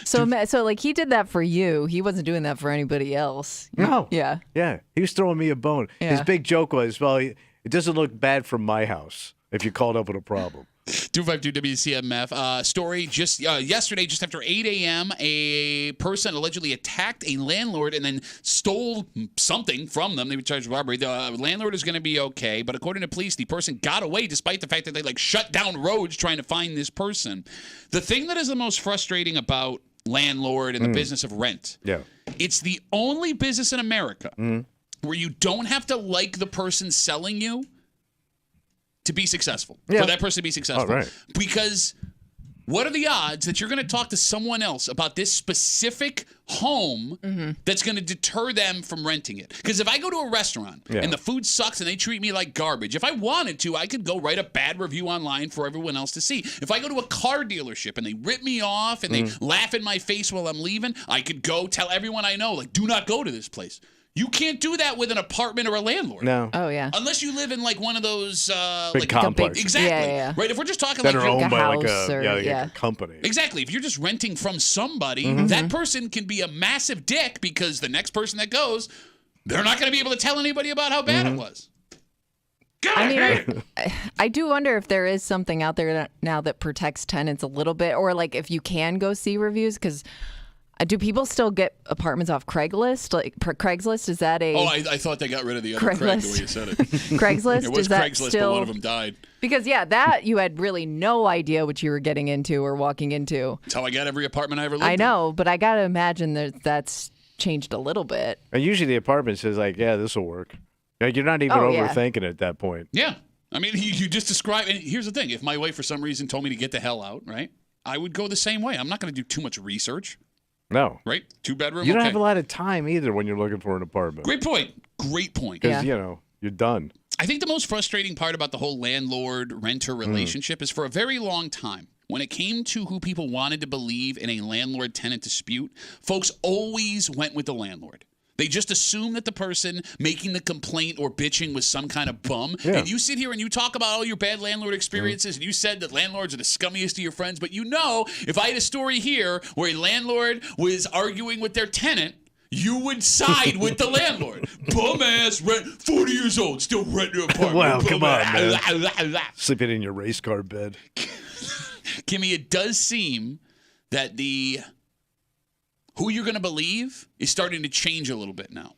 So like he did that for you. He wasn't doing that for anybody else. No. Yeah. Yeah. He was throwing me a bone. Yeah. His big joke was, well, it doesn't look bad from my house if you called up with a problem. 252 WCMF. Story just yesterday, just after 8 a.m., a person allegedly attacked a landlord and then stole something from them. They were charged with robbery. The landlord is going to be okay, but according to police, the person got away despite the fact that they shut down roads trying to find this person. The thing that is the most frustrating about landlord and the business of rent, it's the only business in America where you don't have to like the person selling you to be successful, for that person to be successful. Right. Because what are the odds that you're going to talk to someone else about this specific home that's going to deter them from renting it? Because if I go to a restaurant and the food sucks and they treat me like garbage, if I wanted to, I could go write a bad review online for everyone else to see. If I go to a car dealership and they rip me off and they laugh in my face while I'm leaving, I could go tell everyone I know, do not go to this place. You can't do that with an apartment or a landlord. No. Oh, yeah. Unless you live in one of those big complexes. Exactly. Yeah. Right. If we're just talking that are owned by a company. Exactly. If you're just renting from somebody, that person can be a massive dick because the next person that goes, they're not going to be able to tell anybody about how bad it was. I do wonder if there is something out there now that protects tenants a little bit, or if you can go see reviews, because do people still get apartments off Craigslist? Craigslist, is that a... Oh, I thought they got rid of the other Craig, the way you said it. Craigslist? It was is that Craigslist, still... but one of them died. Because, that you had really no idea what you were getting into or walking into. That's how I got every apartment I ever lived in. I know, but I got to imagine that's changed a little bit. And usually the apartment says, this will work. You're not even overthinking it at that point. Yeah. I mean, you just described... And here's the thing. If my wife, for some reason, told me to get the hell out, right, I would go the same way. I'm not going to do too much research. No. Right? 2-bedroom. You don't have a lot of time either when you're looking for an apartment. Great point. Because, you're done. I think the most frustrating part about the whole landlord-renter relationship is for a very long time, when it came to who people wanted to believe in a landlord-tenant dispute, folks always went with the landlord. They just assume that the person making the complaint or bitching was some kind of bum. Yeah. And you sit here and you talk about all your bad landlord experiences, and you said that landlords are the scummiest of your friends. But if I had a story here where a landlord was arguing with their tenant, you would side with the landlord. Bum-ass rent, 40 years old, still renting an apartment. Wow, come on, man. Sleeping in your race car bed. Kimmy, it does seem that who you're going to believe is starting to change a little bit now.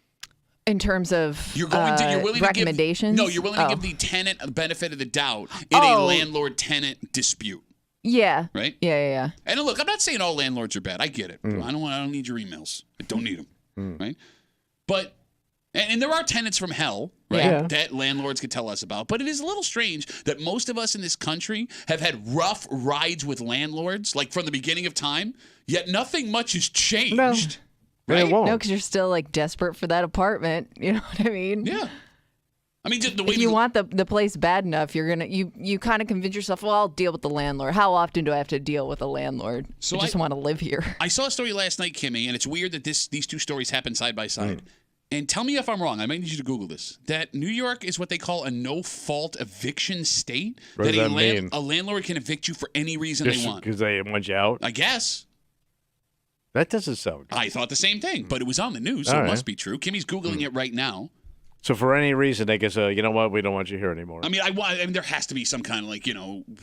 In terms of you're willing recommendations? You're willing to give the tenant the benefit of the doubt in a landlord-tenant dispute. Yeah. Right? Yeah. And look, I'm not saying all landlords are bad. I get it. I don't need your emails. I don't need them. Right? But and there are tenants from hell, right? Yeah. That landlords could tell us about. But it is a little strange that most of us in this country have had rough rides with landlords, like from the beginning of time, yet nothing much has changed. No. Right? It won't. No, because you're still like desperate for that apartment. You know what I mean? Yeah. I mean, just the way if you want the place bad enough, you're gonna you kind of convince yourself, well, I'll deal with the landlord. How often do I have to deal with a landlord? So I just want to live here. I saw a story last night, Kimmy, and it's weird that these two stories happen side by side. And tell me if I'm wrong. I might need you to Google this. That New York is what they call a no-fault eviction state. What does that mean? A landlord can evict you for any reason they want. Because they want you out? I guess. That doesn't sound good. I thought the same thing, but it was on the news, so it must be true. Kimmy's Googling it right now. So for any reason, they can say, you know what, we don't want you here anymore. I mean, there has to be some kind of race,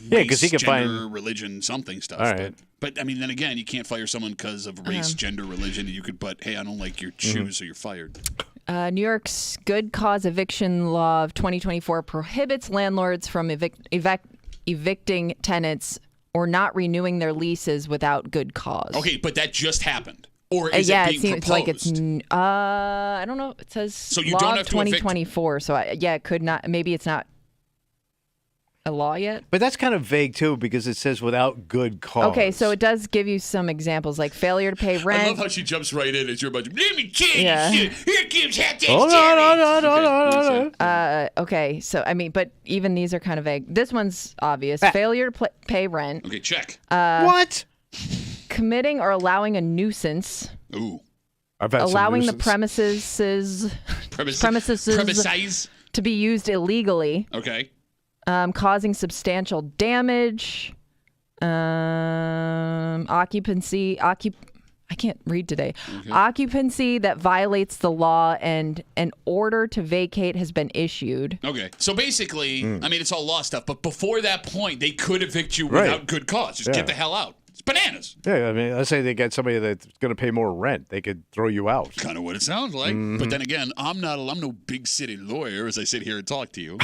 because he can gender, religion, something stuff. All right. But I mean, then again, you can't fire someone because of race, gender, religion. But hey, I don't like your shoes, so you're fired. New York's good cause eviction law of 2024 prohibits landlords from evicting tenants or not renewing their leases without good cause. Okay, but that just happened. Or is it being seems proposed? like it's I don't know. It says so you law don't of have to 2024. So it could not. Maybe it's not a law yet. But that's kind of vague too, because it says without good cause. Okay, so it does give you some examples like failure to pay rent. I love how she jumps right in as you're about to. Let me change. Yeah. Here comes half Hold on. Okay, so I mean, but even these are kind of vague. This one's obvious. Failure to pay rent. Okay, check. What? Committing or allowing a nuisance. Ooh. I've had allowing some the premises to be used illegally. Okay. Causing substantial damage. Occupancy. I can't read today. Okay. Occupancy that violates the law and an order to vacate has been issued. Okay. So basically, I mean, it's all law stuff, but before that point, they could evict you without good cause. Just get the hell out. It's bananas. Yeah, I mean, let's say they get somebody that's going to pay more rent. They could throw you out. Kind of what it sounds like. But then again, I'm no big city lawyer as I sit here and talk to you.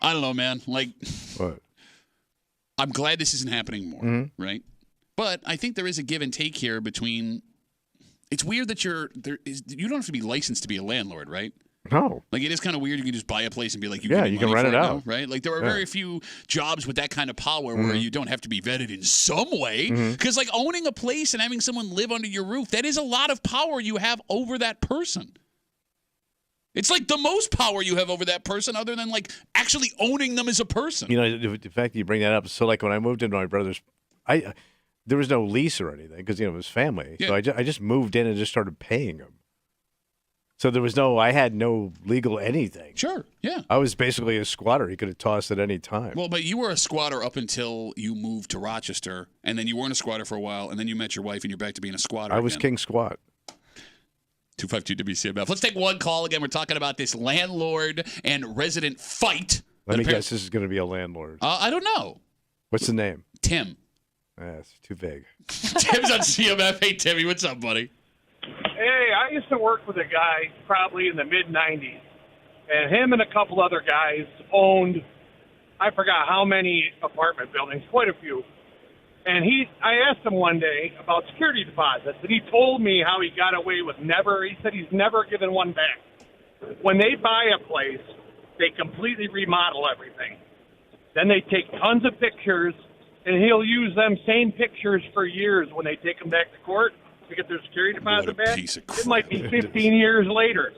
I don't know, man. Like, what? I'm glad this isn't happening more, right? But I think there is a give and take here between. It's weird that you don't have to be licensed to be a landlord, right? No. Like, it is kind of weird. You can just buy a place and be like, you can rent it out, right? Like, there are very few jobs with that kind of power where you don't have to be vetted in some way. Because, like, owning a place and having someone live under your roof, that is a lot of power you have over that person. It's like the most power you have over that person other than, like, actually owning them as a person. You know, the fact that you bring that up, so, like, when I moved into my brother's, there was no lease or anything because, it was family. Yeah. So I just moved in and just started paying them. So I had no legal anything. Sure, yeah. I was basically a squatter. He could have tossed at any time. Well, but you were a squatter up until you moved to Rochester, and then you weren't a squatter for a while, and then you met your wife, and you're back to being a squatter I was King Squat. 252 WCMF. Let's take one call again. We're talking about this landlord and resident fight. Let me guess, this is going to be a landlord. I don't know. What's the name? Tim. It's too vague. Tim's on CMF. Hey, Timmy, what's up, buddy? Hey, I used to work with a guy probably in the mid-'90s, and him and a couple other guys owned, I forgot how many apartment buildings, quite a few. And I asked him one day about security deposits, and he told me how he got away with he said he's never given one back. When they buy a place, they completely remodel everything. Then they take tons of pictures, and he'll use them same pictures for years when they take them back to court to get their security deposit back. It might be 15 years later,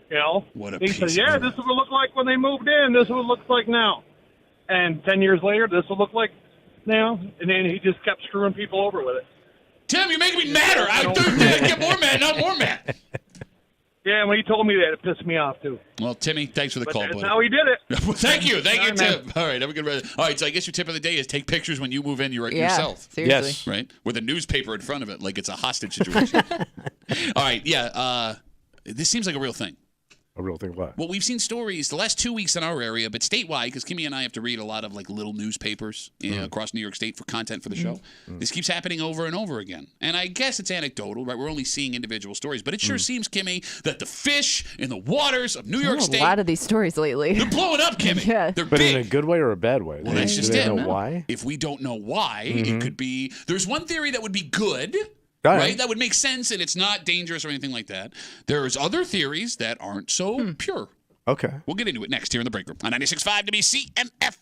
He said, this is what it looked like when they moved in. This is what it looks like now. And 10 years later, this will look like now. And then he just kept screwing people over with it. Tim, you're making me madder. I get more mad, not more mad. Yeah, when he told me that, it pissed me off, too. Well, Timmy, thanks for the call, That's buddy. how he did it. Thank you, All right, Tim. All right, have a good rest. All right, so I guess your tip of the day is take pictures when you move in yourself. Seriously. Yes. Right? With a newspaper in front of it, like it's a hostage situation. All right, yeah. This seems like a real thing. A real thing what? Well, we've seen stories the last 2 weeks in our area, but statewide, because Kimmy and I have to read a lot of like little newspapers across New York State for content for the show. This keeps happening over and over again. And I guess it's anecdotal, right? We're only seeing individual stories, but it sure seems, Kimmy, that the fish in the waters of New York State, A lot of these stories lately. they're blowing up, Kimmy. Yeah. They're But big. in a good way or a bad way? Well, that's just Do they it. know why? If we don't know why, it could be. There's one theory that would be good. All right. Right? That would make sense and it's not dangerous or anything like that. There's other theories that aren't so pure. Okay. We'll get into it next here in the break room on 96.5 WCMF.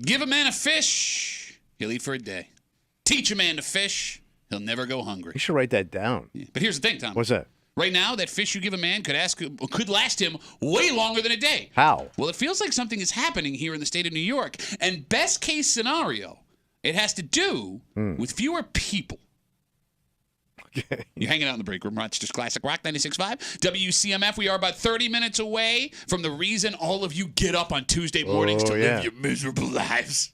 Give a man a fish, he'll eat for a day. Teach a man to fish, he'll never go hungry. You should write that down. Yeah. But here's the thing, Tom. What's that? Right now, that fish you give a man could last him way longer than a day. How? Well, it feels like something is happening here in the state of New York. And best case scenario, it has to do with fewer people. Okay. You're hanging out in the break room. Rochester's Classic Rock 96.5. WCMF. We are about 30 minutes away from the reason all of you get up on Tuesday mornings to live your miserable lives.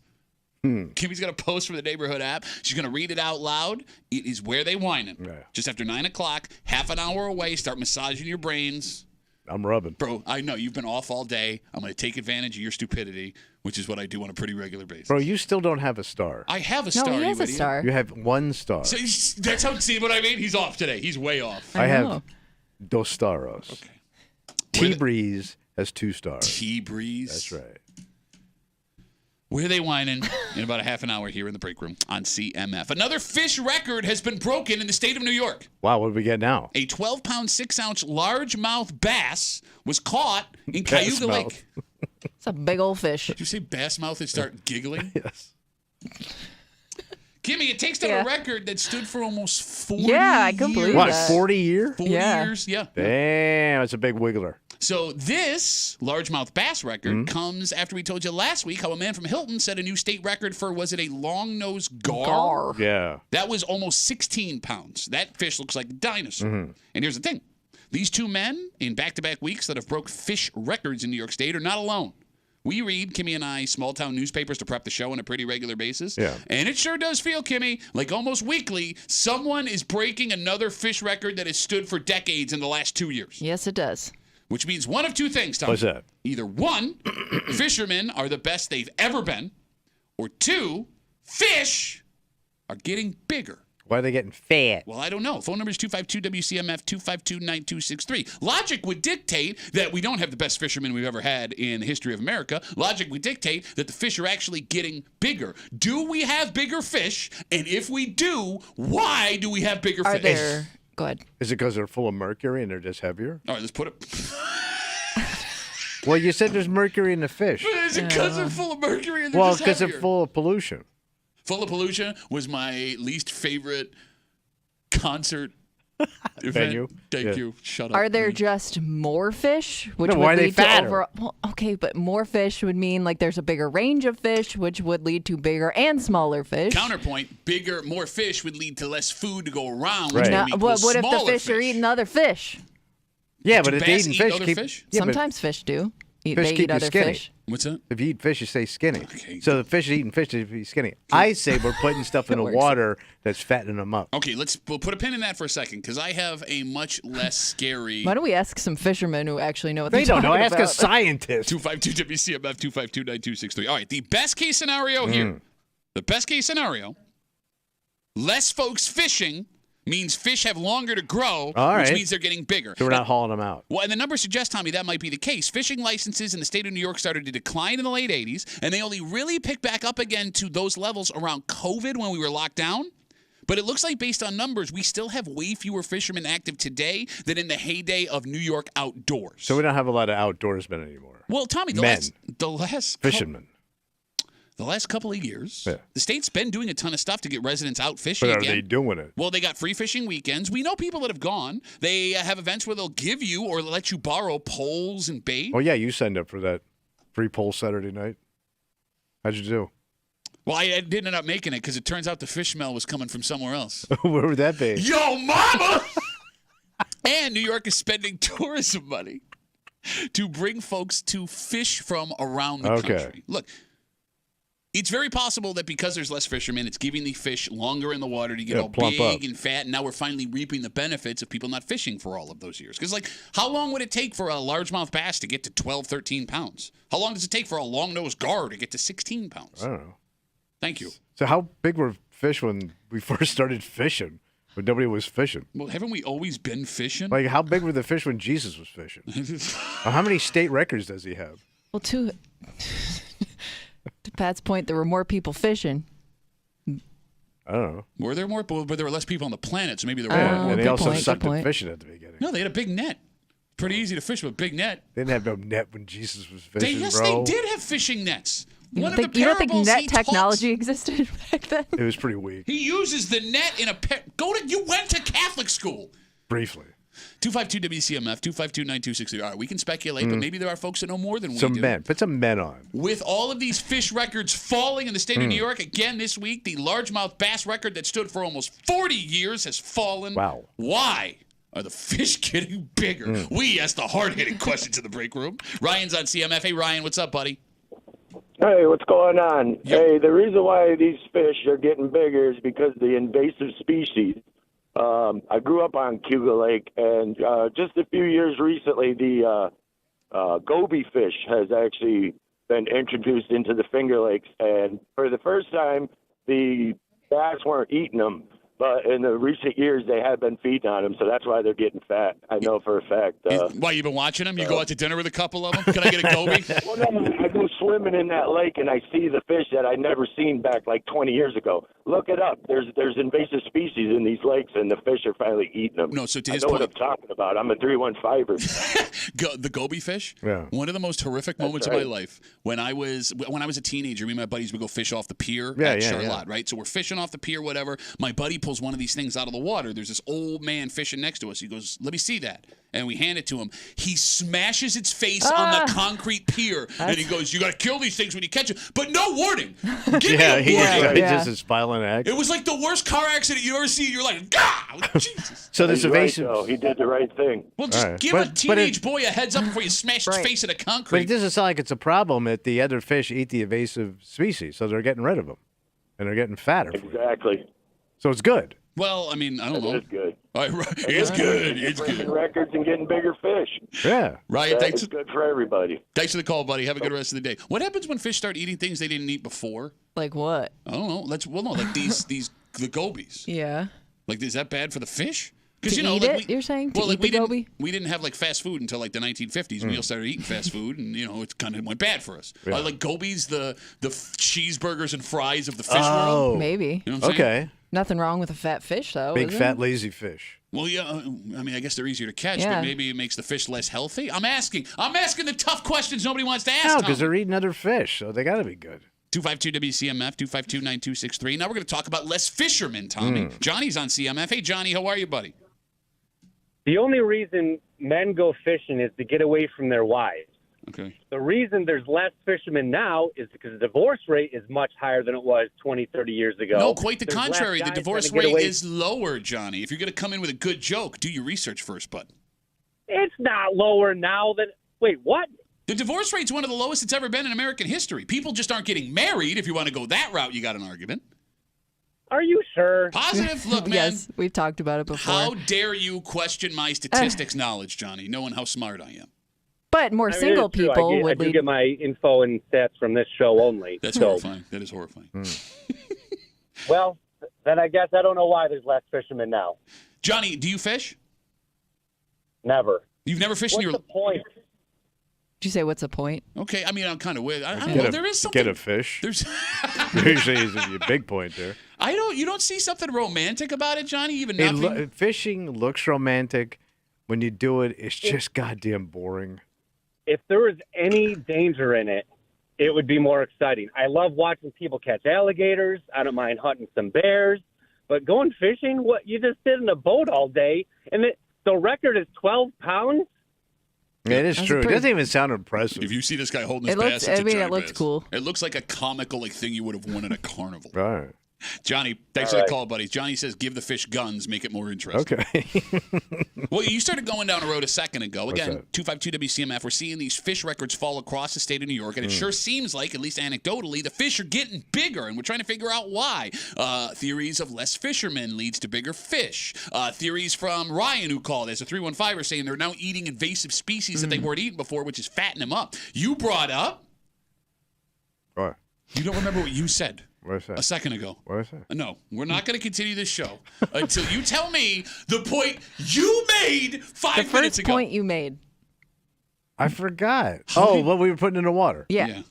Kimmy's got a post for the neighborhood app. She's going to read it out loud. It is Where They Whining. Yeah. Just after 9 o'clock, half an hour away, start massaging your brains. I'm rubbing. Bro, I know you've been off all day. I'm going to take advantage of your stupidity, which is what I do on a pretty regular basis. Bro, you still don't have a star. I have a star. No, he has a star. You have one star. So that's how, see what I mean? He's off today. He's way off. I have dos staros. Okay. T-Breeze has 2 stars. T-Breeze? That's right. Where They Whining in about a half an hour here in the break room on CMF. Another fish record has been broken in the state of New York. Wow, what do we get now? A 12-pound, 6-ounce largemouth bass was caught in Cayuga Lake. It's a big old fish. Did you say bass mouth and start giggling? Yes. Kimmy, it takes down a record that stood for almost 40 years. Yeah, I couldn't believe What, that. 40 years? 40 years, yeah. Damn, it's a big wiggler. So this largemouth bass record comes after we told you last week how a man from Hilton set a new state record for, was it a long-nosed gar? Yeah. That was almost 16 pounds. That fish looks like a dinosaur. And here's the thing. These two men in back-to-back weeks that have broke fish records in New York State are not alone. We read, Kimmy and I, small-town newspapers to prep the show on a pretty regular basis. Yeah. And it sure does feel, Kimmy, like almost weekly, someone is breaking another fish record that has stood for decades in the last 2 years. Yes, it does. Which means one of two things, Tom. What's that? Either one, fishermen are the best they've ever been, or two, fish are getting bigger. Why are they getting fat? Well, I don't know. Phone number is 252-WCMF, 252-9263. Logic would dictate that we don't have the best fishermen we've ever had in the history of America. Logic would dictate that the fish are actually getting bigger. Do we have bigger fish? And if we do, why do we have bigger fish? There... Go ahead. Is it because they're full of mercury and they're just heavier? All right, let's put it... Well, you said there's mercury in the fish. Is it because they're full of mercury and they're Well, just because they're heavier? full of pollution. Full of Pollution was my least favorite concert event. Venue. Thank you. Shut up. Are there just more fish? Which No, would why are they lead to fatter? Well, okay, but more fish would mean like there's a bigger range of fish, which would lead to bigger and smaller fish. Counterpoint, bigger, more fish would lead to less food to go around, Right. which Now, would equal what if the smaller fish are eating other fish? Yeah, Do but if bass they eating eat fish, other keep, fish? Yeah, but Sometimes fish do. fish They keep eat you other skinny. fish. What's that? If you eat fish, you stay skinny. Okay. So the fish is eating fish to be skinny. I say we're putting stuff in the works. water that's fattening them up. Okay, we'll put a pin in that for a second because I have a much less scary. Why don't we ask some fishermen who actually know what They they're don't know. talking Ask about? a scientist. 252-WCMF, 252-9263. All right, the best case scenario here. The best case scenario, less folks fishing means fish have longer to grow, All which right. means they're getting bigger. So we're not hauling them out. Well, and the numbers suggest, Tommy, that might be the case. Fishing licenses in the state of New York started to decline in the late 80s, and they only really picked back up again to those levels around COVID when we were locked down. But it looks like, based on numbers, we still have way fewer fishermen active today than in the heyday of New York outdoors. So we don't have a lot of outdoorsmen anymore. Well, Tommy, the last Fishermen. The last couple of years, Yeah. the state's been doing a ton of stuff to get residents out fishing But are again. they doing it? Well, they got free fishing weekends. We know people that have gone. They have events where they'll give you or let you borrow poles and bait. Oh, yeah, you signed up for that free pole Saturday night. How'd you do? Well, I didn't end up making it because it turns out the fish smell was coming from somewhere else. Where would that be? Yo, mama! And New York is spending tourism money to bring folks to fish from around the country. Look, it's very possible that because there's less fishermen, it's giving the fish longer in the water to get all plump big up. and fat, and now we're finally reaping the benefits of people not fishing for all of those years. Because, like, how long would it take for a largemouth bass to get to 12, 13 pounds? How long does it take for a long-nosed gar to get to 16 pounds? I don't know. Thank you. So how big were fish when we first started fishing? When nobody was fishing? Well, haven't we always been fishing? Like, how big were the fish when Jesus was fishing? How many state records does he have? Well, to Pat's point, there were more people fishing. I don't know. Were there more? But there were less people on the planet, so maybe there were. And they good also point, good sucked at point. fishing at the beginning. No, they had a big net. Pretty easy to fish with a big net. They didn't have no net when Jesus was fishing, Yes, bro. they did have fishing nets. You One don't of the think parables net he technology existed back then? It was pretty weak. He uses the net in a you went to Catholic school. Briefly. 252 WCMF 252-9263. All right, we can speculate, but maybe there are folks that know more than we do. Put some men on. With all of these fish records falling in the state of New York again this week, the largemouth bass record that stood for almost 40 years has fallen. Wow. Why are the fish getting bigger? We asked the hard-hitting questions in the break room. Ryan's on CMF. Hey, Ryan, what's up, buddy? Hey, what's going on? Yep. Hey, the reason why these fish are getting bigger is because of the invasive species. I grew up on Cuba Lake, and just a few years recently, the goby fish has actually been introduced into the Finger Lakes. And for the first time, the bass weren't eating them. But in the recent years, they have been feeding on them, so that's why they're getting fat. I know for a fact. Why, you've been watching them? You go out to dinner with a couple of them? Can I get a goby? Well, no, I go swimming in that lake, and I see the fish that I never seen back like 20 years ago. Look it up. There's invasive species in these lakes, and the fish are finally eating them. No, so to I his know point, what I'm talking about. I'm a 315er. The goby fish. Yeah. One of the most horrific moments of my life when I was a teenager. Me and my buddies would go fish off the pier at Charlotte, right? So we're fishing off the pier, whatever. My buddy pulls one of these things out of the water. There's this old man fishing next to us. He goes, "Let me see that." And we hand it to him. He smashes its face on the concrete pier, and he goes, "You got to kill these things when you catch them." But no warning. Give me a warning. He just is filing act. It was like the worst car accident you ever see. You're like, "God, Jesus." So this evasive. Right, he did the right thing. Well, just give a teenage boy a heads up before you smash his face into concrete. But it doesn't sound like it's a problem that the other fish eat the invasive species, so they're getting rid of them, and they're getting fatter. Exactly. So it's good. Well, I mean, I don't know. It's good. It's good. It's Breaking good. records and getting bigger fish. Yeah. Ryan, thanks. It's good for everybody. Thanks for the call, buddy. Have a good rest of the day. What happens when fish start eating things they didn't eat before? Like what? I don't know. Like the gobies. Yeah. Like, is that bad for the fish? To eat it, you're saying? To eat the goby? We didn't have like fast food until like the 1950s. We all started eating fast food, and it kind of went bad for us. Yeah. Like gobies, the cheeseburgers and fries of the fish world. Maybe. You know what I'm saying? Okay. Nothing wrong with a fat fish, though. Big is fat it? lazy fish. Well, yeah. I mean, I guess they're easier to catch, Yeah. but maybe it makes the fish less healthy. I'm asking the tough questions nobody wants to ask. No, Tom. because they're eating other fish, so they got to be good. 252 WCMF 252-9263. Now we're going to talk about less fishermen, Tommy. Johnny's on CMF. Hey, Johnny, how are you, buddy? The only reason men go fishing is to get away from their wives. Okay. The reason there's less fishermen now is because the divorce rate is much higher than it was 20, 30 years ago. No, quite the There's less contrary. The guys divorce trying to get rate away. is lower, Johnny. If you're going to come in with a good joke, do your research first, bud. It's not lower now than... Wait, what? The divorce rate's one of the lowest it's ever been in American history. People just aren't getting married. If you want to go that route, you got an argument. Are you sure? Positive. Look, man. Yes, we've talked about it before. How dare you question my statistics knowledge, Johnny, knowing how smart I am? But more I mean, single it is true. people I would do lead. get my info and stats from this show only. That's so, horrifying. That is horrifying. well, then I guess I don't know why there's less fishermen now. Johnny, do you fish? Never. You've never fished What's in your... the point? Did you say what's the point? Okay, I mean, I'm kind of weird. I don't know. There is something... Get a fish. There's... Usually is a big point there. You don't see something romantic about it, Johnny? Even nothing? Fishing looks romantic. When you do it, it's just goddamn boring. If there was any danger in it, it would be more exciting. I love watching people catch alligators. I don't mind hunting some bears. But going fishing, what you just sit in a boat all day, and the record is 12 pounds? Yeah, it is true. It doesn't even sound impressive. If you see this guy holding his It looks- bass, it's I a mean, it giant looks bass. cool. It looks like a comical thing you would have won at a carnival. Right. Johnny, thanks for the call, buddy. Johnny says, give the fish guns, make it more interesting. Okay. Well, you started going down a road a second ago. What's Again, that? 252 WCMF. We're seeing these fish records fall across the state of New York, and it sure seems like, at least anecdotally, the fish are getting bigger, and we're trying to figure out why. Theories of less fishermen leads to bigger fish. Theories from Ryan, who called as a 315er, saying they're now eating invasive species that they weren't eating before, which is fattening them up. You brought up... What? You don't remember what you said. What's that? A second ago. What is that? No, we're not going to continue this show until you tell me the point you made 5 The minutes first ago. point you made. I forgot. Well, we were putting in the water. Yeah.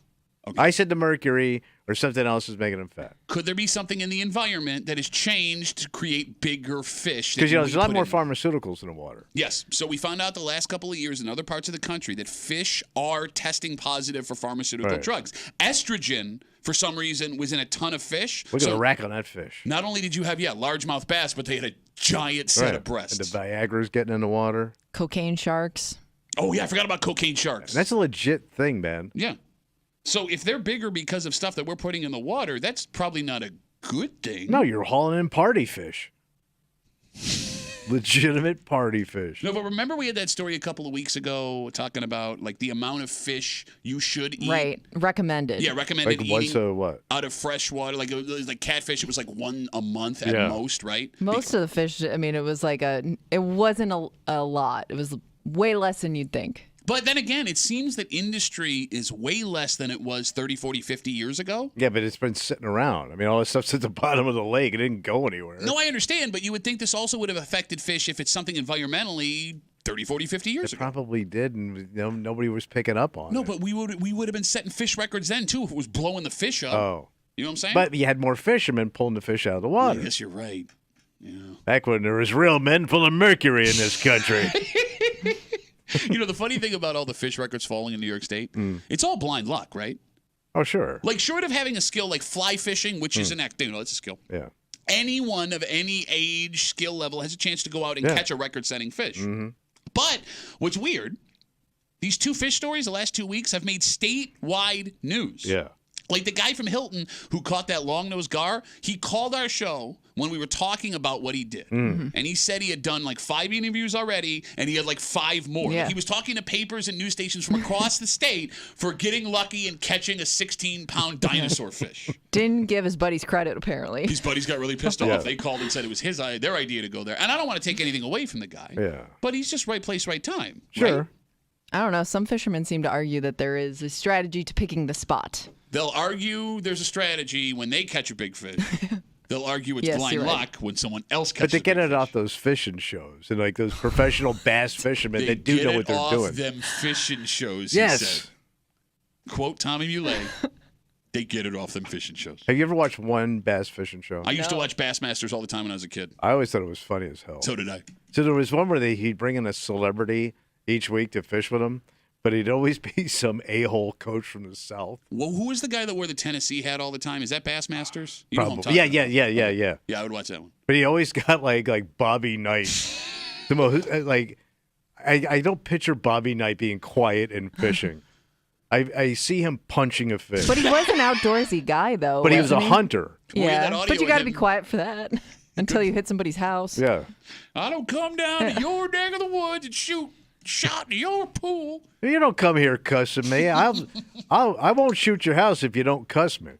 Okay. I said the mercury or something else is making them fat. Could there be something in the environment that has changed to create bigger fish? Because there's a lot more pharmaceuticals in the water. Yes. So we found out the last couple of years in other parts of the country that fish are testing positive for pharmaceutical drugs. Estrogen, for some reason, was in a ton of fish. Look at the rack on that fish. Not only did you have, largemouth bass, but they had a giant set of breasts. And the Viagra's getting in the water. Cocaine sharks. Oh, yeah, I forgot about cocaine sharks. And that's a legit thing, man. Yeah. So if they're bigger because of stuff that we're putting in the water, that's probably not a good thing. No, you're hauling in party fish. Legitimate party fish. No, but remember we had that story a couple of weeks ago talking about like the amount of fish you should eat. Right. Recommended. Yeah, recommended like eating once a what? Out of fresh water. Like it was like catfish, it was like one a month at most, right? Most of the fish, I mean, it was like it wasn't a lot. It was way less than you'd think. But then again, it seems that industry is way less than it was 30, 40, 50 years ago. Yeah, but it's been sitting around. I mean, all this stuff's at the bottom of the lake. It didn't go anywhere. No, I understand, but you would think this also would have affected fish if it's something environmentally 30, 40, 50 years it ago. Probably did, and nobody was picking up on it. No, but we would have been setting fish records then, too, if it was blowing the fish up. Oh. You know what I'm saying? But you had more fishermen pulling the fish out of the water. I guess you're right. Yeah. Back when there was real men full of mercury in this country. You know, the funny thing about all the fish records falling in New York State, it's all blind luck, right? Oh, sure. Like, short of having a skill like fly fishing, which is an act, it's a skill. Yeah. Anyone of any age, skill level has a chance to go out and catch a record-setting fish. Mm-hmm. But what's weird, these two fish stories the last 2 weeks have made statewide news. Yeah. Like the guy from Hilton who caught that long-nosed gar, he called our show when we were talking about what he did. And he said he had done like 5 interviews already, and he had like 5 more. Yeah. Like he was talking to papers and news stations from across the state for getting lucky and catching a 16-pound dinosaur fish. Didn't give his buddies credit, apparently. His buddies got really pissed Yeah. off. They called and said it was their idea to go there. And I don't want to take anything away from the guy. Yeah. But he's just right place, right time. Sure. Right? I don't know. Some fishermen seem to argue that there is a strategy to picking the spot. They'll argue there's a strategy when they catch a big fish. They'll argue it's Yes, blind you're right. luck when someone else catches But they a get big it fish. off those fishing shows and like those professional bass fishermen They that do get know it what they're off doing. them fishing shows, Yes. he said. Quote Tommy Muley, they get it off them fishing shows. Have you ever watched one bass fishing show? I used to watch Bassmasters all the time when I was a kid. I always thought it was funny as hell. So did I. So there was one where he'd bring in a celebrity each week to fish with him, but he'd always be some a-hole coach from the South. Well, who was the guy that wore the Tennessee hat all the time? Is that Bassmasters? You know who I'm Probably. talking Yeah. about. Yeah, I would watch that one. But he always got like Bobby Knight. The most like I don't picture Bobby Knight being quiet and fishing. I see him punching a fish. But he was an outdoorsy guy, though. But he was a wasn't hunter. Yeah, that audio but you with got to him. be quiet for that until you hit somebody's house. Yeah. I don't come down to your neck of the woods and shoot shot in your pool. You don't come here cussing me. I won't shoot your house if you don't cuss me.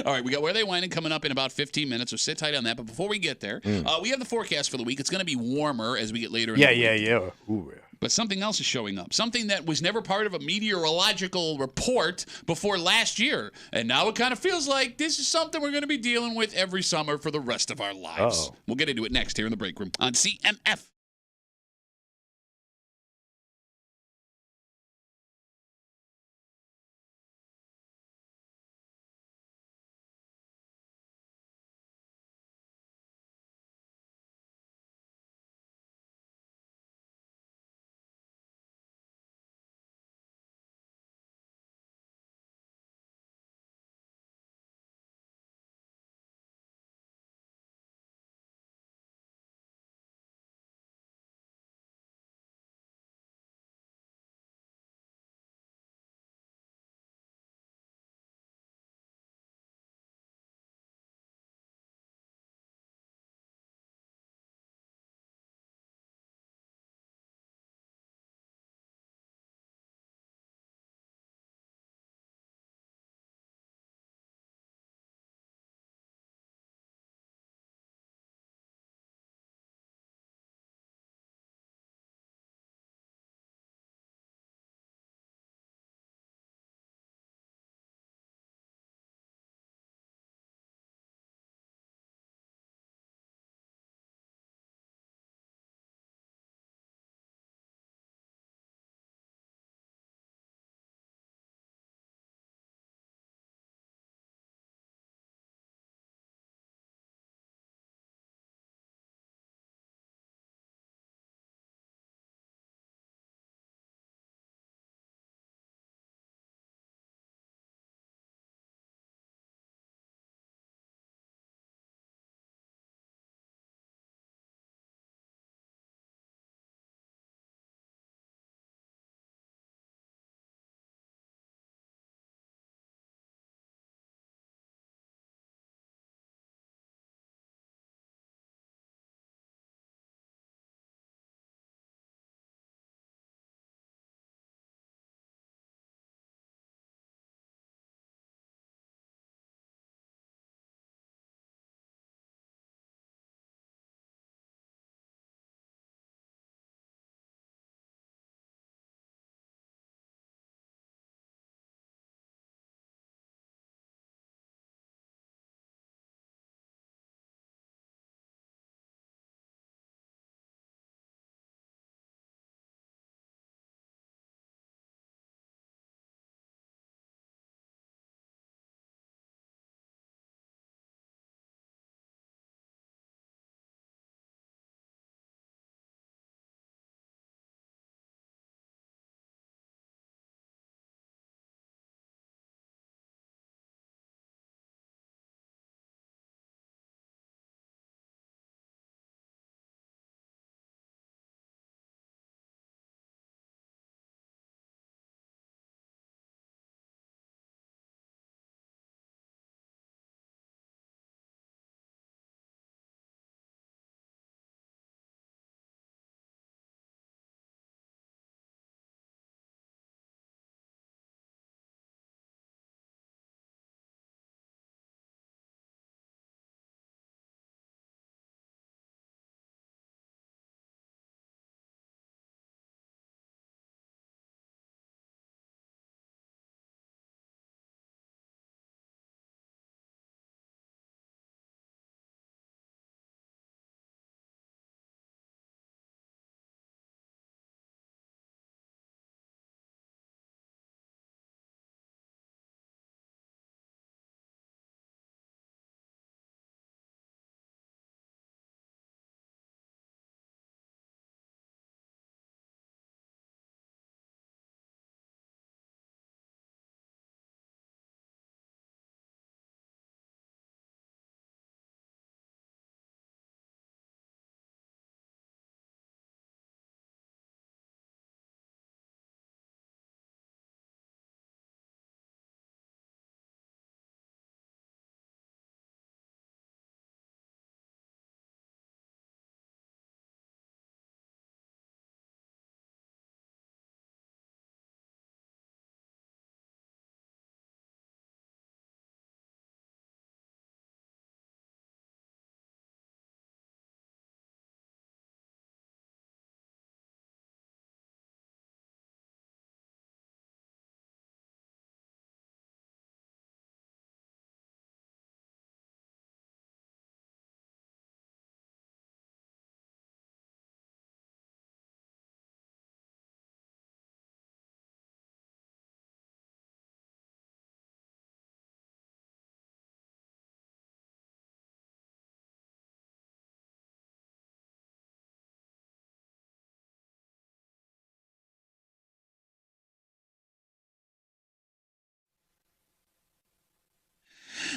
All right, we got Where They Whining coming up in about 15 minutes, so sit tight on that. But before we get there, we have the forecast for the week. It's going to be warmer as we get later in the week. Yeah. Ooh, yeah. But something else is showing up. Something that was never part of a meteorological report before last year. And now it kind of feels like this is something we're going to be dealing with every summer for the rest of our lives. Uh-oh. We'll get into it next here in the break room on CMF.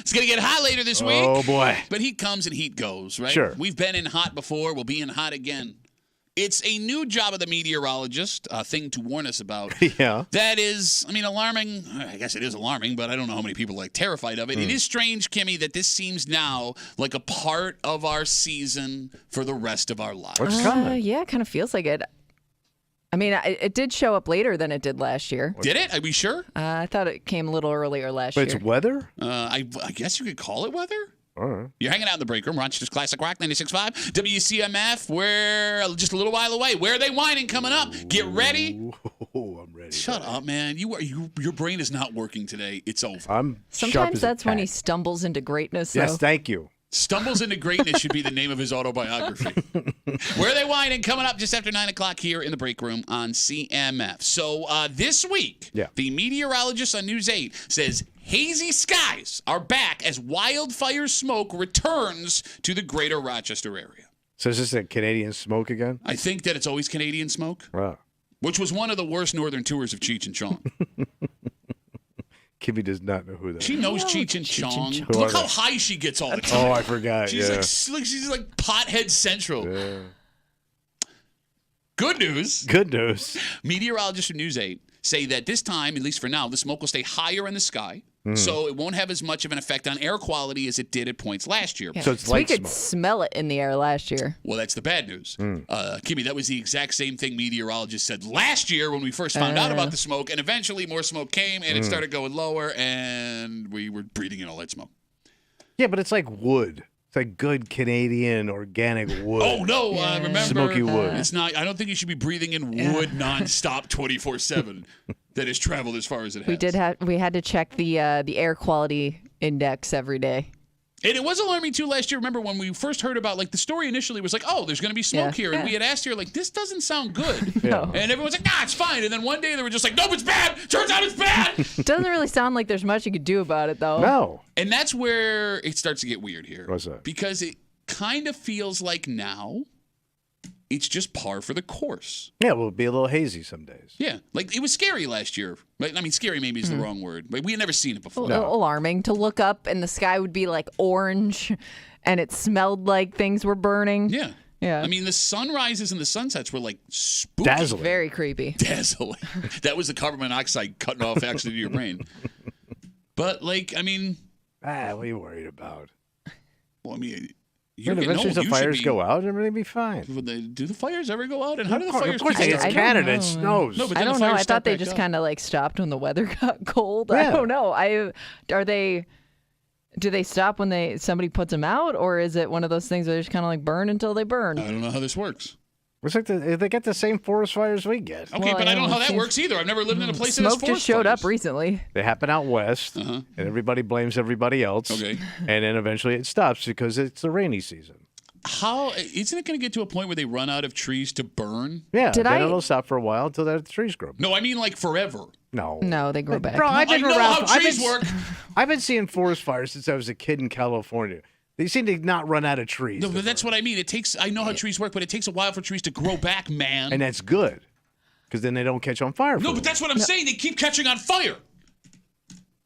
It's going to get hot later this week. Oh, boy. But heat comes and heat goes, right? Sure. We've been in hot before. We'll be in hot again. It's a new job of the meteorologist, a thing to warn us about. Yeah. That is, alarming. I guess it is alarming, but I don't know how many people are terrified of it. It is strange, Kimmy, that this seems now like a part of our season for the rest of our lives. What's coming? Yeah, it kind of feels like it. It did show up later than it did last year. Did it? Are we sure? I thought it came a little earlier last year. But it's weather? I guess you could call it weather. All right. You're hanging out in the break room. Rochester's Classic Rock 96.5. WCMF. We're just a little while away. Where are they whining coming up? Get ready. Oh, I'm ready. Shut up, man. Your brain is not working today. It's over. Sometimes that's when he stumbles into greatness. Yes, though. thank you. Stumbles into greatness should be the name of his autobiography. Where are they whining? Coming up just after 9 o'clock here in the break room on CMF. So this week, the meteorologist on News 8 says hazy skies are back as wildfire smoke returns to the greater Rochester area. So is this a Canadian smoke again? I think that it's always Canadian smoke, Wow. which was one of the worst northern tours of Cheech and Chong. Kimmy does not know who that is. She knows Cheech and Chong. Who Look are how they? high she gets all the time. Oh, I forgot. She's yeah. she's like pothead central. Yeah. Good news. Good news. Meteorologists from News 8 say that this time, at least for now, the smoke will stay higher in the sky. So it won't have as much of an effect on air quality as it did at points last year. Yeah. So it's we light could smoke. smell it in the air last year. Well, that's the bad news. Kimmy, that was the exact same thing meteorologists said last year when we first found out about the smoke, and eventually more smoke came, and it started going lower, and we were breathing in all that smoke. Yeah, but it's like wood. It's like good Canadian organic wood. Oh, no, remember. Smoky wood. It's not. I don't think you should be breathing in wood nonstop 24/7 that has traveled as far as it has. We had to check the air quality index every day. And it was alarming, too, last year. Remember when we first heard about, the story initially was like, oh, there's going to be smoke here. And we had asked her, this doesn't sound good. No. And everyone's like, nah, it's fine. And then one day they were just like, nope, it's bad. Turns out it's bad. It doesn't really sound like there's much you could do about it, though. No. And that's where it starts to get weird here. What's that? Because it kind of feels like now it's just par for the course. Yeah, well, it'll be a little hazy some days. Yeah. It was scary last year. Right? I mean, scary maybe is the wrong word. But we had never seen it before. Alarming to look up and the sky would be orange and it smelled like things were burning. Yeah. Yeah. I mean, the sunrises and the sunsets were spooky. Dazzling. Very creepy. Dazzling. That was the carbon monoxide cutting off actually to your brain. But, what are you worried about? Well, I mean, When eventually the fires go out, everything will be fine. Do the fires ever go out? And how do the fires Of course, keep it's starting? Canada. It snows. No, but I then don't the know. fires I start thought they back just up. kind of stopped when the weather got cold. Yeah. I don't know. Do they stop when somebody puts them out, or is it one of those things where they just kind of burn until they burn? I don't know how this works. It's like they get the same forest fires we get. Okay, but I don't know how that works either. I've never lived in a place that has Smoke forest just showed fires. up recently. They happen out west, and everybody blames everybody else. Okay. And then eventually it stops because it's the rainy season. How isn't it going to get to a point where they run out of trees to burn? Yeah, then it'll stop for a while until the trees grow. No, I mean forever. No. No, they grow back. Bro, I've been I know around. how trees work. I've been seeing forest fires since I was a kid in California. They seem to not run out of trees. No, but that's what I mean. I know how trees work, but it takes a while for trees to grow back, man. And that's good, because then they don't catch on fire. No, but that's what I'm saying. They keep catching on fire.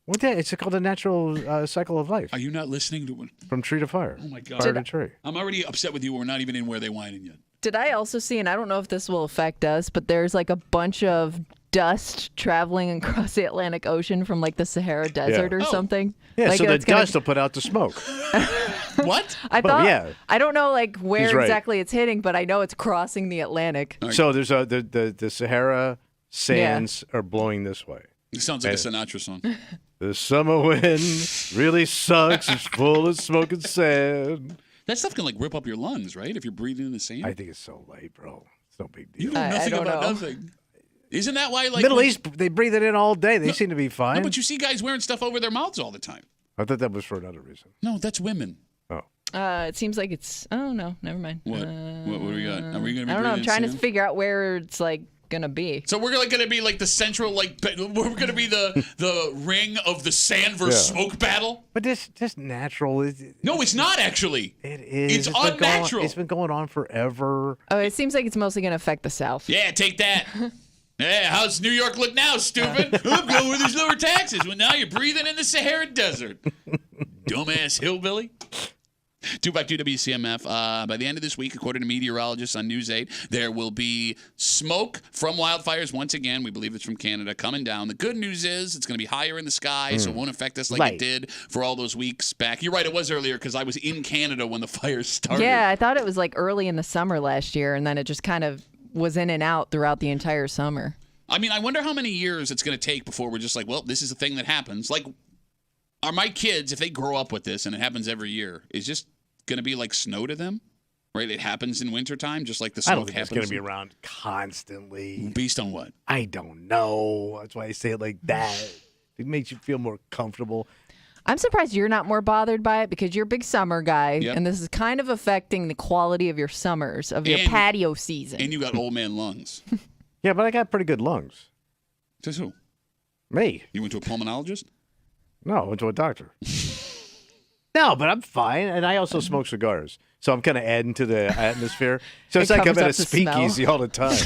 What that? It's called the natural cycle of life. Are you not listening to it? From tree to fire. Oh, my God. Fire to tree. I'm already upset with you. We're not even in Where They Whining yet. Did I also see, and I don't know if this will affect us, but there's a bunch of dust traveling across the Atlantic Ocean from the Sahara Desert or something. Yeah, so the dust will put out the smoke. What? I thought. yeah. I don't know where He's right. exactly it's hitting, but I know it's crossing the Atlantic. So there's the Sahara sands are blowing this way. It sounds like a Sinatra song. The summer wind really sucks. It's full of smoke and sand. That stuff can rip up your lungs, right? If you're breathing in the sand. I think it's so light, bro. It's no big deal. You know nothing don't about know. nothing. Isn't that why Middle East, they breathe it in all day. They seem to be fine. No, but you see guys wearing stuff over their mouths all the time. I thought that was for another reason. No, that's women. Oh. It seems like it's. Oh no, never mind. What? What do we got? Are we going to be I don't know. I'm breathing trying to sand? figure out where it's gonna be. So we're going to be the central, we're going to be the ring of the sand versus smoke battle? But this natural. No, it's not actually. It is. It's unnatural. It's been going on forever. Oh, it seems like it's mostly gonna affect the South. Yeah, take that. Yeah, how's New York look now, stupid? I'm going where there's lower taxes. Well, now you're breathing in the Sahara Desert. Dumbass hillbilly. 252 WCMF. By the end of this week, according to meteorologists on News 8, there will be smoke from wildfires once again. We believe it's from Canada coming down. The good news is it's going to be higher in the sky, so it won't affect us like it did for all those weeks back. You're right, it was earlier because I was in Canada when the fires started. Yeah, I thought it was like early in the summer last year, and then it just kind of was in and out throughout the entire summer. I mean, I wonder how many years it's going to take before we're just like, well, this is a thing that happens. Like, are my kids, if they grow up with this and it happens every year, is just going to be like snow to them? Right? It happens in wintertime, just like the smoke I don't think happens. it's going to be around constantly. Based on what? I don't know. That's why I say it like that. It makes you feel more comfortable. I'm surprised you're not more bothered by it because you're a big summer guy, and this is kind of affecting the quality of your summers, of your patio season. And you got old man lungs. Yeah, but I got pretty good lungs. Says who? Me. You went to a pulmonologist? No, I went to a doctor. No, but I'm fine, and I also smoke cigars, so I'm kind of adding to the atmosphere. So it's like I'm at a speakeasy all the time.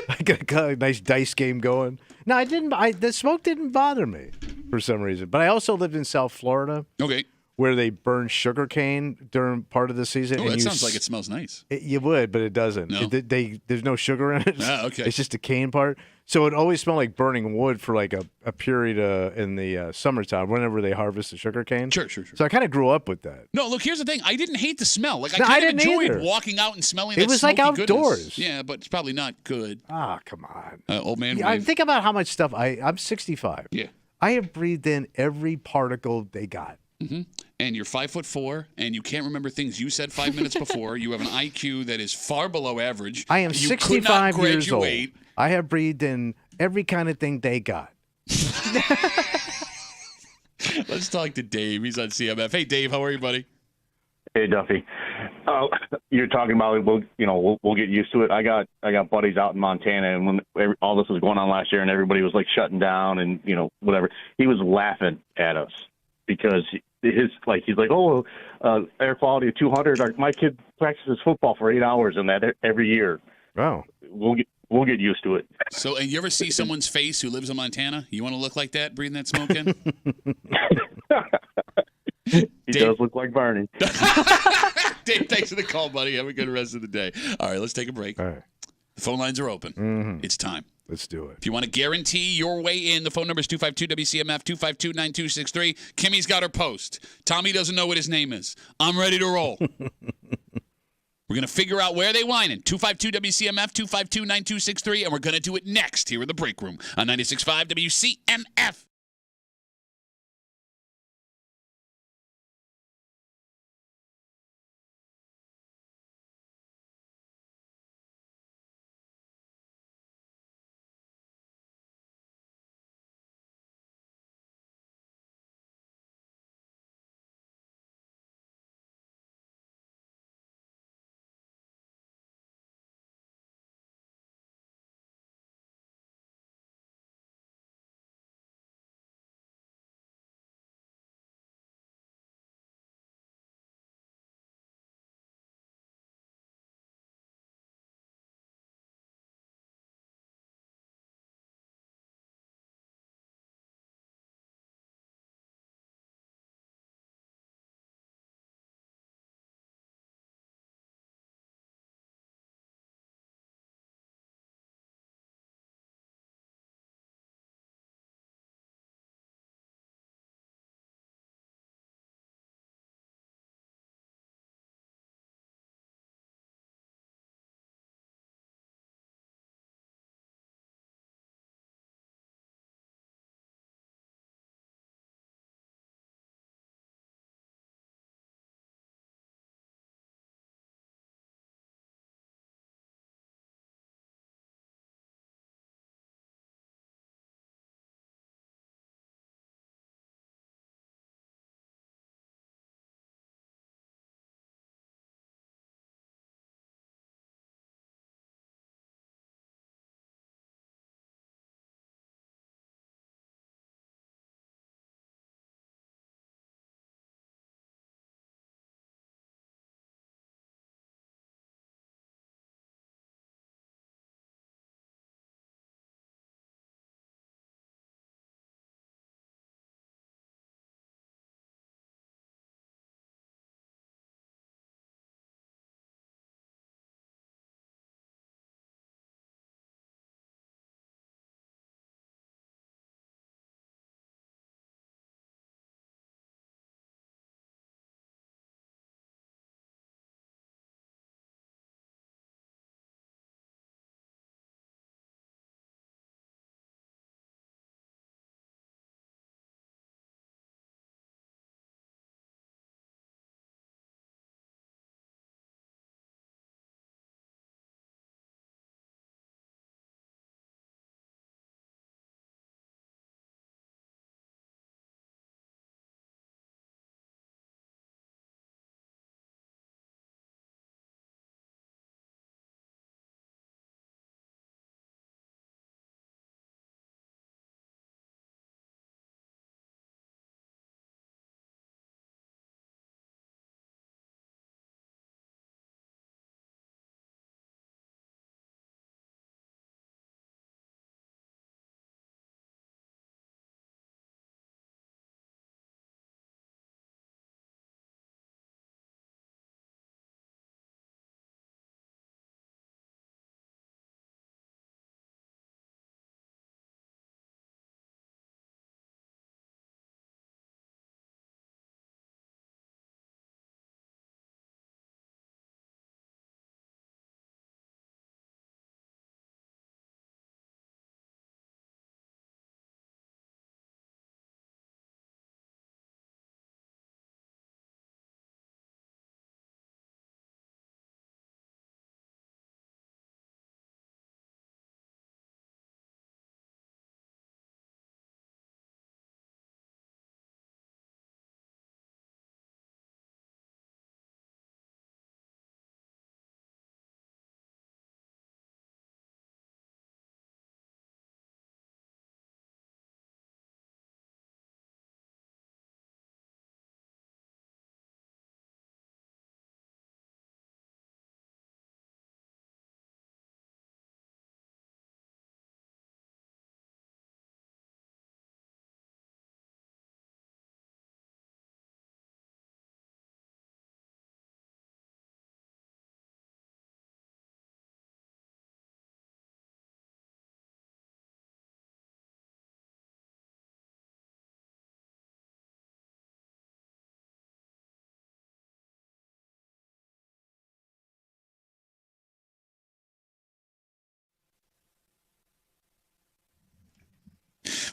I got a nice dice game going. No, I didn't. The smoke didn't bother me for some reason. But I also lived in South Florida. Okay. Where they burn sugar cane during part of the season. Oh, that sounds like it smells nice. You would, but it doesn't. No? There's no sugar in it. Ah, okay. It's just the cane part. So it always smelled like burning wood for like a period in the summertime whenever they harvest the sugar cane. Sure. So I kind of grew up with that. No, look, here's the thing. I didn't hate the smell. Like, No, I I kind of didn't enjoyed either. walking out and smelling It that was like smoky outdoors. goodness. Yeah, but it's probably not good. Ah, come on. Old man Yeah, wave. think about how much stuff I'm 65. Yeah. I have breathed in every particle they got. Mm-hmm. And you're 5'4", and you can't remember things you said 5 minutes before. You have an IQ that is far below average. I am You could not 65 years old. graduate. I have breathed in every kind of thing they got. Let's talk to Dave. He's on CMF. Hey, Dave, how are you, buddy? Hey, Duffy. You're talking about we'll get used to it. I got buddies out in Montana, and when all this was going on last year, and everybody was like shutting down and whatever, he was laughing at us because he's like, air quality of 200. My kid practices football for 8 hours and that every year. Wow. We'll get used to it. So, and you ever see someone's face who lives in Montana? You want to look like that, breathing that smoke in? He does look like Barney. Dave, thanks for the call, buddy. Have a good rest of the day. All right, let's take a break. All right. The phone lines are open. Mm-hmm. It's time. Let's do it. If you want to guarantee your way in, the phone number is 252-WCMF, 252-9263. Kimmy's got her post. Tommy doesn't know what his name is. I'm ready to roll. We're going to figure out where they whining. 252-WCMF, 252-9263, and we're going to do it next here in the break room on 96.5 WCMF.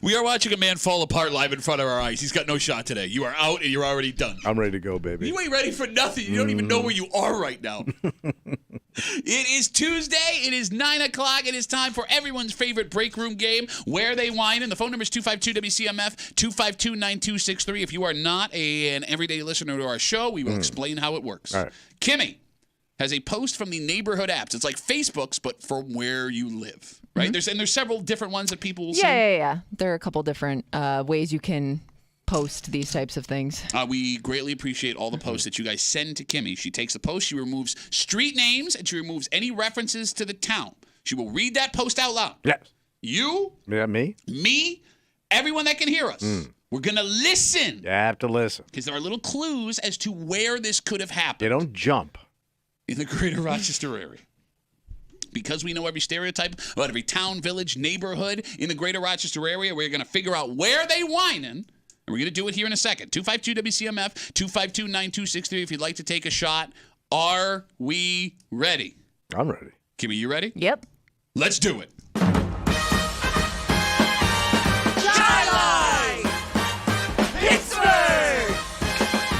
We are watching a man fall apart live in front of our eyes. He's got no shot today. You are out and you're already done. I'm ready to go, baby. You ain't ready for nothing. You don't even know where you are right now. It is Tuesday. It is 9 o'clock. It is time for everyone's favorite break room game, Where They Whining. The phone number is 252-WCMF, 252-9263. If you are not an everyday listener to our show, we will explain how it works. All right. Kimmy has a post from the neighborhood apps. It's like Facebook's, but from where you live, right? There's several different ones that people will send. Yeah. There are a couple different ways you can post these types of things. We greatly appreciate all the posts that you guys send to Kimmy. She takes the post, she removes street names, and she removes any references to the town. She will read that post out loud. Yes. You, Yeah, me, everyone that can hear us. We're going to listen. You have to listen. Because there are little clues as to where this could have happened. You don't jump. In the greater Rochester area. Because we know every stereotype about every town, village, neighborhood in the greater Rochester area, we're going to figure out where they whining. And we're going to do it here in a second. 252-WCMF, 252-9263 if you'd like to take a shot. Are we ready? I'm ready. Kimmy, you ready? Yep. Let's do it. Skydive! Pittsburgh!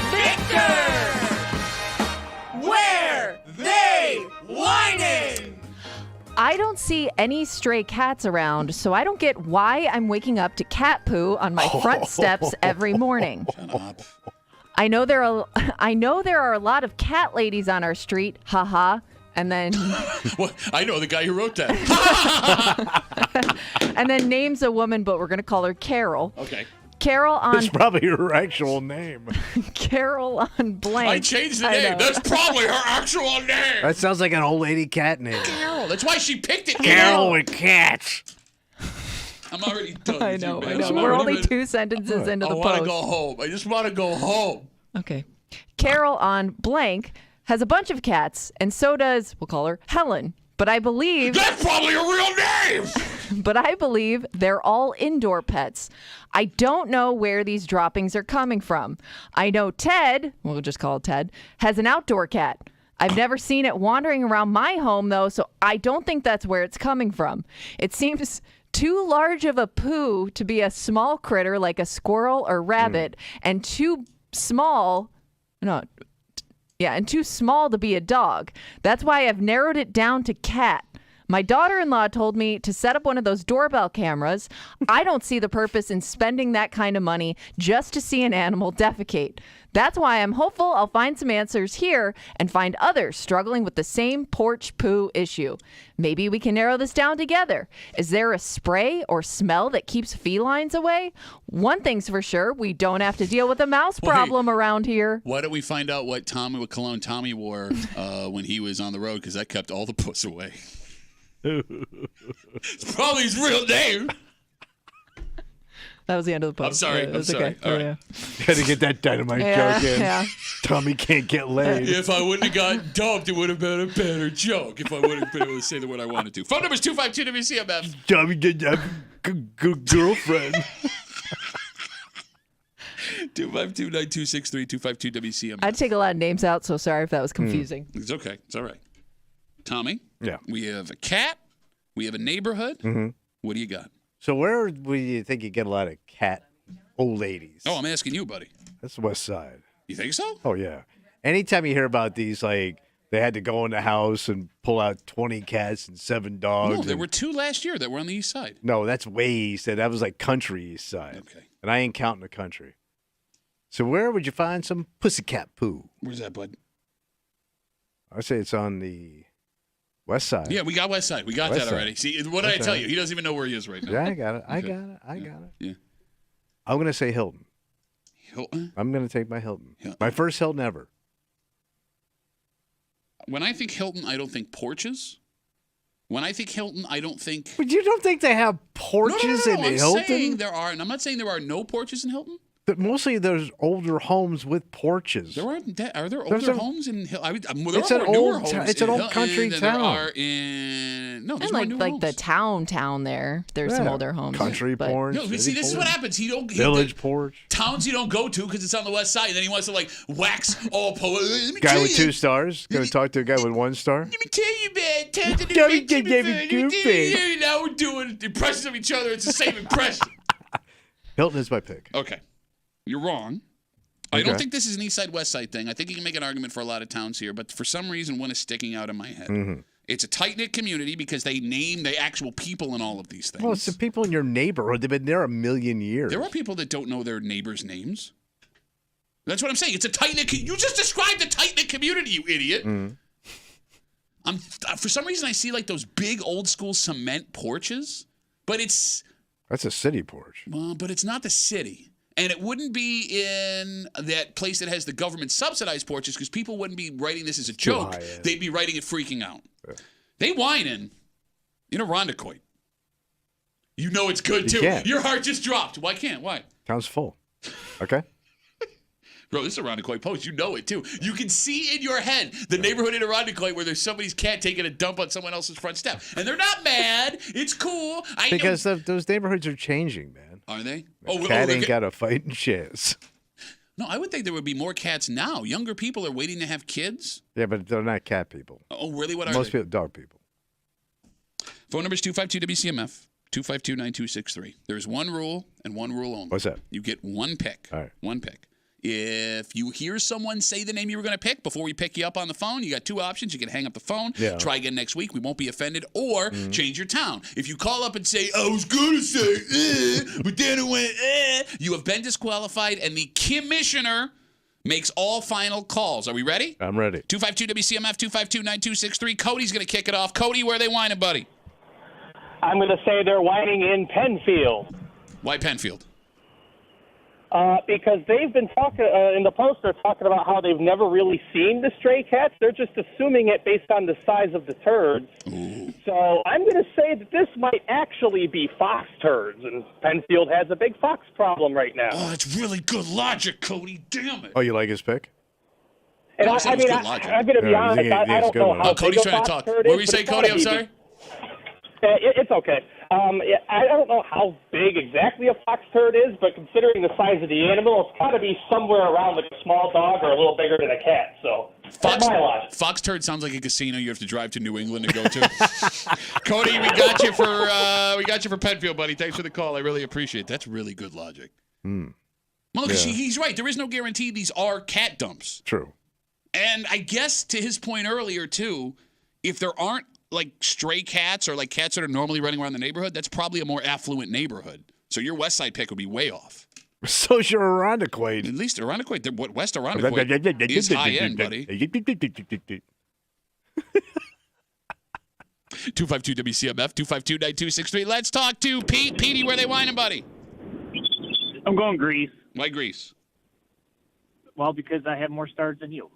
Victor! Where they whining? I don't see any stray cats around, so I don't get why I'm waking up to cat poo on my front steps every morning. Shut up. I know there are a lot of cat ladies on our street, haha. And then Well, I know the guy who wrote that. and then names a woman, but we're gonna call her Carol. Okay. Carol on It's probably her actual name. Carol on blank. I changed the name. That's probably her actual name. That sounds like an old lady cat name. Carol. That's why she picked it. Carol with cats. I'm already done. I with know. you, man. We're only 2 sentences into the I want to post. go home. I just want to go home. Okay. Carol on blank has a bunch of cats, and so does, we'll call her Helen. But I believe That's probably a real name. but I believe they're all indoor pets. I don't know where these droppings are coming from. I know Ted, we'll just call it Ted, has an outdoor cat. I've never seen it wandering around my home, though, so I don't think that's where it's coming from. It seems too large of a poo to be a small critter like a squirrel or rabbit, and too small to be a dog. That's why I've narrowed it down to cat. My daughter-in-law told me to set up one of those doorbell cameras. I don't see the purpose in spending that kind of money just to see an animal defecate. That's why I'm hopeful I'll find some answers here and find others struggling with the same porch poo issue. Maybe we can narrow this down together. Is there a spray or smell that keeps felines away? One thing's for sure, we don't have to deal with a mouse problem around here. Why don't we find out what cologne Tommy wore when he was on the road? Because that kept all the puss away. It's probably his real name. That was the end of the post. I'm sorry. Okay. All right. Yeah. Had to get that dynamite joke in. Yeah. Tommy can't get laid. If I wouldn't have gotten dumped, it would have been a better joke. If I would have been able to say the word I wanted to. Phone number is 252-WCMF. Tommy didn't have a good girlfriend. 252-9263, 252-WCMF. I'd take a lot of names out, so sorry if that was confusing. It's okay. It's all right. Tommy? Yeah. We have a cat. We have a neighborhood. Mm-hmm. What do you got? So where do you think you get a lot of cat old ladies? Oh, I'm asking you, buddy. That's the West Side. You think so? Oh, yeah. Anytime you hear about these, like, they had to go in the house and pull out 20 cats and 7 dogs. No, there were 2 last year that were on the east side. No, that's way east. That was like country east side. Okay. And I ain't counting the country. So where would you find some pussycat poo? Where's that, bud? I say it's on the West Side. Yeah, we got West Side. We got West that already. Side. See, what did I tell you? He doesn't even know where he is right now. Yeah, I got it. I Okay. got it. I got it. Yeah. I'm going to say Hilton. Hilton? I'm going to take my Hilton. My first Hilton ever. When I think Hilton, I don't think porches. When I think Hilton, I don't think... But you don't think they have porches in I'm Hilton? saying there are, and I'm not saying there are no porches in Hilton. But mostly there's older homes with porches. There aren't. Are there older homes in Hilton? It's an old. It's an old country town. There are in there's more new like homes. the town there. There's some older homes. Country porch. No, see, this is what happens. Village porch. Towns you don't go to because it's on the west side. And then he wants to like wax all poet. Guy with 2 stars. Going to talk to a guy with 1 star. Let me tell you, man. Towns David Goofy. Now we're doing impressions of each other. It's the same impression. Hilton is my pick. Okay. You're wrong. I don't think this is an East Side, West Side thing. I think you can make an argument for a lot of towns here, but for some reason, one is sticking out in my head. Mm-hmm. It's a tight-knit community because they name the actual people in all of these things. Well, it's the people in your neighborhood. They've been there a million years. There are people that don't know their neighbors' names. That's what I'm saying. It's a tight-knit. You just described a tight-knit community, you idiot. Mm-hmm. For some reason, I see like those big old-school cement porches, but that's a city porch. Well, but it's not the city. And it wouldn't be in that place that has the government-subsidized porches because people wouldn't be writing this as a joke. They'd be writing it freaking out. Yeah. They whining in a Rando. You know it's good, too. Your heart just dropped. Why can't? Why? Town's full. Okay. Bro, this is a Rando post. You know it, too. You can see in your head the neighborhood in a Rando where there's somebody's cat taking a dump on someone else's front step. And they're not mad. It's cool. Because those neighborhoods are changing, man. Are they? Cat ain't got a fighting chance. No, I would think there would be more cats now. Younger people are waiting to have kids. Yeah, but they're not cat people. Oh, really? What are Most people, dog people. Phone number is 252-WCMF, 252-9263. There's one rule and one rule only. What's that? You get one pick. All right. One pick. If you hear someone say the name you were going to pick before we pick you up on the phone, you got two options. You can hang up the phone, try again next week. We won't be offended, or change your town. If you call up and say, I was going to say, but then it went, you have been disqualified, and the commissioner makes all final calls. Are we ready? I'm ready. 252-WCMF, 252-9263. Cody's going to kick it off. Cody, where are they whining, buddy? I'm going to say they're whining in Penfield. Why Penfield? Because they've been talking, in the post, they're talking about how they've never really seen the stray cats. They're just assuming it based on the size of the turds. Ooh. So I'm going to say that this might actually be fox turds, and Penfield has a big fox problem right now. Oh, that's really good logic, Cody. Damn it. Oh, you like his pick? And I'm going to be honest, I don't know how Cody's big a trying to fox talk. turd What is, were you but saying, it's Cody? gotta I'm be sorry. It's okay. I don't know how big exactly a fox turd is, but considering the size of the animal, it's got to be somewhere around like a small dog or a little bigger than a cat. So that's my logic. Fox turd sounds like a casino you have to drive to New England to go to. Cody, we got you for Penfield, buddy. Thanks for the call. I really appreciate it. That's really good logic. Well, look, he's right. There is no guarantee these are cat dumps. True. And I guess to his point earlier too, if there aren't like stray cats or like cats that are normally running around the neighborhood, that's probably a more affluent neighborhood. So your West Side pick would be way off. So's your Arundequoit. At least Arundequoit, what West Arundequoit is high end, buddy. 252-WCMF, 252-9263. Let's talk to Pete. Petey, where they whining, buddy? I'm going Greece. Why Greece? Well, because I have more stars than you.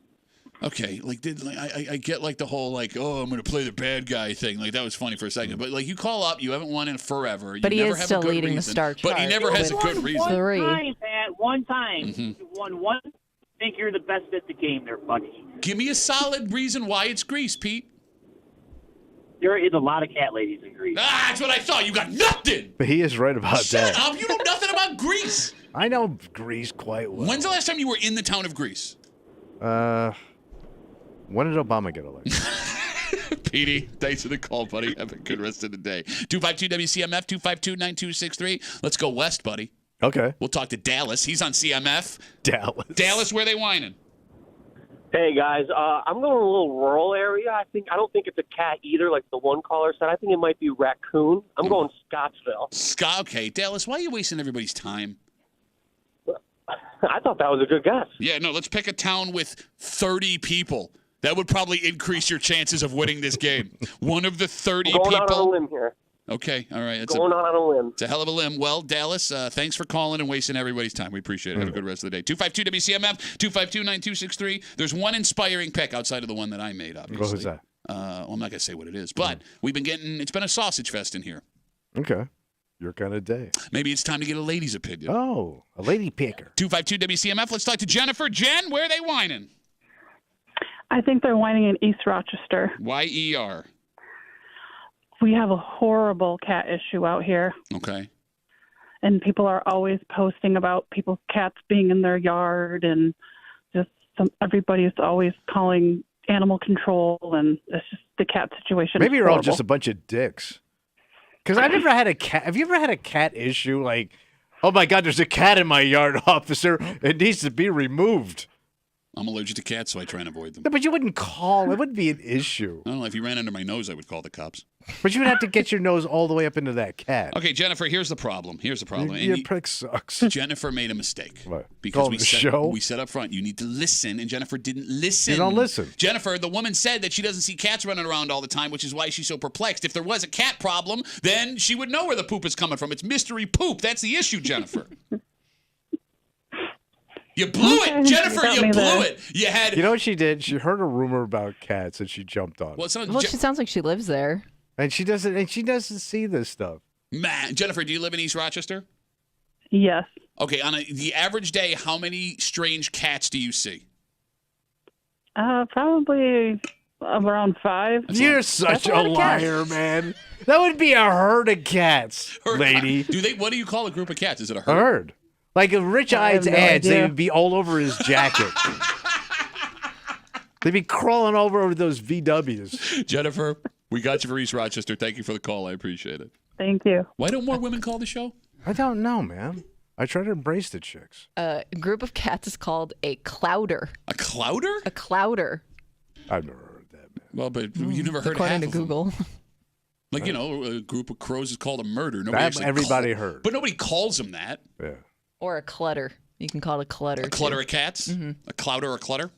Okay, I get like the whole like, oh, I'm going to play the bad guy thing. Like that was funny for a second, but like you call up, you haven't won in forever. But you he never is have still a good leading reason, the star chart. But he never has a good reason. One time, Pat. One time. You won one. I think you're the best at the game, there, buddy. Give me a solid reason why it's Greece, Pete. There is a lot of cat ladies in Greece. Ah, that's what I thought. You got nothing. But he is right about that. Shut up. You know nothing about Greece. I know Greece quite well. When's the last time you were in the town of Greece? When did Obama get elected? Petey, thanks for the call, buddy. Have a good rest of the day. 252-WCMF, 252-9263. Let's go west, buddy. Okay. We'll talk to Dallas. He's on CMF. Dallas, where they whining? Hey guys, I'm going to a little rural area. I don't think it's a cat either, like the one caller said. I think it might be raccoon. I'm going Scottsville. Okay, Dallas, why are you wasting everybody's time? I thought that was a good guess. Yeah, no, let's pick a town with 30 people. That would probably increase your chances of winning this game. One of the 30 going people. Out on a limb here. Okay, all right. Going out on a limb. It's a hell of a limb. Well, Dallas, thanks for calling and wasting everybody's time. We appreciate it. Have a good rest of the day. 252-WCMF, 252-9263. There's one inspiring pick outside of the one that I made, obviously. What was that? Well, I'm not going to say what it is, but we've been it's been a sausage fest in here. Okay. Your kind of day. Maybe it's time to get a lady's opinion. Oh, a lady picker. 252-WCMF. Let's talk to Jennifer. Jen, where are they whining? I think they're whining in East Rochester. Y-E-R. We have a horrible cat issue out here. Okay. And people are always posting about people's cats being in their yard, and just everybody's always calling animal control, and it's just the cat situation. Maybe is you're all horrible. just a bunch of dicks. Because I never had a cat. Have you ever had a cat issue? Like, Oh, my God, there's a cat in my yard, officer. It needs to be removed. I'm allergic to cats, so I try and avoid them. No, but you wouldn't call. It wouldn't be an issue. I don't know. If he ran under my nose, I would call the cops. But you would have to get your nose all the way up into that cat. Okay, Jennifer, here's the problem. Your prick sucks. Jennifer made a mistake. What? Because show? we said up front, you need to listen, and Jennifer didn't listen. You don't listen. Jennifer, the woman said that she doesn't see cats running around all the time, which is why she's so perplexed. If there was a cat problem, then she would know where the poop is coming from. It's mystery poop. That's the issue, Jennifer. You blew it, Jennifer. You blew it. You know what she did? She heard a rumor about cats and she jumped on it. Well, she sounds like she lives there. And she doesn't see this stuff. Man, Jennifer, do you live in East Rochester? Yes. Okay, on the average day, how many strange cats do you see? Probably around 5. You're such a liar, man. That would be a herd of cats, lady. What do you call a group of cats? Is it a A herd? herd. Like if Rich Ides ads, they would be all over his jacket. They'd be crawling over those VWs. Jennifer, we got you for East Rochester. Thank you for the call. I appreciate it. Thank you. Why don't more women call the show? I don't know, man. I try to embrace the chicks. A group of cats is called a clouder. A clouder? A clouder. I've never heard that, man. Well, but you never heard According half to of them. Google. Like, a group of crows is called a murder. Everybody heard. But nobody calls them that. Yeah. Or a clutter. You can call it a clutter. A clutter of cats? Mm-hmm. A clouder or clutter?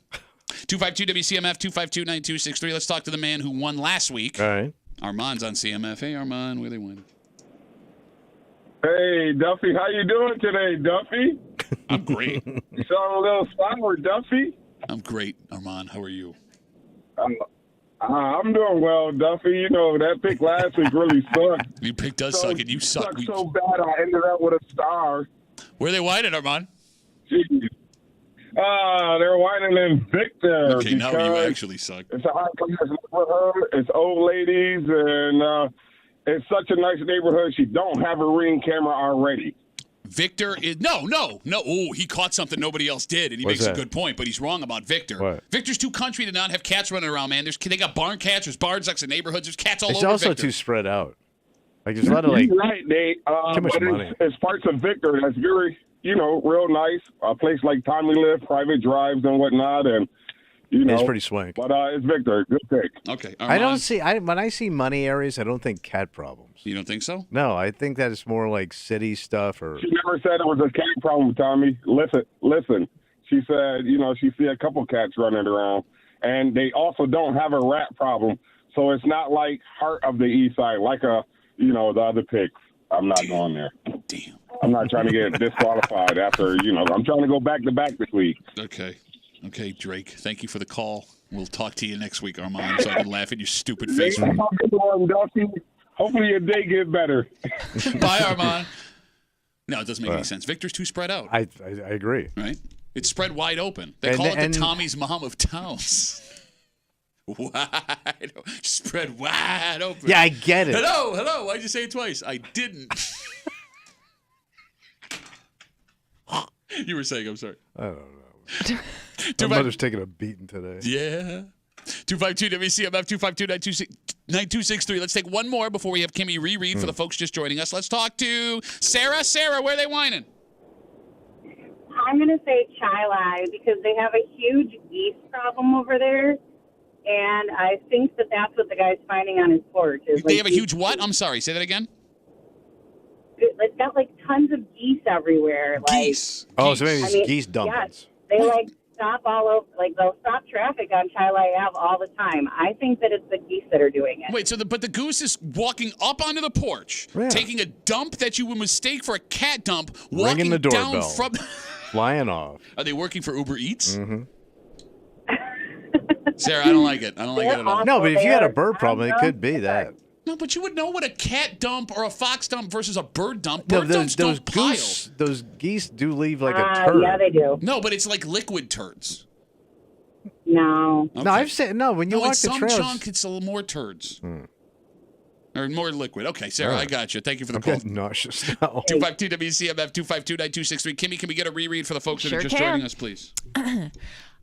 252 WCMF 252-9263. Let's talk to the man who won last week. All right. Armand's on CMF. Hey, Armand, where they win? Hey, Duffy, how you doing today, Duffy? I'm great. You sound a little sour, Duffy. I'm great, Armand. How are you? I'm doing well, Duffy. You know, that pick last week really sucked. Your pick does suck, and you suck. Sucked so bad I ended up with a star. Where are they whining, Armand? Jeez. They're whining in Victor. Okay, now you actually suck. It's a high-class neighborhood. It's old ladies, and it's such a nice neighborhood. She don't have a Ring camera already. Victor is no. Oh, he caught something nobody else did, and he makes a good point, but he's wrong about Victor. What? Victor's too country to not have cats running around, man. They got barn cats, there's barns next to neighborhoods, there's cats all over It's also Victor. too spread out. Like there's a lot of You're right, Nate. too much but money. It's parts of Victor that's very, real nice. A place like Tommy live, private drives and whatnot, and It's pretty swank. But it's Victor. Good pick. Okay. I don't see. When I see money areas, I don't think cat problems. You don't think so? No, I think that it's more like city stuff or. She never said it was a cat problem, Tommy. Listen. She said, she see a couple cats running around, and they also don't have a rat problem. So it's not like heart of the east side, like the other picks. I'm not going there. Damn. I'm not trying to get disqualified after, I'm trying to go back to back this week. Okay, Drake. Thank you for the call. We'll talk to you next week, Armand, so I can laugh at your stupid face. Have a good one, Duffy. Hopefully your day gets better. Bye, Armand. No, it doesn't make any sense. Victor's too spread out. I agree. Right? It's spread wide open. They call it the Tommy's mom of towns. Spread wide open. Yeah, I get it. Hello. Why'd you say it twice? I didn't. You were saying, I'm sorry. I don't know. My mother's taking a beating today. Yeah. 252 WCMF 252-9263. Let's take one more before we have Kimmy reread for the folks just joining us. Let's talk to Sarah. Sarah, where are they whining? I'm going to say Chili because they have a huge geese problem over there. And I think that's what the guy's finding on his porch. They have a huge what? I'm sorry. Say that again. It's got tons of geese everywhere. Geese. So maybe it's geese dumplings. Yes, they stop all over. They'll stop traffic on Chili Ave all the time. I think that it's the geese that are doing it. Wait, but the goose is walking up onto the porch, taking a dump that you would mistake for a cat dump, walking ringing the doorbell, down from flying off. Are they working for Uber Eats? Mm-hmm. Sarah, I don't like it. I don't like it at all. No, but if you had a bird problem, it could be that. No, but you would know what a cat dump or a fox dump versus a bird dump. Bird dumps don't pile. Those geese do leave a turd. Yeah, they do. No, but it's like liquid turds. No. Okay. No, I've said when you walk the trails. Some chunk, it's a little more turds. Or more liquid. Okay, Sarah, I got you. Thank you for the call. I'm nauseous now. 252 WCMF 252-9263. Kimmy, can we get a reread for the folks that are just joining us, please?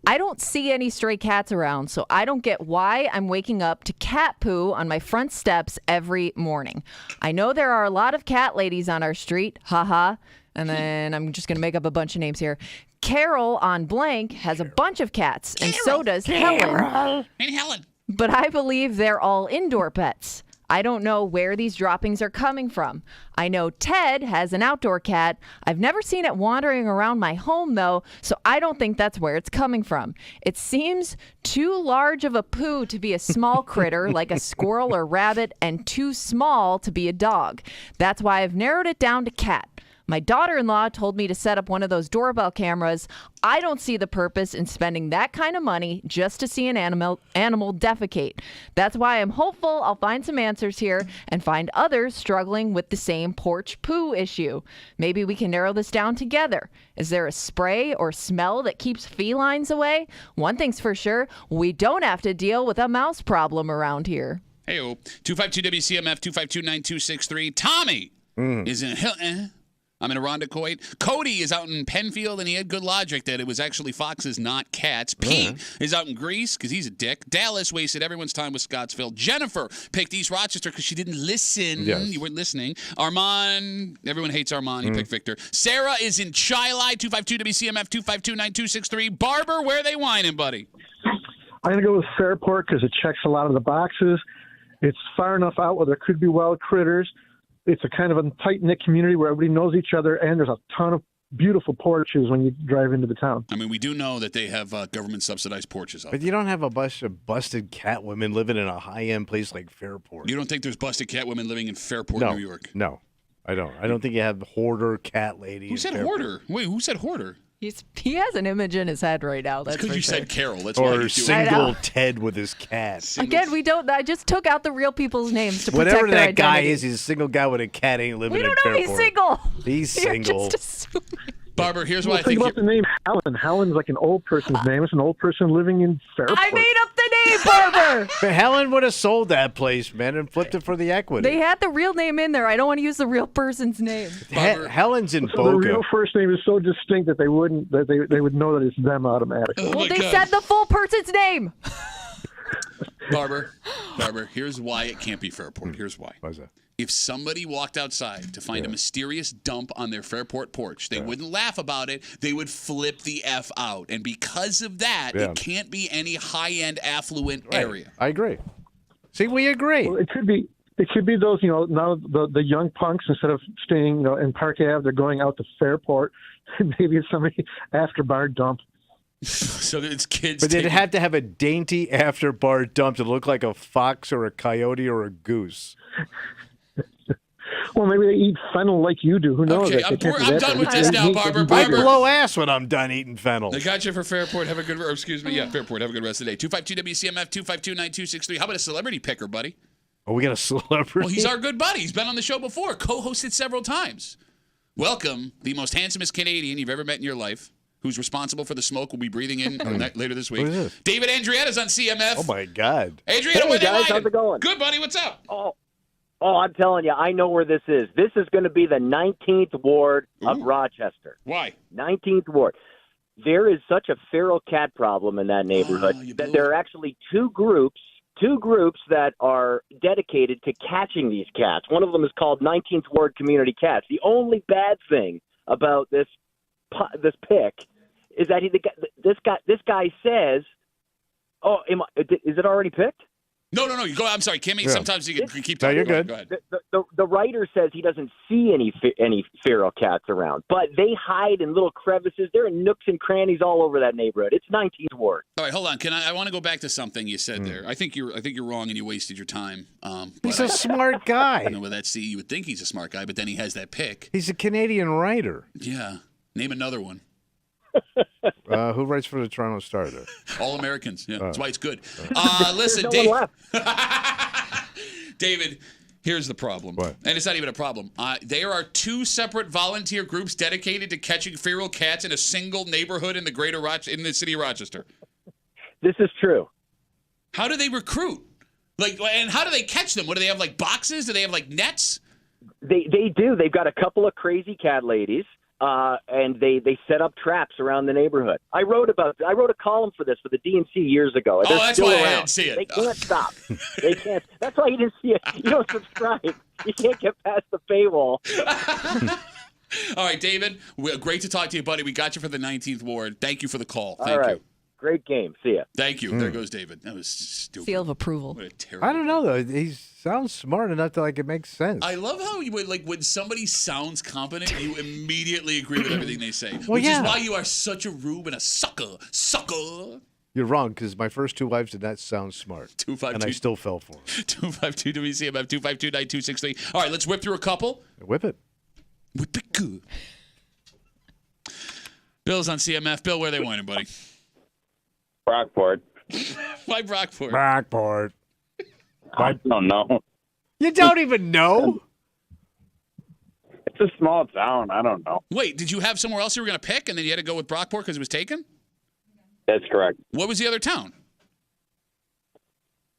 I don't see any stray cats around, so I don't get why I'm waking up to cat poo on my front steps every morning. I know there are a lot of cat ladies on our street, haha. And then I'm just going to make up a bunch of names here. Carol on blank has a bunch of cats, and so does Helen. And Helen. But I believe they're all indoor pets. I don't know where these droppings are coming from. I know Ted has an outdoor cat. I've never seen it wandering around my home, though, so I don't think that's where it's coming from. It seems too large of a poo to be a small critter like a squirrel or rabbit, and too small to be a dog. That's why I've narrowed it down to cat. My daughter-in-law told me to set up one of those doorbell cameras. I don't see the purpose in spending that kind of money just to see an animal defecate. That's why I'm hopeful I'll find some answers here and find others struggling with the same porch poo issue. Maybe we can narrow this down together. Is there a spray or smell that keeps felines away? One thing's for sure, we don't have to deal with a mouse problem around here. Hey-o. 252-WCMF, 252-9263. Tommy is in... I'm in a Rando, Kuwait. Cody is out in Penfield, and he had good logic that it was actually foxes, not cats. Pete is out in Greece because he's a dick. Dallas wasted everyone's time with Scottsville. Jennifer picked East Rochester because she didn't listen. Yes. You weren't listening. Armand, everyone hates Armand. He picked Victor. Sarah is in Chili, 252-WCMF, 252-9263. Barber, where are they whining, buddy? I'm going to go with Fairport because it checks a lot of the boxes. It's far enough out where there could be wild critters. It's a kind of a tight-knit community where everybody knows each other, and there's a ton of beautiful porches when you drive into the town. I mean, we do know that they have government-subsidized porches out But you don't have a bunch of busted cat women living in a high-end place like Fairport. You don't think there's busted cat women living in Fairport, New York? No, I don't. I don't think you have hoarder cat ladies. Who said hoarder? Wait, who said hoarder? He has an image in his head right now. That's because you said Carol. That's or why single Ted with his cat. Again, we don't. I just took out the real people's names to protect Whatever their that guy identity. is, he's a single guy with a cat. Ain't living We don't in know Fairport. he's single. He's You're single. just assuming. Barber, here's why I think think about the name Helen. Helen's like an old person's name. It's an old person living in Fairport. I made up the name, Barber. But Helen would have sold that place, man, and flipped it for the equity. They had the real name in there. I don't want to use the real person's name. Helen's in So Boca. the real first name is so distinct that they wouldn't. That they would know that it's them automatically. Well, they said the full person's name. Barber, here's why it can't be Fairport. Here's why. Why's that? If somebody walked outside to find a mysterious dump on their Fairport porch, they wouldn't laugh about it. They would flip the F out. And because of that, it can't be any high-end affluent area. I agree. See, we agree. Well, it could be. It could be those, now the young punks, instead of staying, in Park Ave, they're going out to Fairport. Maybe it's somebody after bar dump. So it's kids. But they'd have to have a dainty after bar dump to look like a fox or a coyote or a goose. Well, maybe they eat fennel like you do. Who knows? Okay, I'm done with this now, Barber. I blow ass when I'm done eating fennel. I got you for Fairport. Have a good, Fairport. Have a good rest of the day. 252-WCMF, 252-9263. How about a celebrity picker, buddy? Oh, we got a celebrity? Well, he's our good buddy. He's been on the show before, co-hosted several times. Welcome, the most handsomest Canadian you've ever met in your life, who's responsible for the smoke we'll be breathing in later this week. Who is this? David Andrietta's on CMF. Oh, my God. Adrietta, hey, where they guys, lying? how's it going? Good, buddy. What's up? Oh, I'm telling you, I know where this is. This is going to be the 19th Ward of Rochester. Why? 19th Ward. There is such a feral cat problem in that neighborhood that there are actually two groups that are dedicated to catching these cats. One of them is called 19th Ward Community Cats. The only bad thing about this pick is that this guy says, "Oh, is it already picked?" No. You go. I'm sorry, Kimmy. Yeah. Sometimes you can keep No, talking. you're good. Go ahead. The writer says he doesn't see any feral cats around, but they hide in little crevices. They're in nooks and crannies all over that neighborhood. It's 19th Ward. All right, hold on. I want to go back to something you said there. I think you're wrong and you wasted your time. He's a smart guy. I know with that C, you would think he's a smart guy, but then he has that pick. He's a Canadian writer. Yeah. Name another one. Who writes for the Toronto Star there? All Americans. Yeah, that's why it's good. Listen, no Dave. one left. David, here's the problem. What? And it's not even a problem. There are two separate volunteer groups dedicated to catching feral cats in a single neighborhood in the city of Rochester. This is true. How do they recruit? And how do they catch them? What do they have, boxes? Do they have, nets? They do. They've got a couple of crazy cat ladies. And they set up traps around the neighborhood. I wrote a column for this for the DNC years ago. They're that's still why around. I didn't see it. They can't stop. They can't. That's why you didn't see it. You don't subscribe. You can't get past the paywall. All right, David, great to talk to you, buddy. We got you for the 19th ward. Thank you for the call. Thank All right. you. Great game. See ya. Thank you. There goes David. That was stupid. Seal of approval. What a terrible. I don't know though. He sounds smart enough to like it makes sense. I love how you would when somebody sounds competent, you immediately agree with everything they say. Well, which yeah. is why you are such a rube and a sucker. Sucker. You're wrong because my first two wives did not sound smart, 252 and I still fell for them. 252 WCMF 252-9263. All right, let's whip through a couple. Whip it. Whip it good. Bill's on CMF. Bill, where are they whining, buddy? Brockport. Why Brockport? Brockport. I don't know. You don't even know? It's a small town. I don't know. Wait, did you have somewhere else you were going to pick, and then you had to go with Brockport because it was taken? That's correct. What was the other town?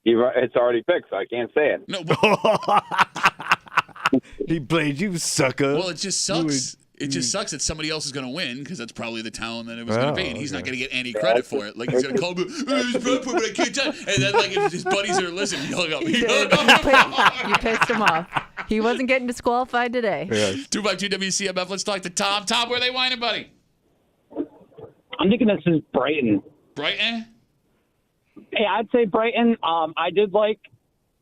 It's already picked, so I can't say it. No. He played you, sucker. Well, it just sucks. It just sucks that somebody else is going to win because that's probably the town that it was going to be, and he's not going to get any credit for it. Like he's going to call me, it's Brockport, but I can't tell. And then like if his buddies are listening, he hung up. You pissed him off. He wasn't getting disqualified today. Yes. 252 WCMF. Let's talk to Tom. Tom, where are they whining, buddy? I'm thinking this is Brighton. Brighton? Hey, I'd say Brighton. I did like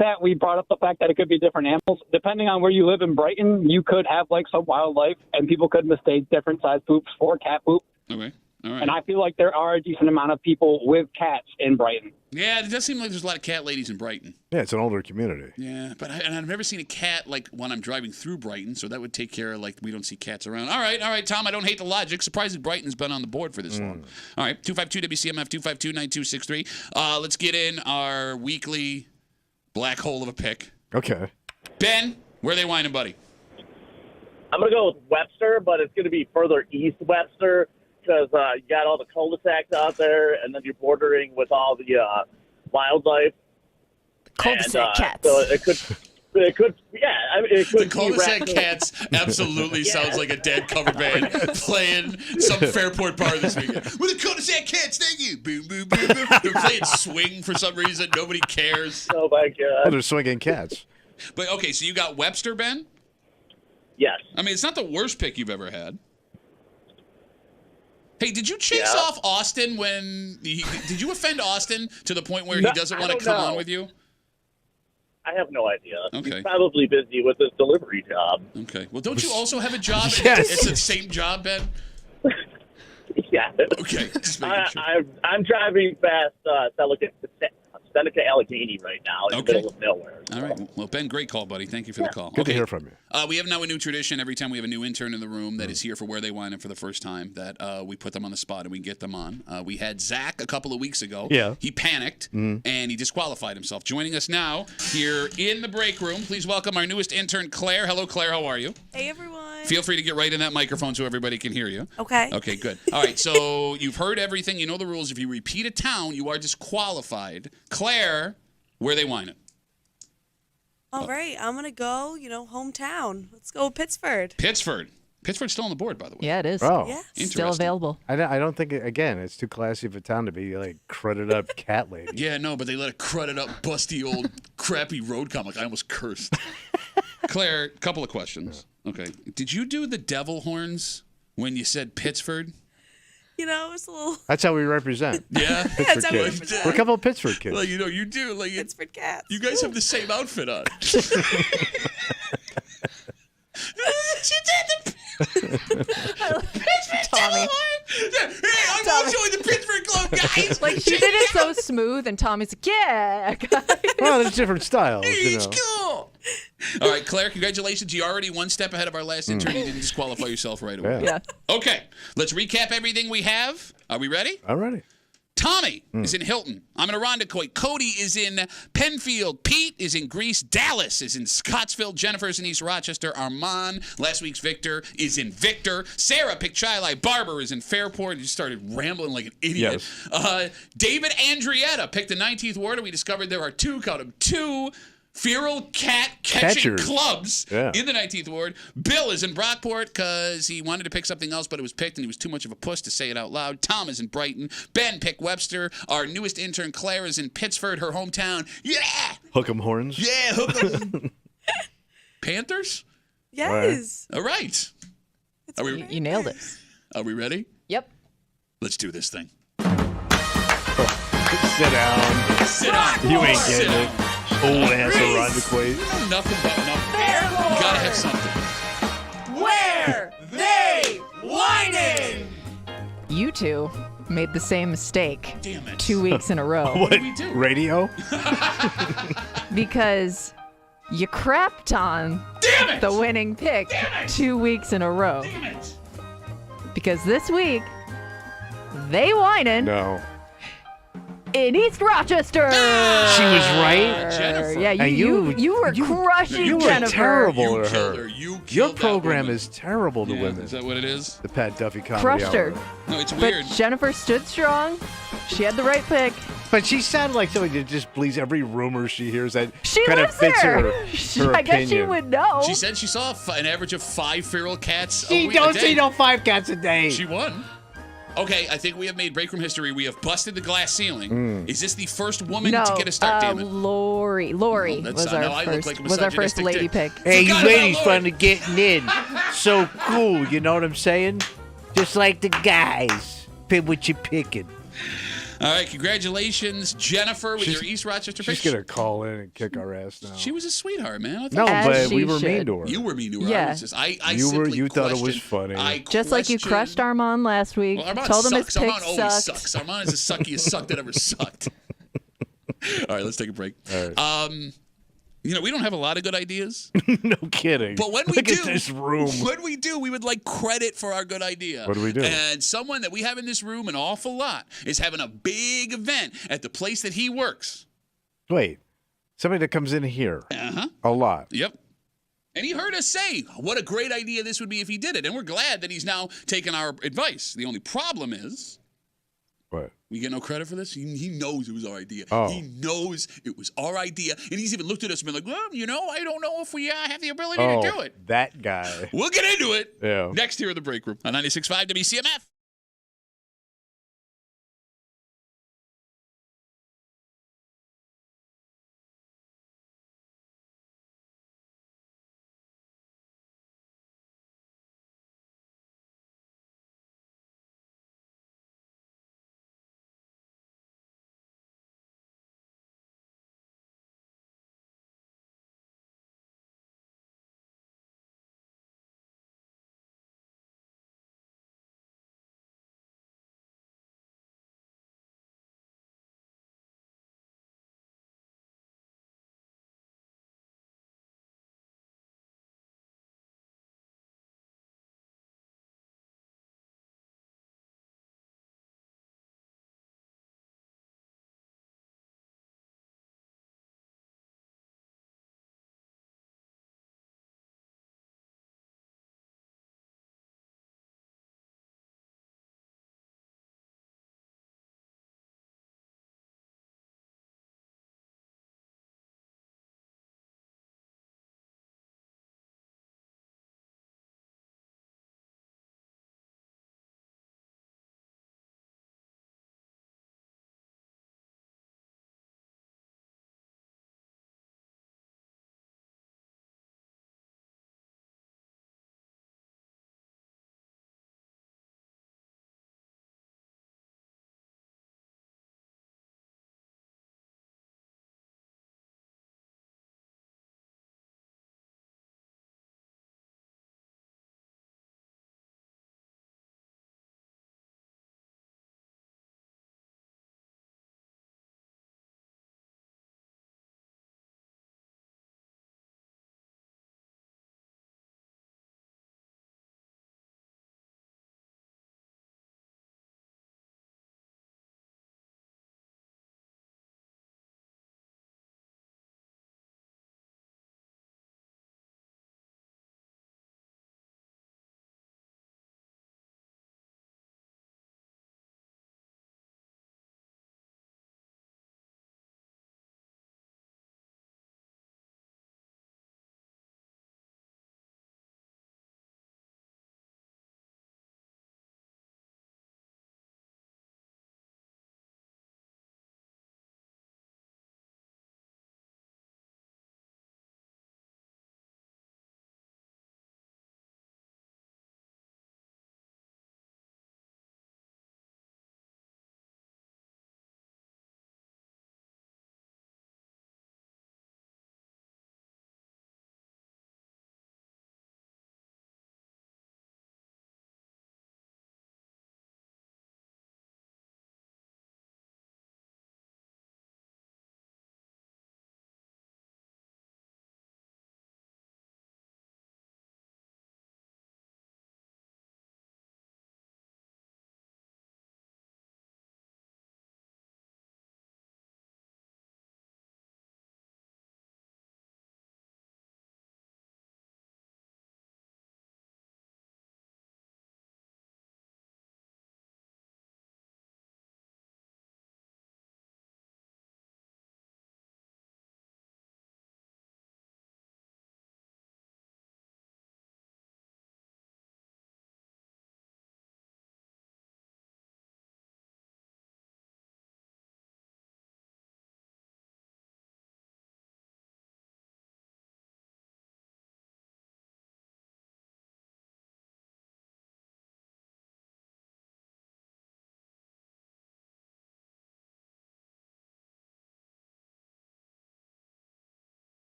that we brought up the fact that it could be different animals. Depending on where you live in Brighton, you could have like some wildlife, and people could mistake different size poops for cat poop. Okay. All right. And I feel like there are a decent amount of people with cats in Brighton. Yeah, it does seem like there's a lot of cat ladies in Brighton. Yeah, it's an older community. Yeah, but I've never seen a cat like when I'm driving through Brighton, so that would take care of like we don't see cats around. All right, Tom. I don't hate the logic. Surprised that Brighton's been on the board for this long. All right, 252 WCMF 252-9263. Let's get in our weekly black hole of a pick. Okay. Ben, where are they whining, buddy? I'm gonna go with Webster, but it's gonna be further east Webster. Because you got all the cul-de-sacs out there, and then you're bordering with all the wildlife. Cul-de-sac cats. So it could, yeah. I mean, it could The cul-de-sac cats absolutely sounds like a dead cover band playing some Fairport bar this weekend. With the cul-de-sac cats, thank you. Boom, boom, boom, boom. They're playing swing for some reason. Nobody cares. Oh my god. Oh, they're swinging cats. But okay, so you got Webster, Ben? Yes. I mean, it's not the worst pick you've ever had. Hey, did you chase off Austin when did you offend Austin to the point where he doesn't want to come on with you? I have no idea. Okay. He's probably busy with his delivery job. Okay. Well, don't you also have a job? Yes. It's the same job, Ben? Yeah. Okay. Just making sure. I'm driving past Seneca Allegheny right now in the middle of nowhere. All right. Well, Ben, great call, buddy. Thank you for the call. Good to hear from you. We have now a new tradition. Every time we have a new intern in the room that is here for Where They Whine for the first time, that we put them on the spot and we get them on. We had Zach a couple of weeks ago. Yeah. He panicked and he disqualified himself. Joining us now here in the break room, please welcome our newest intern, Claire. Hello, Claire. How are you? Hey, everyone. Feel free to get right in that microphone so everybody can hear you. Okay. Okay, good. All right, so you've heard everything. You know the rules. If you repeat a town, you are disqualified. Claire, where they whining? All right, I'm going to go, hometown. Let's go with Pittsford. Pittsford's still on the board, by the way. Yeah, it is. Oh. Yeah. Still available. I don't think, again, it's too classy of a town to be like crudded up cat lady. Yeah, no, but they let a crudded up, busty old, crappy road comic. I almost cursed. Claire, couple of questions. Okay. Did you do the devil horns when you said Pittsford? It's a little. That's how we represent. Yeah? That's how we represent. We're a couple of Pittsburgh kids. Like, you do. Like, Pittsford cats. You guys have the same outfit on. Tommy. Hey, I'm also in the Pittsburgh Club, guys. Like, she did it so smooth, and Tommy's like, yeah, guys. Well, there's different styles. It's cool. All right, Claire, congratulations. You're already one step ahead of our last intern. You didn't disqualify yourself right away. Yeah. Okay, let's recap everything we have. Are we ready? I'm ready. Tommy is in Hilton. I'm in Rando. Cody is in Penfield. Pete is in Greece. Dallas is in Scottsville. Jennifer's in East Rochester. Armand, last week's Victor, is in Victor. Sarah picked Chili. Barber is in Fairport. He just started rambling like an idiot. Yes. David Andrietta picked the 19th ward, and we discovered there are two feral cat catching Catchers. clubs Yeah. in the 19th ward. Bill is in Brockport because he wanted to pick something else, but it was picked and he was too much of a puss to say it out loud. Tom is in Brighton. Ben picked Webster. Our newest intern, Claire, is in Pittsford, her hometown. Yeah! Hook 'em horns. Yeah, hook 'em. Panthers? Yes. All right. Are we? You nailed it. Are we ready? Yep. Let's do this thing. Sit down. Sit down. You ain't Sit getting it. down. Old ass Rando Quaid. You know nothing about nothing. You gotta have something. Where they whining? You two made the same mistake. Damn it. 2 weeks in a row. What? did we do? Radio? Because you crapped on the winning pick 2 weeks in a row. Damn it. Because this week, they whining No. in East Rochester. She was right. Jennifer. Yeah, And you were crushing You were Jennifer. terrible You to killed her. her. You killed Your that program woman. is terrible to Yeah, women. is that what it is? The Pat Duffy Comedy Crushed Hour. her. No, it's But weird. Jennifer stood strong. She had the right pick. But she sounded like somebody that just believes every rumor she hears that She kind of lives fits there. her I guess she opinion. would know. She said she saw an average of 5 feral cats She a don't day. see no 5 cats a day. She won. Okay, I think we have made break room history. We have busted the glass ceiling. Is this the first woman no, to get a start, damn it? Lori Oh, that's- was our no, I look first like a was our first misogynistic lady dick. pick. Hey, you Forgot about ladies Lord. finally getting in. So cool, you know what I'm saying? Just like the guys. Pick what you picking. All right, congratulations, Jennifer, with She's- your East Rochester pick. She's going to call in and kick our ass now. She was a sweetheart, man. I thought No, As but she we were mean should. to her. You were mean to her. Yeah. I was just, I You thought it was questioned- funny. I Just like you questioned- crushed Armand last week. Well, Armand Told him sucks. his pick Armand always sucked. sucks. Armand is the suckiest suck that ever sucked. All right, let's take a break. All right. We don't have a lot of good ideas. No kidding. But when we Look do, at this room. When we do, we would like credit for our good idea. What do we do? And someone that we have in this room an awful lot is having a big event at the place that he works. Wait. Somebody that comes in here Uh-huh. a lot. Yep. And he heard us say what a great idea this would be if he did it. And we're glad that he's now taken our advice. The only problem is What? we get no credit for this. He knows it was our idea. Oh. He knows it was our idea. And he's even looked at us and been like, well, I don't know if we have the ability to do it. That guy. We'll get into it Yeah. next here in the break room on 96.5 WCMF.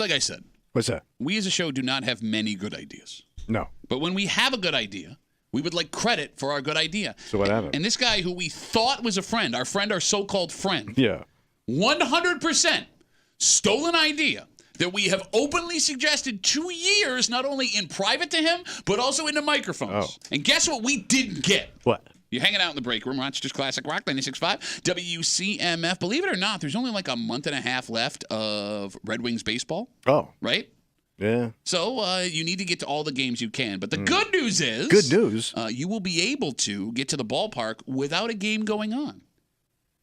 It's like I said. What's that? We as a show do not have many good ideas. No. But when we have a good idea, we would like credit for our good idea. So what happened? And this guy who we thought was a friend, our so-called friend, Yeah. 100% stole an idea that we have openly suggested 2 years, not only in private to him, but also in the microphones. Oh. And guess what we didn't get? What? You're hanging out in the break room, Rochester's Classic Rock, 96.5, WCMF. Believe it or not, there's only like a month and a half left of Red Wings baseball. Oh. Right? Yeah. So you need to get to all the games you can. But the good news is... Good news. You will be able to get to the ballpark without a game going on.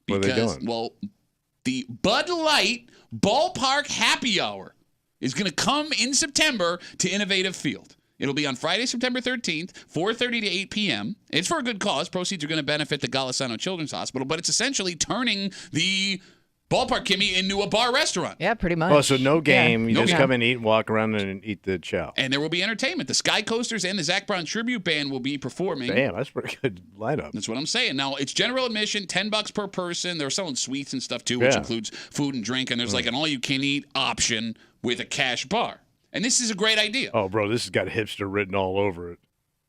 What are they doing? Well, the Bud Light Ballpark Happy Hour is going to come in September to Innovative Field. It'll be on Friday, September 13th, 4:30 to 8 p.m. It's for a good cause. Proceeds are going to benefit the Golisano Children's Hospital, but it's essentially turning the ballpark, Kimmy, into a bar restaurant. Yeah, pretty much. Oh, so no game. Yeah. You No just game. come and eat and walk around and eat the chow. And there will be entertainment. The Sky Coasters and the Zach Brown Tribute Band will be performing. Damn, that's a pretty good lineup. That's what I'm saying. Now, it's general admission, $10 per person. They're selling sweets and stuff, too, which Yeah. includes food and drink. And there's like an all-you-can-eat option with a cash bar. And this is a great idea. Oh, bro, this has got hipster written all over it.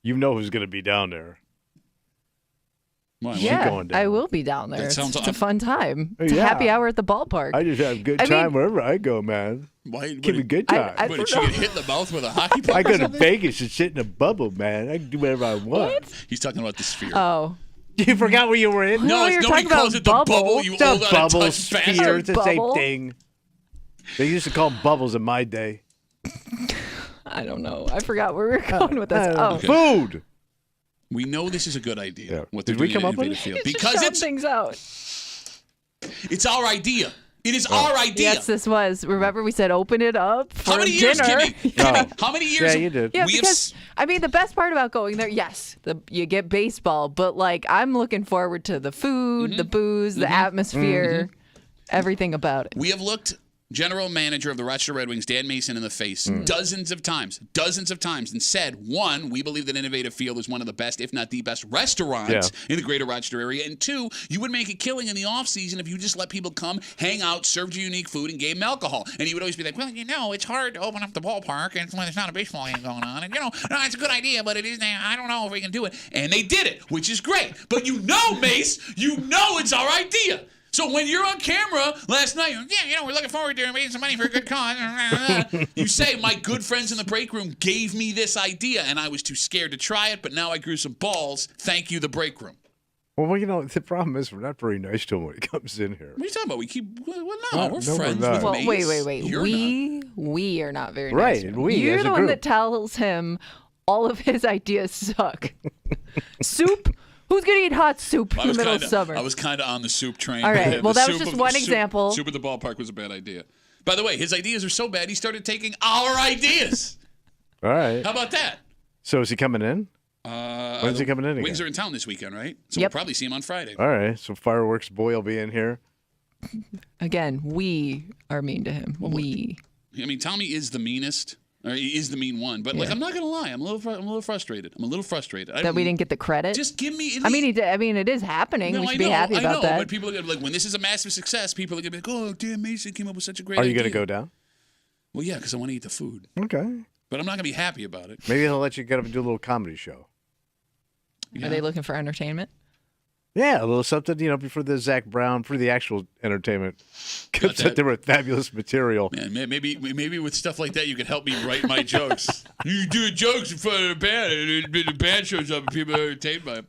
You know who's going to be down there. Why, Yeah, going down? I will be down there. That sounds- It's a fun time. It's a Yeah. happy hour at the ballpark. I just have a good I time mean- wherever I go, man. Why? Give me a good time. I What, did she get hit in the mouth with a hockey puck? I or go to something? Vegas and sit in a bubble, man. I can do whatever I want. He's talking about the sphere. Oh. You forgot where you were in? No, you're nobody talking calls about it the bubble. bubble. You It's a old out of bubble touch sphere. bastard. It's the same Bubble? thing. They used to call them bubbles in my day. I don't know. I forgot where we were going with this. Oh. Okay. Food. We know this is a good idea. What they're Did we doing come at up with Innovative it? Field. Just Because shout it's things out. our idea. It is our idea. Yes, this was. Remember, we said open it up for How many years, dinner. Kimmy? Kimmy, how many years? Yeah, you did. Yeah, We have because I mean, the best part about going there, yes, you get baseball, but like I'm looking forward to the food, the booze, the atmosphere, everything about it. We have looked general manager of the Rochester Red Wings, Dan Mason, in the face dozens of times, and said, one, we believe that Innovative Field is one of the best, if not the best, restaurants in the greater Rochester area. And two, you would make a killing in the off season if you just let people come, hang out, serve you unique food, and gave them alcohol. And he would always be like, well, it's hard to open up the ballpark and when there's not a baseball game going on. And, no, it's a good idea, but it is, I don't know if we can do it. And they did it, which is great. But Mace, it's our idea. So when you're on camera last night, we're looking forward to making some money for a good cause. You say, my good friends in the break room gave me this idea, and I was too scared to try it, but now I grew some balls. Thank you, the break room. Well, the problem is we're not very nice to him when he comes in here. What are you talking about? We keep, we're No, friends we're with not. Well, Mace. wait. You're We are not very Right, nice. we, You're as a the one group. that tells him all of his ideas suck. Soup? Who's going to eat hot soup in the middle of summer? I was kind of on the soup train. All right, The well, that was soup just of- one soup- example. Soup at the ballpark was a bad idea. By the way, his ideas are so bad, he started taking our ideas. All right. How about that? So is he coming in? When's he coming in again? Wings are in town this weekend, right? So Yep. we'll probably see him on Friday. All right. So Fireworks Boy will be in here. Again, we are mean to him. We. I mean, Tommy is the meanest. Or he is the mean one, but I'm not gonna lie. I'm a little frustrated. That we didn't get the credit. Just give me. I mean, it is happening. No, we should I be know, happy I about know, that. But people are gonna be like, when this is a massive success, people are gonna be like, "Oh, Dan Mason came up with such a great Are idea." you going to go down? Well, yeah, because I want to eat the food. Okay. But I'm not gonna be happy about it. Maybe he'll let you get up and do a little comedy show. Are they looking for entertainment? Yeah, a little something, before the Zach Brown, for the actual entertainment. Comes out there with fabulous material. Man, maybe with stuff like that, you could help me write my jokes. You do jokes in front of the band, and the band shows up, and people are entertained by it.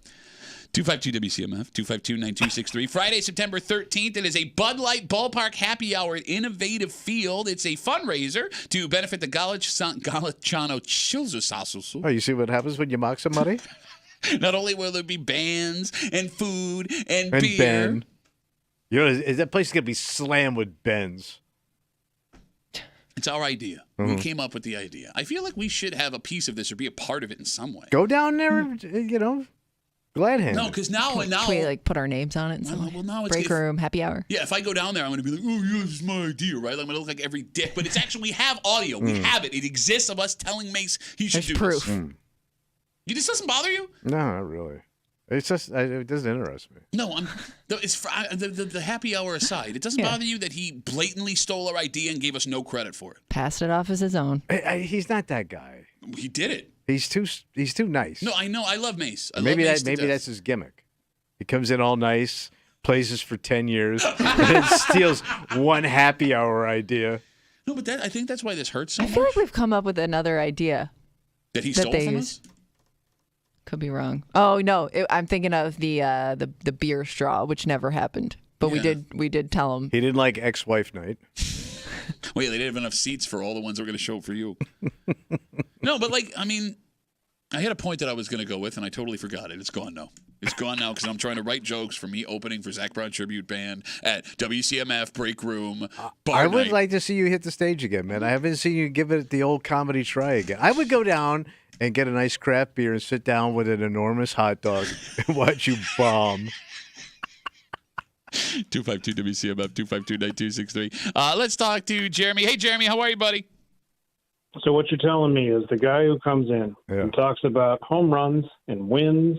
252-WCMF, 252-9263. Friday, September 13th, it is a Bud Light Ballpark Happy Hour at Innovative Field. It's a fundraiser to benefit the Golisano Children's Hospital. Oh, you see what happens when you mock somebody? Not only will there be bands and food and beer. Ben. That place is going to be slammed with Bens. It's our idea. We came up with the idea. I feel like we should have a piece of this or be a part of it in some way. Go down there, glad hand. No, because now Can we put our names on it in some way? well, now it's Break room, happy hour. Yeah, if I go down there, I'm going to be like, oh, yeah, this is my idea, right? Like, I'm going to look like every dick. But it's actually, we have audio. We have it. It exists of us telling Mace he should There's do proof. this. This doesn't bother you? No, not really. It's just it doesn't interest me. No, the happy hour aside. It doesn't bother you that he blatantly stole our idea and gave us no credit for it. Passed it off as his own. He's not that guy. He did it. He's too nice. No, I know. I love Mace. Maybe that's his gimmick. He comes in all nice, plays this for 10 years, and then steals one happy hour idea. No, but I think that's why this hurts so I feel like we've come up with another idea. That he stole from us? Could be wrong. Oh no, I'm thinking of the beer straw, which never happened. But we did tell him. He didn't like ex-wife night. Wait, they didn't have enough seats for all the ones that were going to show up for you. No, but I had a point that I was going to go with, and I totally forgot it. It's gone now. It's gone now because I'm trying to write jokes for me opening for Zach Brown Tribute Band at WCMF Break Room. I would like to see you hit the stage again, man. I haven't seen you give it the old comedy try again. I would go down and get a nice craft beer and sit down with an enormous hot dog and watch you bomb. 252 WCMF 252-9263. Let's talk to Jeremy. Hey, Jeremy, how are you, buddy? So what you're telling me is the guy who comes in and talks about home runs and wins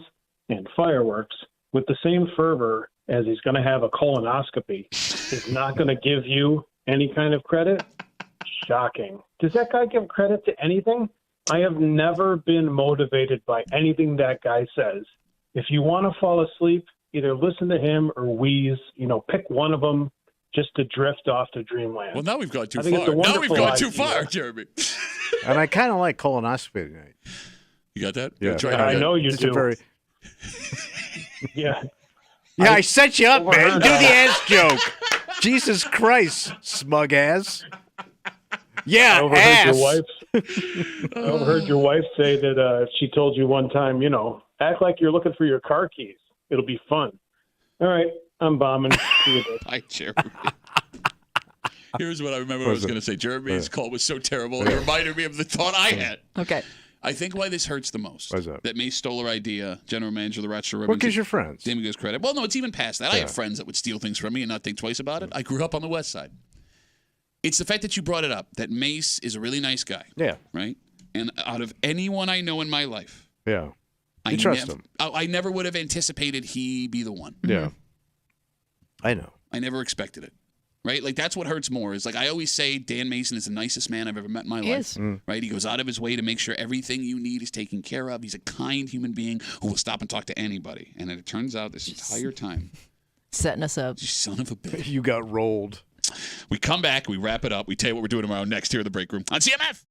and fireworks with the same fervor as he's going to have a colonoscopy is not going to give you any kind of credit? Shocking. Does that guy give credit to anything? I have never been motivated by anything that guy says. If you want to fall asleep, either listen to him or wheeze. Pick one of them just to drift off to dreamland. Well, now we've gone too far. Now we've gone too far, Jeremy. And I kind of like colonoscopy tonight. You got that? Yeah, I know you do. Yeah. Yeah, I set you up, man. Do the ass joke. Jesus Christ, smug ass. Yeah, ass. I overheard your wife say that she told you one time, act like you're looking for your car keys. It'll be fun. All right, I'm bombing. See you, babe. Hi, Jeremy. Here's what I remember I was going to say. Jeremy's call was so terrible. It reminded me of the thought I had. Okay. I think why this hurts the most. What's up? That Mace stole our idea, general manager of the Rochester Rebels. Well, because you're friends. Damn gives credit. Well, no, it's even past that. I have friends that would steal things from me and not think twice about it. I grew up on the West Side. It's the fact that you brought it up, that Mace is a really nice guy. Yeah. Right? And out of anyone I know in my life, yeah, you trust him. I never would have anticipated he be the one. Yeah. I know. I never expected it. Right? Like, that's what hurts more. Is like, I always say Dan Mason is the nicest man I've ever met in my life. Right? He goes out of his way to make sure everything you need is taken care of. He's a kind human being who will stop and talk to anybody. And it turns out this entire time, setting us up. You son of a bitch. You got rolled. We come back, we wrap it up, we tell you what we're doing tomorrow next here in the break room on CMF.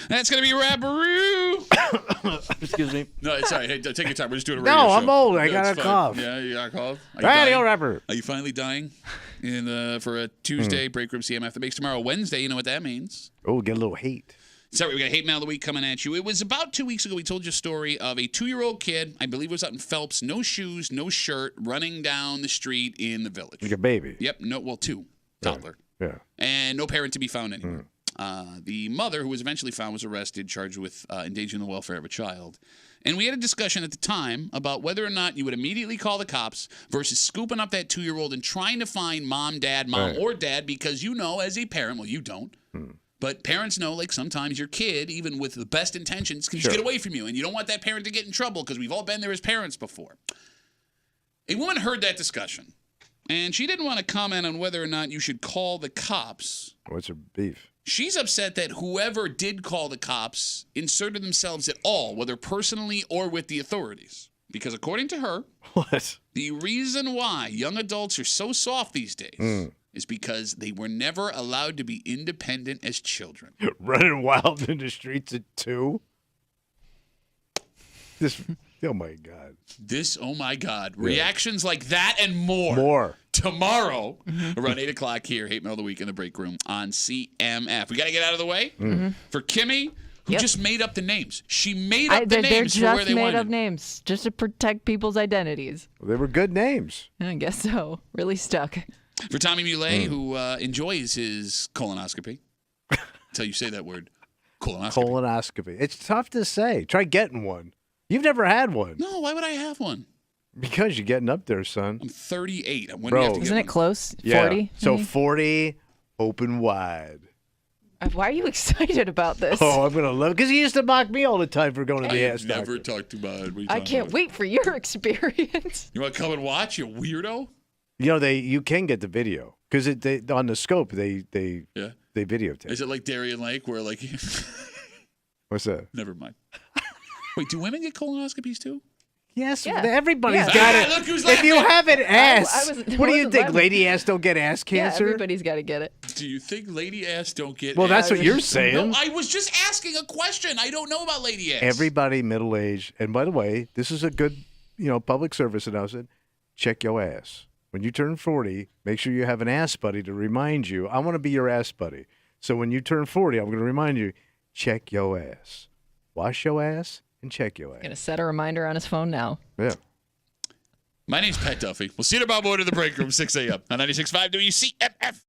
That's going to be Rapperoo. Excuse me. No, sorry. Hey, take your time. We're just doing a radio No, show. I'm old. I No, got it's a fine. cough. Yeah, you got a cough? Radio Rapper. Are you finally dying for a Tuesday Break Room CMF that makes tomorrow Wednesday? You know what that means. Oh, get a little hate. Sorry, we got Hate Mail of the Week coming at you. It was about 2 weeks ago we told you a story of a 2-year-old kid, I believe it was out in Phelps, no shoes, no shirt, running down the street in the village. Like a baby. Yep, two, toddler. Yeah. And no parent to be found anywhere. The mother, who was eventually found, was arrested, charged with endangering the welfare of a child. And we had a discussion at the time about whether or not you would immediately call the cops versus scooping up that 2-year-old and trying to find mom, or dad, because you know as a parent, well, you don't. But parents know, like, sometimes your kid, even with the best intentions, can just get away from you. And you don't want that parent to get in trouble because we've all been there as parents before. A woman heard that discussion, and she didn't want to comment on whether or not you should call the cops. What's her beef? She's upset that whoever did call the cops inserted themselves at all, whether personally or with the authorities. Because according to her, the reason why young adults are so soft these days is because they were never allowed to be independent as children. Running wild in the streets at 2? Oh, my God. Oh, my God. Reactions like that and more. Tomorrow, around 8 o'clock here, Hate Mail of the Week in the Break Room on CMF. We got to get out of the way for Kimmy, who just made up the names. She made up the names for where they They're just wanted. made up names just to protect people's identities. Well, they were good names. I guess so. Really stuck. For Tommy Muley, who enjoys his colonoscopy. Until you say that word. Colonoscopy. It's tough to say. Try getting one. You've never had one. No, why would I have one? Because you're getting up there, son. I'm 38. When Bro, do you have to Isn't get it close? Yeah. 40? So 40, open wide. Why are you excited about this? Oh, I'm going to love because he used to mock me all the time for going to the ass doctor. Never talked to my. I can't wait for your experience. You want to come and watch, you weirdo? You know, you can get the video because on the scope they videotape. Is it like Darien Lake where like? What's that? Never mind. Wait, do women get colonoscopies too? Yes, Yeah. everybody's Yeah. got it. Look who's If you laughing. have an ass, what do you think? laughing. Lady ass don't get ass cancer? Yeah, everybody's got to get it. Do you think lady ass don't get? Well, that's ass? what you're saying. No, I was just asking a question. I don't know about lady ass. Everybody middle aged, and by the way, this is a good, public service announcement. Check your ass. When you turn 40, make sure you have an ass buddy to remind you. I want to be your ass buddy. So when you turn 40, I'm going to remind you, check your ass. Wash your ass and check your ass. Gonna set a reminder on his phone now. Yeah. My name's Pat Duffy. We'll see you tomorrow morning in the Break Room, 6 a.m. on 96.5 WCMF.